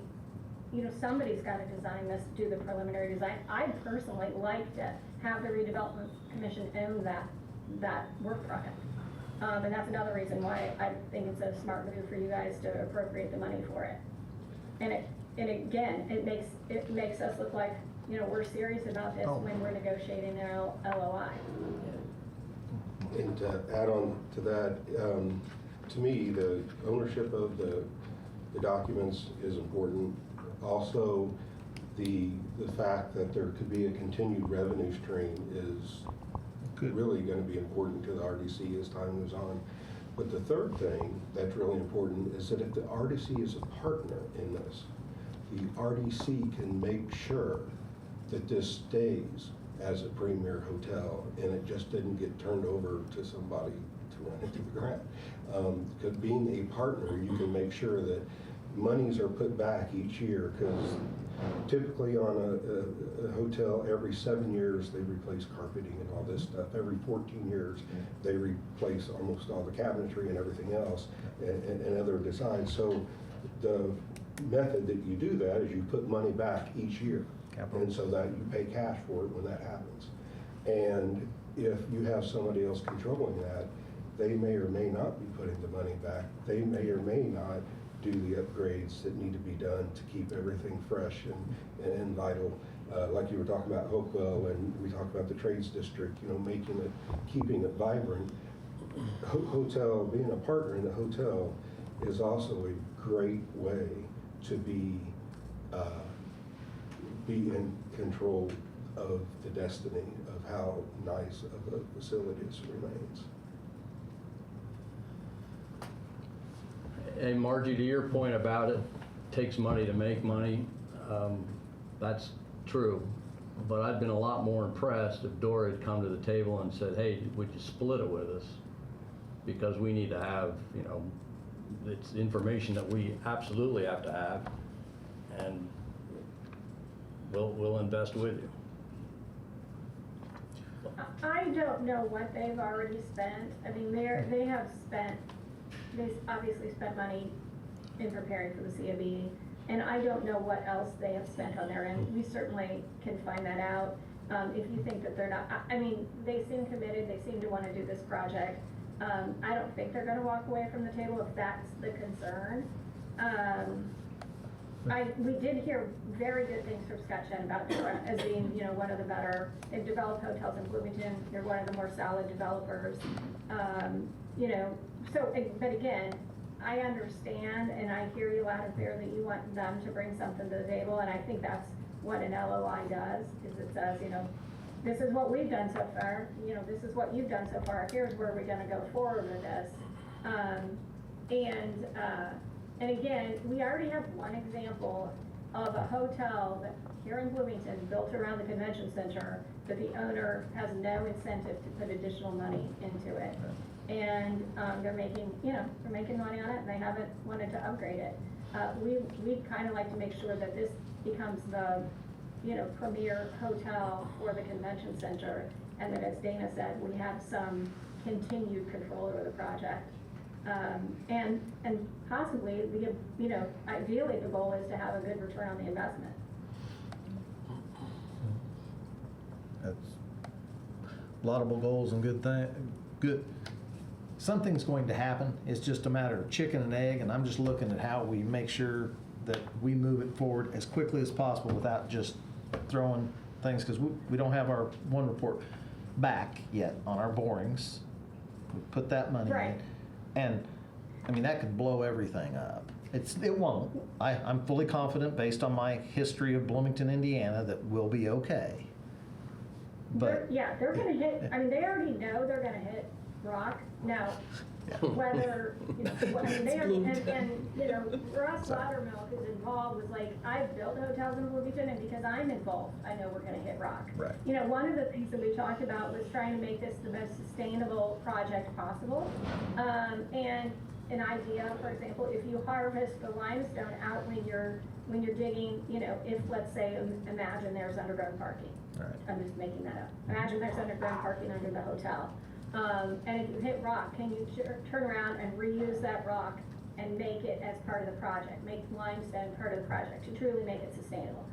somebody's got to design this, do the preliminary design. I'd personally like to have the redevelopment commission own that work product. And that's another reason why I think it's a smart move for you guys to appropriate the money for it. And again, it makes us look like, we're serious about this when we're negotiating an LOI. And to add on to that, to me, the ownership of the documents is important. Also, the fact that there could be a continued revenue stream is really going to be important to the RDC as time goes on. But the third thing that's really important is that if the RDC is a partner in this, the RDC can make sure that this stays as a premier hotel and it just didn't get turned over to somebody to run into the ground. Because being a partner, you can make sure that monies are put back each year, because typically on a hotel, every 7 years they replace carpeting and all this stuff. Every 14 years they replace almost all the cabinetry and everything else and other designs. So the method that you do that is you put money back each year. And so that you pay cash for it when that happens. And if you have somebody else controlling that, they may or may not be putting the money back. They may or may not do the upgrades that need to be done to keep everything fresh and vital. Like you were talking about Hopewell, and we talked about the Trades District, keeping it vibrant. Hotel, being a partner in the hotel is also a great way to be in control of the destiny of how nice of a facility it remains. And Margie, to your point about it takes money to make money, that's true. But I'd been a lot more impressed if Dora had come to the table and said, hey, would you split it with us? Because we need to have, it's information that we absolutely have to have, and we'll invest with you. I don't know what they've already spent. They've obviously spent money in preparing for the COB, and I don't know what else they have spent on their end. We certainly can find that out. If you think that they're not, they seem committed, they seem to want to do this project. I don't think they're going to walk away from the table if that's the concern. We did hear very good things from Scott Chen about Dora as being, one of the better, they've developed hotels in Bloomington. They're one of the more solid developers. But again, I understand and I hear you loud and clear that you want them to bring something to the table, and I think that's what an LOI does, is it says, this is what we've done so far, this is what you've done so far, here's where we're gonna go forward with this. And again, we already have one example of a hotel that here in Bloomington built around the convention center that the owner has no incentive to put additional money into it. and they're making, they're making money on it, and they haven't wanted to upgrade it. We'd kind of like to make sure that this becomes the, premier hotel for the convention center, and that, as Dana said, we have some continued control over the project. And possibly, ideally, the goal is to have a good return on the investment. That's laudable goals and good. Something's going to happen. It's just a matter of chicken and egg, and I'm just looking at how we make sure that we move it forward as quickly as possible without just throwing things, because we don't have our one report back yet on our borings. We put that money Right. in, and I mean, that could blow everything up. It won't. I'm fully confident, based on my history of Bloomington, Indiana, that we'll be okay. But They're gonna hit, they already know they're gonna hit rock. Now, whether, they are, and Russ Loudermilk is involved with, I've built hotels in Bloomington, and because I'm involved, I know we're gonna hit rock. Right. One of the things that we talked about was trying to make this the most sustainable project possible. And an idea, for example, if you harvest the limestone out when you're digging, if, let's say, imagine there's underground parking. Right. I'm just making that up. Imagine there's underground parking under the hotel. And if you hit rock, can you turn around and reuse that rock and make it as part of the project, make limestone part of the project to truly make it sustainable?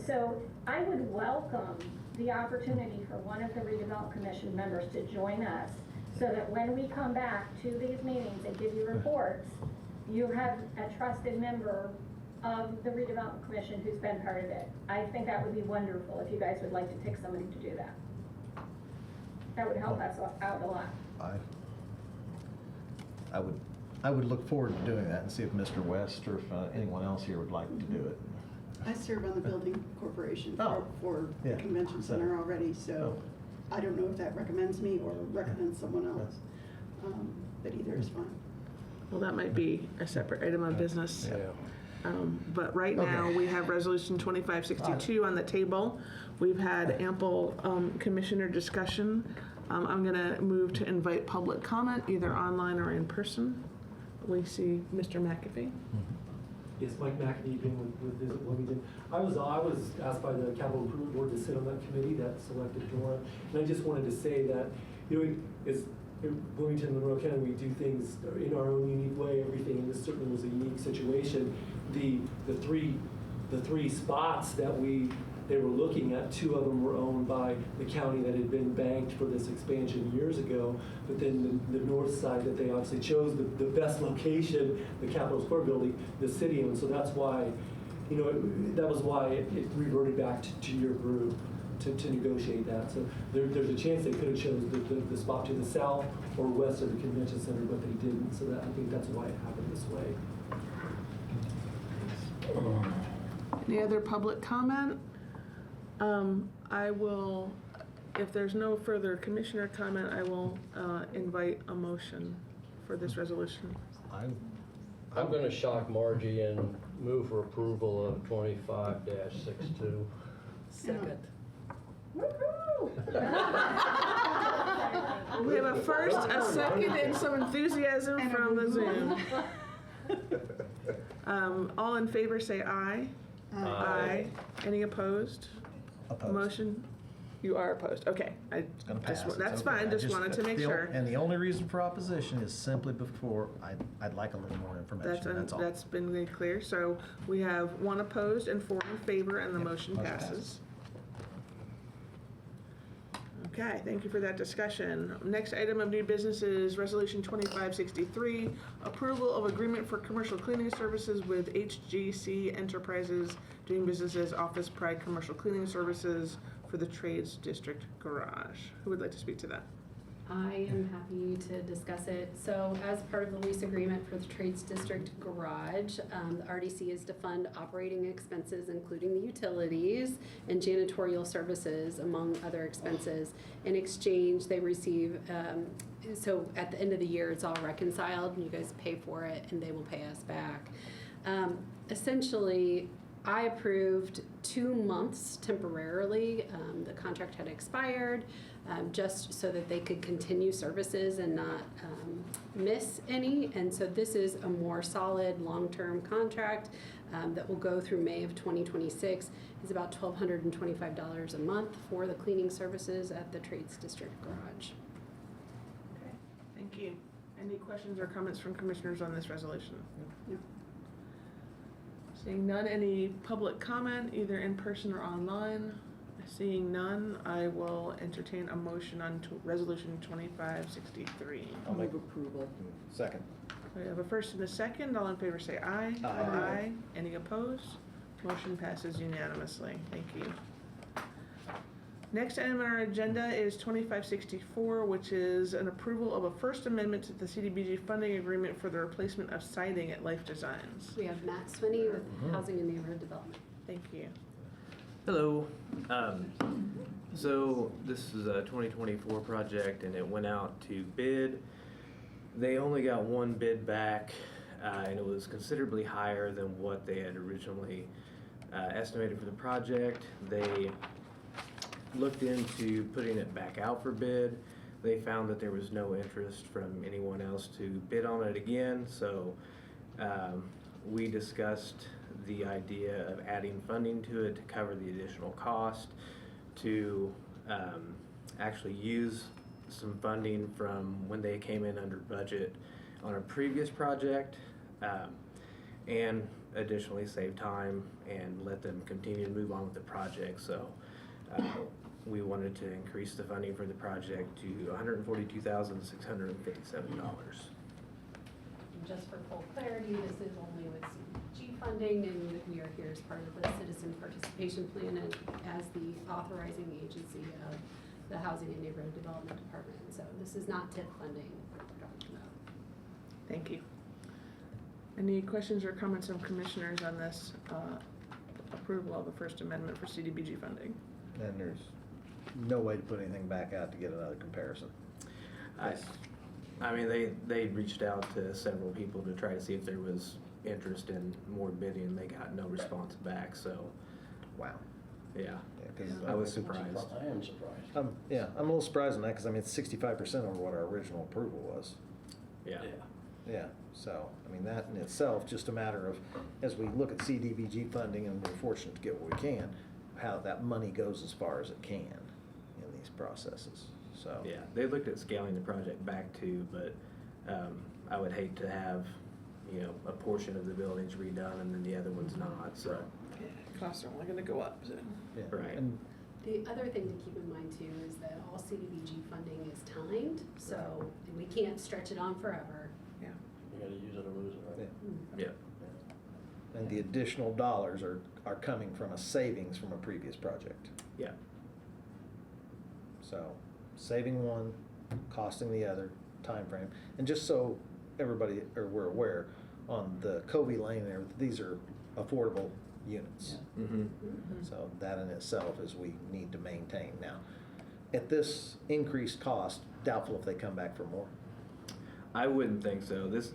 So I would welcome the opportunity for one of the redevelopment commission members to join us, so that when we come back to these meetings and give you reports, you have a trusted member of the redevelopment commission who's been part of it. I think that would be wonderful if you guys would like to pick somebody to do that. That would help us out a lot. I would look forward to doing that and see if Mr. West or if anyone else here would like to do it. I serve on the building corporation for yeah. the convention center already, so I don't know if that recommends me or recommends someone else. But either is fine. Well, that might be a separate item of business. Yeah. But right now, Okay. we have Resolution 2562 on the table. We've had ample commissioner discussion. I'm going to move to invite public comment, either online or in person. We see Mr. McAfee. Yes, Mike McAfee, been with Visit Bloomington. I was asked by the Capital Improvement Board to sit on that committee that selected Dora, and I just wanted to say that, as in Bloomington, Monroe County, we do things in our own unique way, everything, and this certainly was a unique situation. The three spots that they were looking at, 2 of them were owned by the county that had been banked for this expansion years ago, but then the north side that they obviously chose, the best location, the Capitol Square building, the city owned, so that's why, that was why it reverted back to your group to negotiate that. So there's a chance they could have chosen the spot to the south or west of the convention center, but they didn't, so I think that's why it happened this way. Any other public comment? I will, if there's no further commissioner comment, I will invite a motion for this resolution. I'm going to shock Margie and move for approval of 25-62. Second. We have a first, a second, and some enthusiasm from the Zoom. All in favor say aye. Aye. Any opposed? Opposed. Motion? You are opposed. Okay. It's going to pass. That's It's okay. fine. Just wanted to make sure. And the only reason for opposition is simply before I'd like a little more information. That's all. That's been made clear. So we have 1 opposed and 4 in favor, and the motion passes. Okay, thank you for that discussion. Next item of new business is Resolution 2563, approval of agreement for commercial cleaning services with HGC Enterprises doing business as Office Pride Commercial Cleaning Services for the Trades District Garage. Who would like to speak to that? I am happy to discuss it. So as part of the lease agreement for the Trades District Garage, the RDC is to fund operating expenses, including the utilities and janitorial services, among other expenses. In exchange, they receive, so at the end of the year, it's all reconciled, and you guys pay for it, and they will pay us back. Essentially, I approved 2 months temporarily. The contract had expired, just so that they could continue services and not miss any. And so this is a more solid, long-term contract that will go through May of 2026. It's about $1,225 a month for the cleaning services at the Trades District Garage. Okay, thank you. Any questions or comments from commissioners on this resolution? No. Seeing none, any public comment, either in person or online? Seeing none, I will entertain a motion on Resolution 2563. I'll make Move approval. second. We have a first and a second. All in favor say aye. Aye. Any opposed? Motion passes unanimously. Thank you. Next item on our agenda is 2564, which is an approval of a First Amendment to the CDBG funding agreement for the replacement of siding at Life Designs. We have Matt Swinney with Housing and Neighborhood Development. Thank you. Hello. So this is a 2024 project and it went out to bid. They only got one bid back and it was considerably higher than what they had originally estimated for the project. They looked into putting it back out for bid. They found that there was no interest from anyone else to bid on it again, so we discussed the idea of adding funding to it to cover the additional cost, to actually use some funding from when they came in under budget on a previous project, and additionally save time and let them continue to move on with the project. So we wanted to increase the funding for the project to $142,657. Just for full clarity, this is only with CDBG funding, and we are here as part of the Citizen Participation Plan and as the authorizing agency of the Housing and Neighborhood Development Department. So this is not TIP funding that we're talking about. Thank you. Any questions or comments from commissioners on this approval of the First Amendment for CDBG funding? And there's no way to put anything back out to get another comparison. I mean, they reached out to several people to try to see if there was interest in more bidding. They got no response back, so. Wow. Yeah, Because I was surprised. I am surprised. I'm a little surprised on that because I mean it's 65% over what our original approval was. Yeah. Yeah. So I mean that in itself, just a matter of as we look at CDBG funding and we're fortunate to get what we can, how that money goes as far as it can in these processes. So Yeah, they looked at scaling the project back too, but I would hate to have, a portion of the buildings redone and then the other one's not, so. Costs are only going to go up. So. yeah. Right. And The other thing to keep in mind too is that all CDBG funding is timed, so we can't stretch it on forever. Yeah. You gotta use it or lose it, right? Yeah. And the additional dollars are coming from a savings from a previous project. Yeah. So saving one, costing the other, time frame, and just so everybody or we're aware, on the Covey Lane there, these are affordable units. Mm-hmm. So that in itself is we need to maintain. Now, at this increased cost, doubtful if they come back for more. I wouldn't think so. This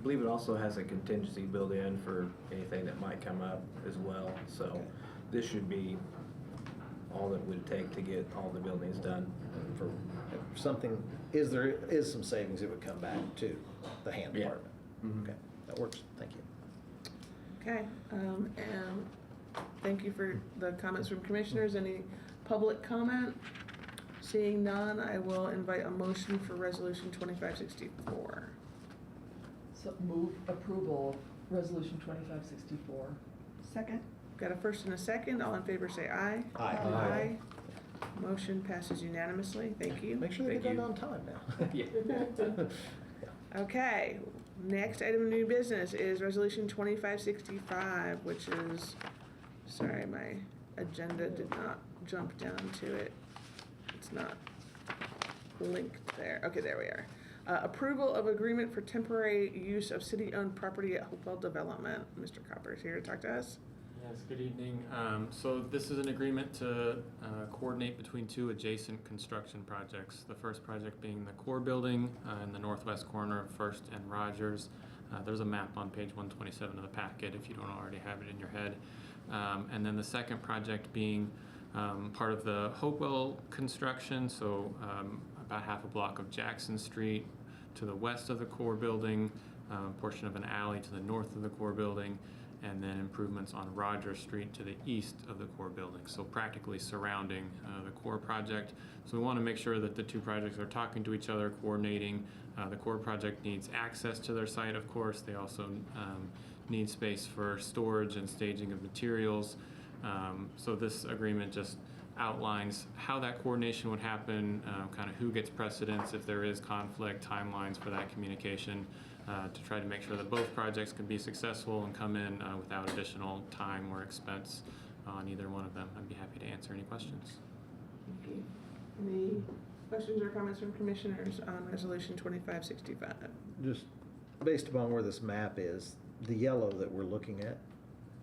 believe it also has a contingency built in for anything that might come up as well. So Okay. this should be all that it would take to get all the buildings done. And for if something, there is some savings, it would come back to the hand Yeah. department. Mhm. Okay, that works. Thank you. Okay. And thank you for the comments from commissioners. Any public comment? Seeing none, I will invite a motion for Resolution 2564. So move approval of Resolution 2564. Second? Got a first and a second. All in favor say aye. Aye. Aye. Motion passes unanimously. Thank you. Make sure they Thank get done you. on time now. Yeah. Okay, next item of new business is Resolution 2565, which is, sorry, my agenda did not jump down to it. It's not linked there. Okay, there we are. Approval of agreement for temporary use of city-owned property at Hopewell Development. Mr. Copper is here to talk to us. Yes, good evening. So this is an agreement to coordinate between two adjacent construction projects. The first project being the core building in the northwest corner of First and Rogers. There's a map on page 127 of the packet if you don't already have it in your head. And then the second project being part of the Hopewell construction, so about half a block of Jackson Street to the west of the core building, portion of an alley to the north of the core building, and then improvements on Rogers Street to the east of the core building, so practically surrounding the core project. So we want to make sure that the two projects are talking to each other, coordinating. The core project needs access to their site, of course. They also need space for storage and staging of materials. So this agreement just outlines how that coordination would happen, kind of who gets precedence if there is conflict, timelines for that communication, to try to make sure that both projects can be successful and come in without additional time or expense on either one of them. I'd be happy to answer any questions. Thank you. Any questions or comments from commissioners on Resolution 2565? Just based upon where this map is, the yellow that we're looking at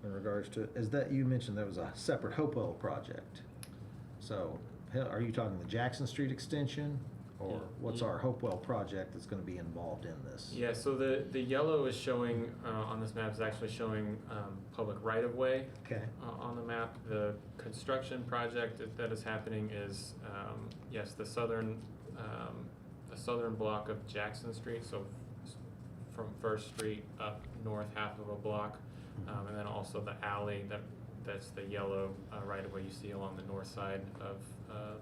in regards to, is that, you mentioned there was a separate Hopewell project. So are you talking the Jackson Street extension, or what's our Hopewell project that's going to be involved in this? Yeah, so the yellow is showing, on this map, is actually showing public right-of-way. Okay. On the map. The construction project that is happening is, yes, the southern block of Jackson Street, so from First Street up north half of a block, and then also the alley that's the yellow right-of-way you see along the north side of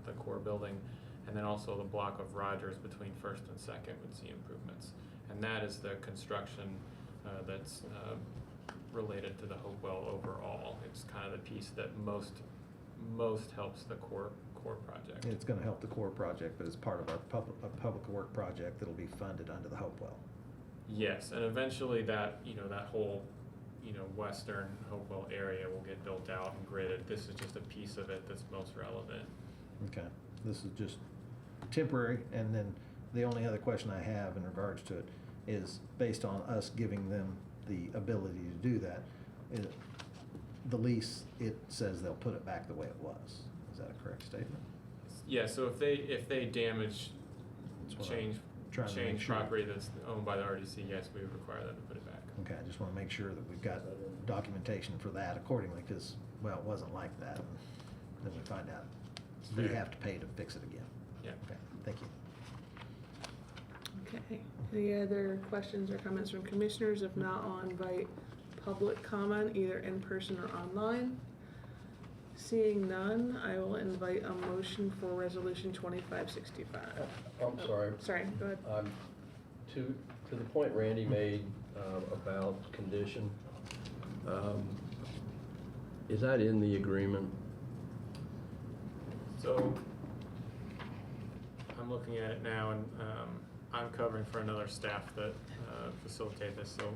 the core building. And then also the block of Rogers between First and Second would see improvements. And that is the construction that's related to the Hopewell overall. It's kind of the piece that most helps the core project. It's going to help the core project, but it's part of our public work project that'll be funded under the Hopewell. Yes, and eventually that whole western Hopewell area will get built out and gridded. This is just a piece of it that's most relevant. Okay, this is just temporary, and then the only other question I have in regards to it is based on us giving them the ability to do that. The lease, it says they'll put it back the way it was. Is that a correct statement? Yeah, so if they damage, change property that's owned by the RDC, yes, we would require them to put it back. Okay, I just want to make sure that we've got documentation for that accordingly, because, well, it wasn't like that. And then we find out we have to pay to fix it again. Yeah. Okay, thank you. Okay. Any other questions or comments from commissioners? If not, I'll invite public comment, either in person or online. Seeing none, I will invite a motion for Resolution 2565. I'm sorry. Sorry, go ahead. To the point Randy made about condition, is that in the agreement? So I'm looking at it now, and I'm covering for another staff that facilitate this. So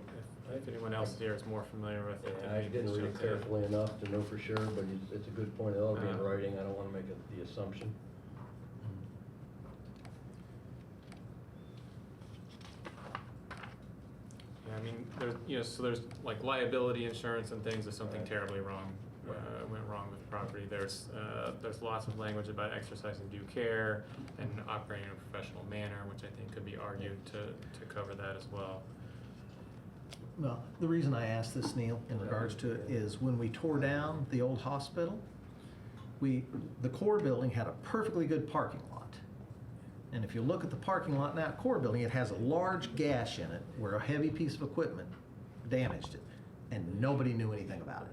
if anyone else here is more familiar with it, I didn't read it carefully enough to know for sure, but it's a good point. It ought to be in writing. I don't want to make the assumption. Yeah, I mean, there's like liability insurance and things if something terribly wrong went wrong with the property. There's lots of language about exercising due care and operating in a professional manner, which I think could be argued to cover that as well. Well, the reason I asked this, Neil, in regards to it is when we tore down the old hospital, the core building had a perfectly good parking lot. And if you look at the parking lot now, core building, it has a large gash in it where a heavy piece of equipment damaged it, and nobody knew anything about it.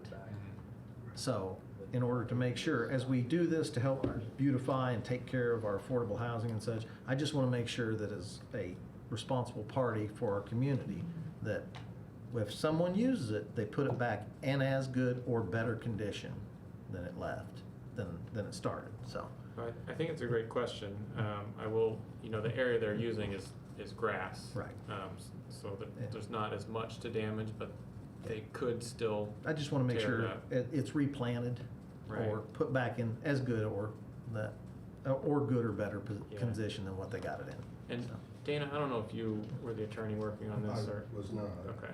So in order to make sure, as we do this to help beautify and take care of our affordable housing and such, I just want to make sure that as a responsible party for our community, that if someone uses it, they put it back in as good or better condition than it left, than it started, so. I think it's a great question. I will, the area they're using is grass. Right. So that there's not as much to damage, but they could still. I just want to make sure it's replanted or put back in as good or good or better condition than what they got it in. And Dana, I don't know if you were the attorney working on this or. I was not. Okay.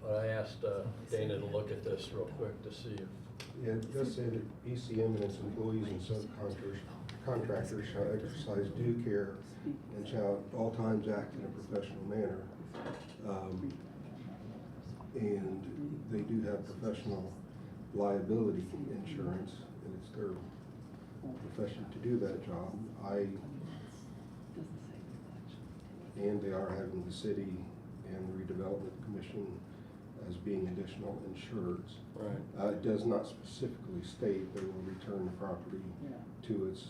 But I asked Dana to look at this real quick to see if. Yeah, it does say that ECM and its employees and contractors shall exercise due care and shall at all times act in a professional manner. And they do have professional liability insurance, and it's their profession to do that job. And they are having the city and the redevelopment commission as being additional insureds. Right. It does not specifically state they will return the property to its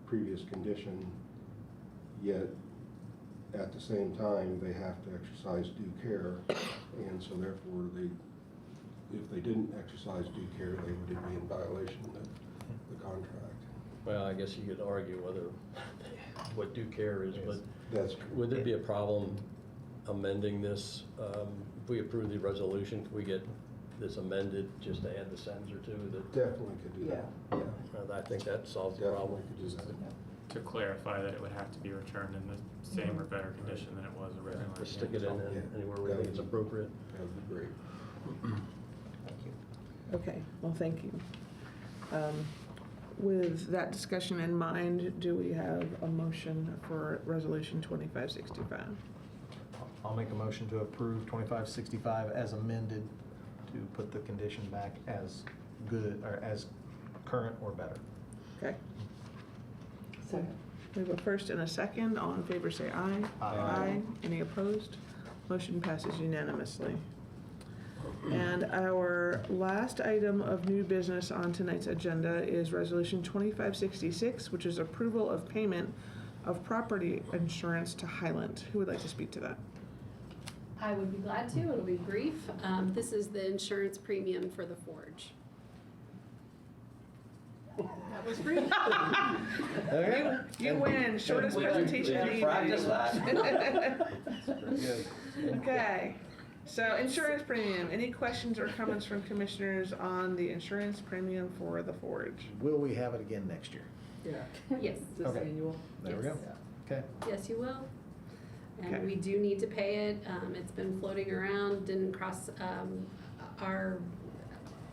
previous condition, yet at the same time, they have to exercise due care, and so therefore if they didn't exercise due care, they would be in violation of the contract. Well, I guess you could argue whether, what due care is, but That's would there be a problem amending this? If we approve the resolution, can we get this amended just to add the sentence or two? That Definitely could do that. Yeah. I think that solves the problem. Definitely could do that. To clarify that it would have to be returned in the same or better condition than it was originally. Just stick it in anywhere we think it's appropriate. That would be great. Thank you. Okay, well, thank you. With that discussion in mind, do we have a motion for Resolution 2565? I'll make a motion to approve 2565 as amended to put the condition back as good, or as current or better. Okay, Second. we have a first and a second. All in favor say aye. Aye. Any opposed? Motion passes unanimously. And our last item of new business on tonight's agenda is Resolution 2566, which is approval of payment of property insurance to Highland. Who would like to speak to that? I would be glad to. It'll be brief. This is the insurance premium for the Forge. That was brief. Okay. You win. Shortest presentation of the evening. Practice that. Okay. So insurance premium. Any questions or comments from commissioners on the insurance premium for the Forge? Will we have it again next year? Yeah. Yes. Is this Okay. annual? There we go. Yes. Okay. Yes, you will. Okay. And we do need to pay it. It's been floating around, didn't cross our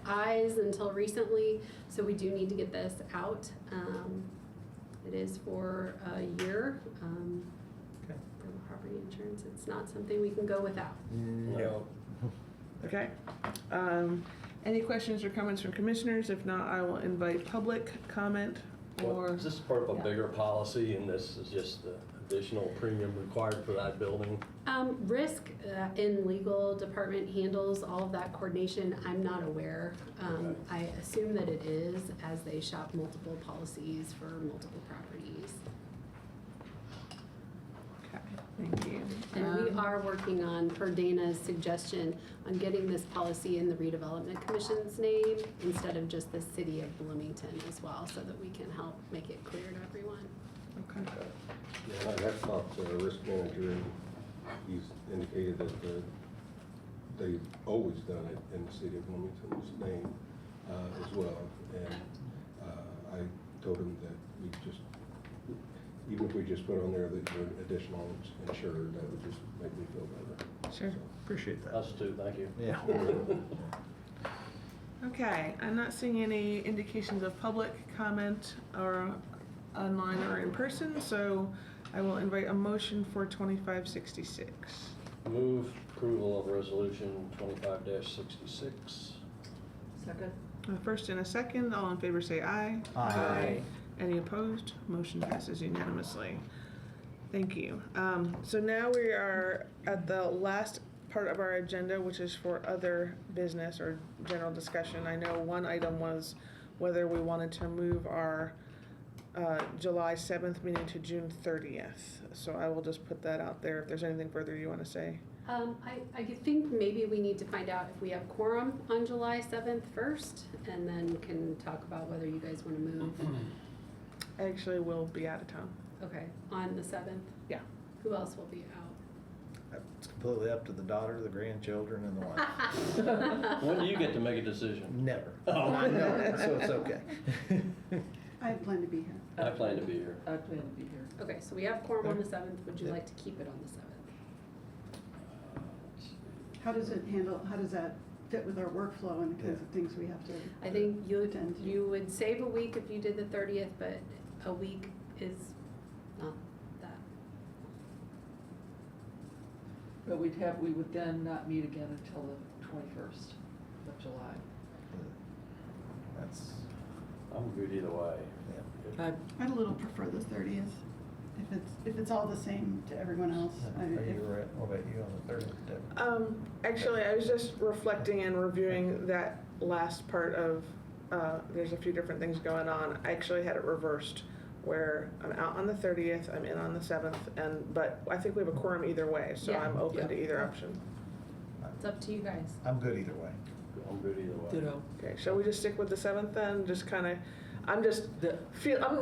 eyes until recently, so we do need to get this out. It is for a year. Okay. For the property insurance, it's not something we can go without. No. Okay. Any questions or comments from commissioners? If not, I will invite public comment or. Is this part of a bigger policy, and this is just the additional premium required for that building? Risk in legal department handles all of that coordination. I'm not aware. I assume that it is, as they shop multiple policies for multiple properties. Okay, thank you. And we are working on, per Dana's suggestion, on getting this policy in the Redevelopment Commission's name instead of just the City of Bloomington as well, so that we can help make it clear to everyone. Okay. Yeah, I have talked to the risk manager, and he's indicated that they've always done it in the city of Bloomington's name as well. And I told him that we just, even if we just put on there that you're additional insured, that would just make me feel better. Sure. Appreciate that. Us too, thank you. Yeah. Okay, I'm not seeing any indications of public comment or online or in person, so I will invite a motion for 2566. Move approval of resolution 25-66. Second. A first and a second, all in favor say aye. Aye. Any opposed? Motion passes unanimously. Thank you. So now we are at the last part of our agenda, which is for other business or general discussion. I know one item was whether we wanted to move our July 7th meeting to June 30th. So I will just put that out there if there's anything further you want to say. I think maybe we need to find out if we have quorum on July 7th first, and then can talk about whether you guys want to move. I actually will be out of town. Okay, on the 7th? Yeah. Who else will be out? It's completely up to the daughter, the grandchildren, and the wife. When do you get to make a decision? Never. Oh. I know, so it's okay. I plan to be here. I plan to be here. I plan to be here. Okay, so we have quorum on the 7th. Would you like to keep it on the 7th? How does it handle, how does that fit with our workflow and the kinds of things we have to. I think attend to. you would save a week if you did the 30th, but a week is not that. But we would then not meet again until the 21st of July. That's, I'm good either way. I'd a little prefer the 30th, if it's all the same to everyone else. are you right? What about you on the 30th, Debbie? Actually, I was just reflecting and reviewing that last part of, there's a few different things going on. I actually had it reversed, where I'm out on the 30th, I'm in on the 7th, but I think we have a quorum either way, so Yeah. I'm open to either option. It's up to you guys. I'm good either way. I'm good either way. Ditto. Okay, shall we just stick with the 7th then? Just kind of, I'm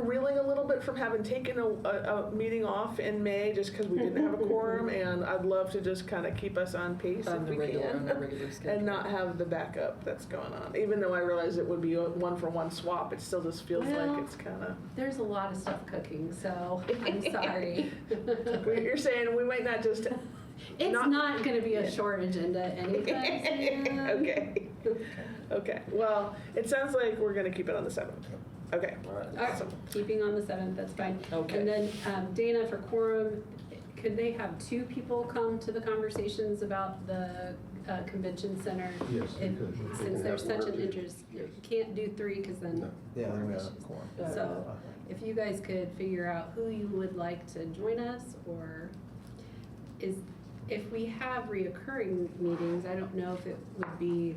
reeling a little bit from having taken a meeting off in May just because we didn't have a quorum, and I'd love to just kind of keep us on pace On if the we regular can. schedule. And not have the backup that's going on. Even though I realize it would be a one-for-one swap, it still just feels Well, like it's kind of. There's a lot of stuff cooking, so I'm sorry. You're saying we might not just. It's not going to be a short agenda anytime soon. Okay. Okay. Well, it sounds like we're going to keep it on the 7th. Okay. All right. All right, keeping on the 7th, that's fine. Okay. And then Dana, for quorum, could they have 2 people come to the conversations about the convention center? Yes, you If- could. You Since can there's have such one or an two. interest, Yes. can't do 3 because then. No. Yeah, then we got issues. a quorum. So if you guys could figure out who you would like to join us, or if we have reoccurring meetings, I don't know if it would be,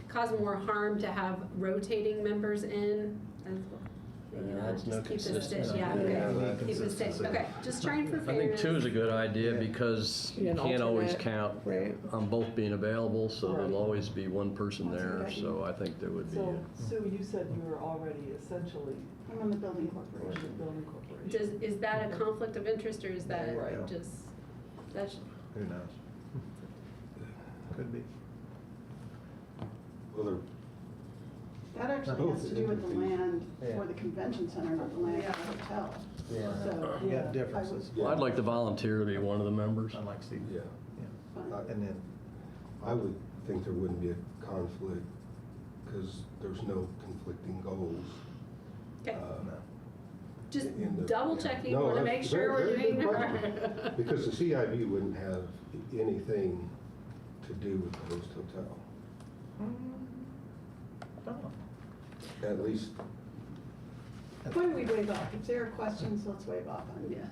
cause more harm to have rotating members in as well. You know, That's no just keep the consistency. stick, yeah, Yeah, okay, no keep the stick, consistency. okay, just trying for I fairness. think 2 is a good idea Yeah. because you An can't always alternate, count right. on both being available, so Right. there'll always be one person there, That's okay. so I think there would be. So, Sue, you said you were already essentially I'm on the building for the corporation. building corporation. Is that a conflict of interest, or is that Right. just, that's, Who knows? Could be. Well, That actually Both has to do with the interesting. land Yeah. for the convention center, not the land for the hotel. Yeah. So, We yeah, got differences. Well, I'd like to volunteer to be one of the members. I'd like to see. yeah, Fine. And then, I would think there wouldn't be a conflict because there's no conflicting goals. okay, no. just in the- double checking, No, want to that's make sure we're very doing good our. Because the CIB wouldn't have anything to do with the host hotel, I don't know. at least. Why don't we waive off? If there are questions, let's waive off on it.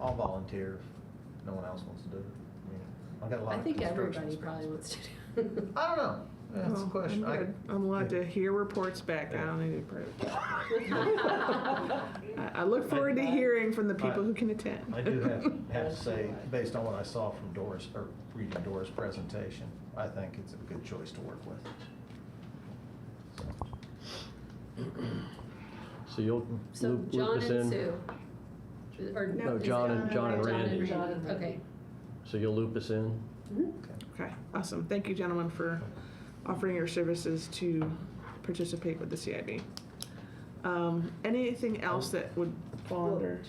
I'll volunteer if no one else wants to do it. I mean, I've got a lot I of think construction everybody probably wants to do. I don't know. That's Well, a question. I'm good. I'm allowed to hear reports back. I don't need to I look forward to hearing from the people who can attend. I do have to say, based on what I saw from Dora's, or reading Dora's presentation, I think it's a good choice to work with. So you'll So loop John us and in? Sue? Or No, is it John and Randy. John and Randy. Okay. So you'll loop us in? Okay, awesome. Thank you, gentlemen, for offering your services to participate with the CIB. Anything else that would fall Well, under?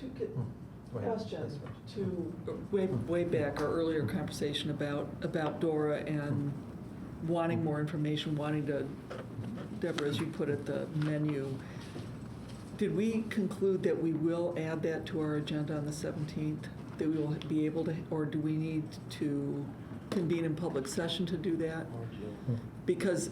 Go ahead. Question to way back, our earlier conversation about Dora and wanting more information, wanting to, Deborah, as you put it, the menu. Did we conclude that we will add that to our agenda on the 17th? That we will be able to, or do we need to convene in public session to do that? Because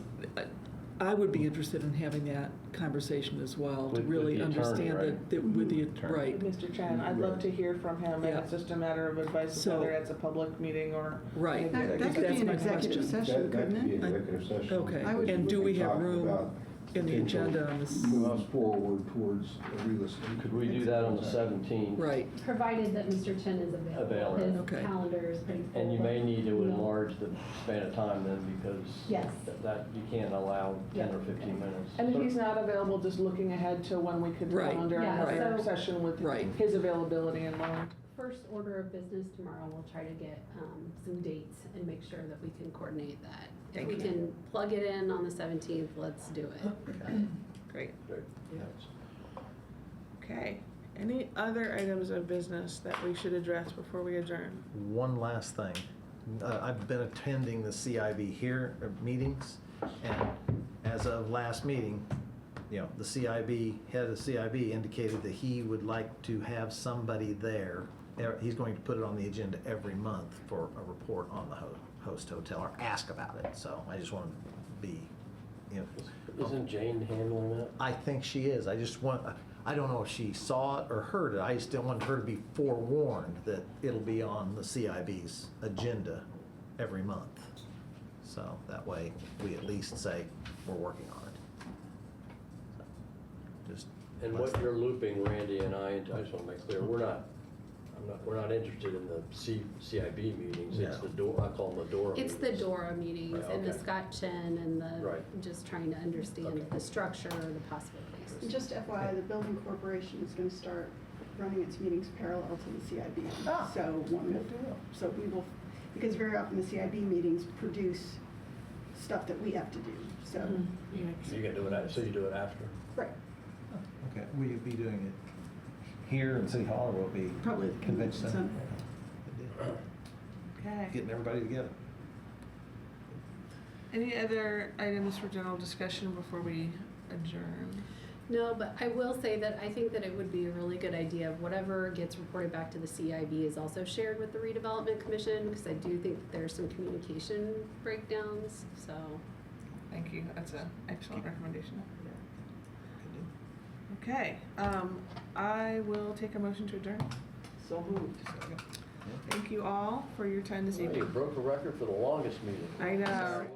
I would be interested in having that conversation as well, to With really the attorney, understand right? that with the, Attorney. right. Mr. Chen, I'd love to hear from him, and Yeah. it's just a matter of advice of So- whether it's a public meeting or. Right. That could be That's an my executive question. session, That could be couldn't an it? executive session. Okay, I would- and do we have Talking room about in the potential agenda on this? Move us forward towards a real estate. Could we do that on the 17th? Right, Provided that Mr. Chen is available. Available. His Okay. calendar is pretty full. And you may need to No. enlarge the span of time then because Yes. that you can't allow 10 or 15 minutes. And if he's not available, just looking ahead to when we could Right. calendar Yeah, another so- session with Right. his availability in mind. First order of business tomorrow, we'll try to get some dates and make sure that we can coordinate that. If we Thank you. can plug it in on the 17th, let's do it. Great. Great. Okay. Any other items of business that we should address before we adjourn? One last thing. I've been attending the CIB here meetings, and as of last meeting, you know, the head of the CIB indicated that he would like to have somebody there. He's going to put it on the agenda every month for a report on the host hotel, or ask about it. So I just want to be, you know. Isn't Jane handling that? I think she is. I don't know if she saw it or heard it. I just don't want her to be forewarned that it'll be on the CIB's agenda every month. So that way we at least say we're working on it. So, just. And what you're looping Randy and I just want to make clear, we're not interested in the CIB meetings. It's No. the door, I call them the DORA It's the meetings. DORA meetings Right, and the okay. Scott Chen and the, Right. just trying to understand Okay. the structure, the possibilities. And just FYI, the building corporation is gonna start running its meetings parallel to the CIB. Ah, So so we will, because very often the CIB meetings produce stuff that we have to do, so. So you can do it, so you do it after? Right. Okay, will you be doing it here in City Hall, or will it be? Probably at the convention center. Okay. Getting everybody together. Any other items for general discussion before we adjourn? No, but I will say that I think that it would be a really good idea of whatever gets reported back to the CIB is also shared with the redevelopment commission, because I do think that there's some communication breakdowns, so. Thank you, that's an excellent recommendation. Okay, I will take a motion to adjourn. So moved. Thank you all for your time this You evening. broke a record for the longest meeting. I know.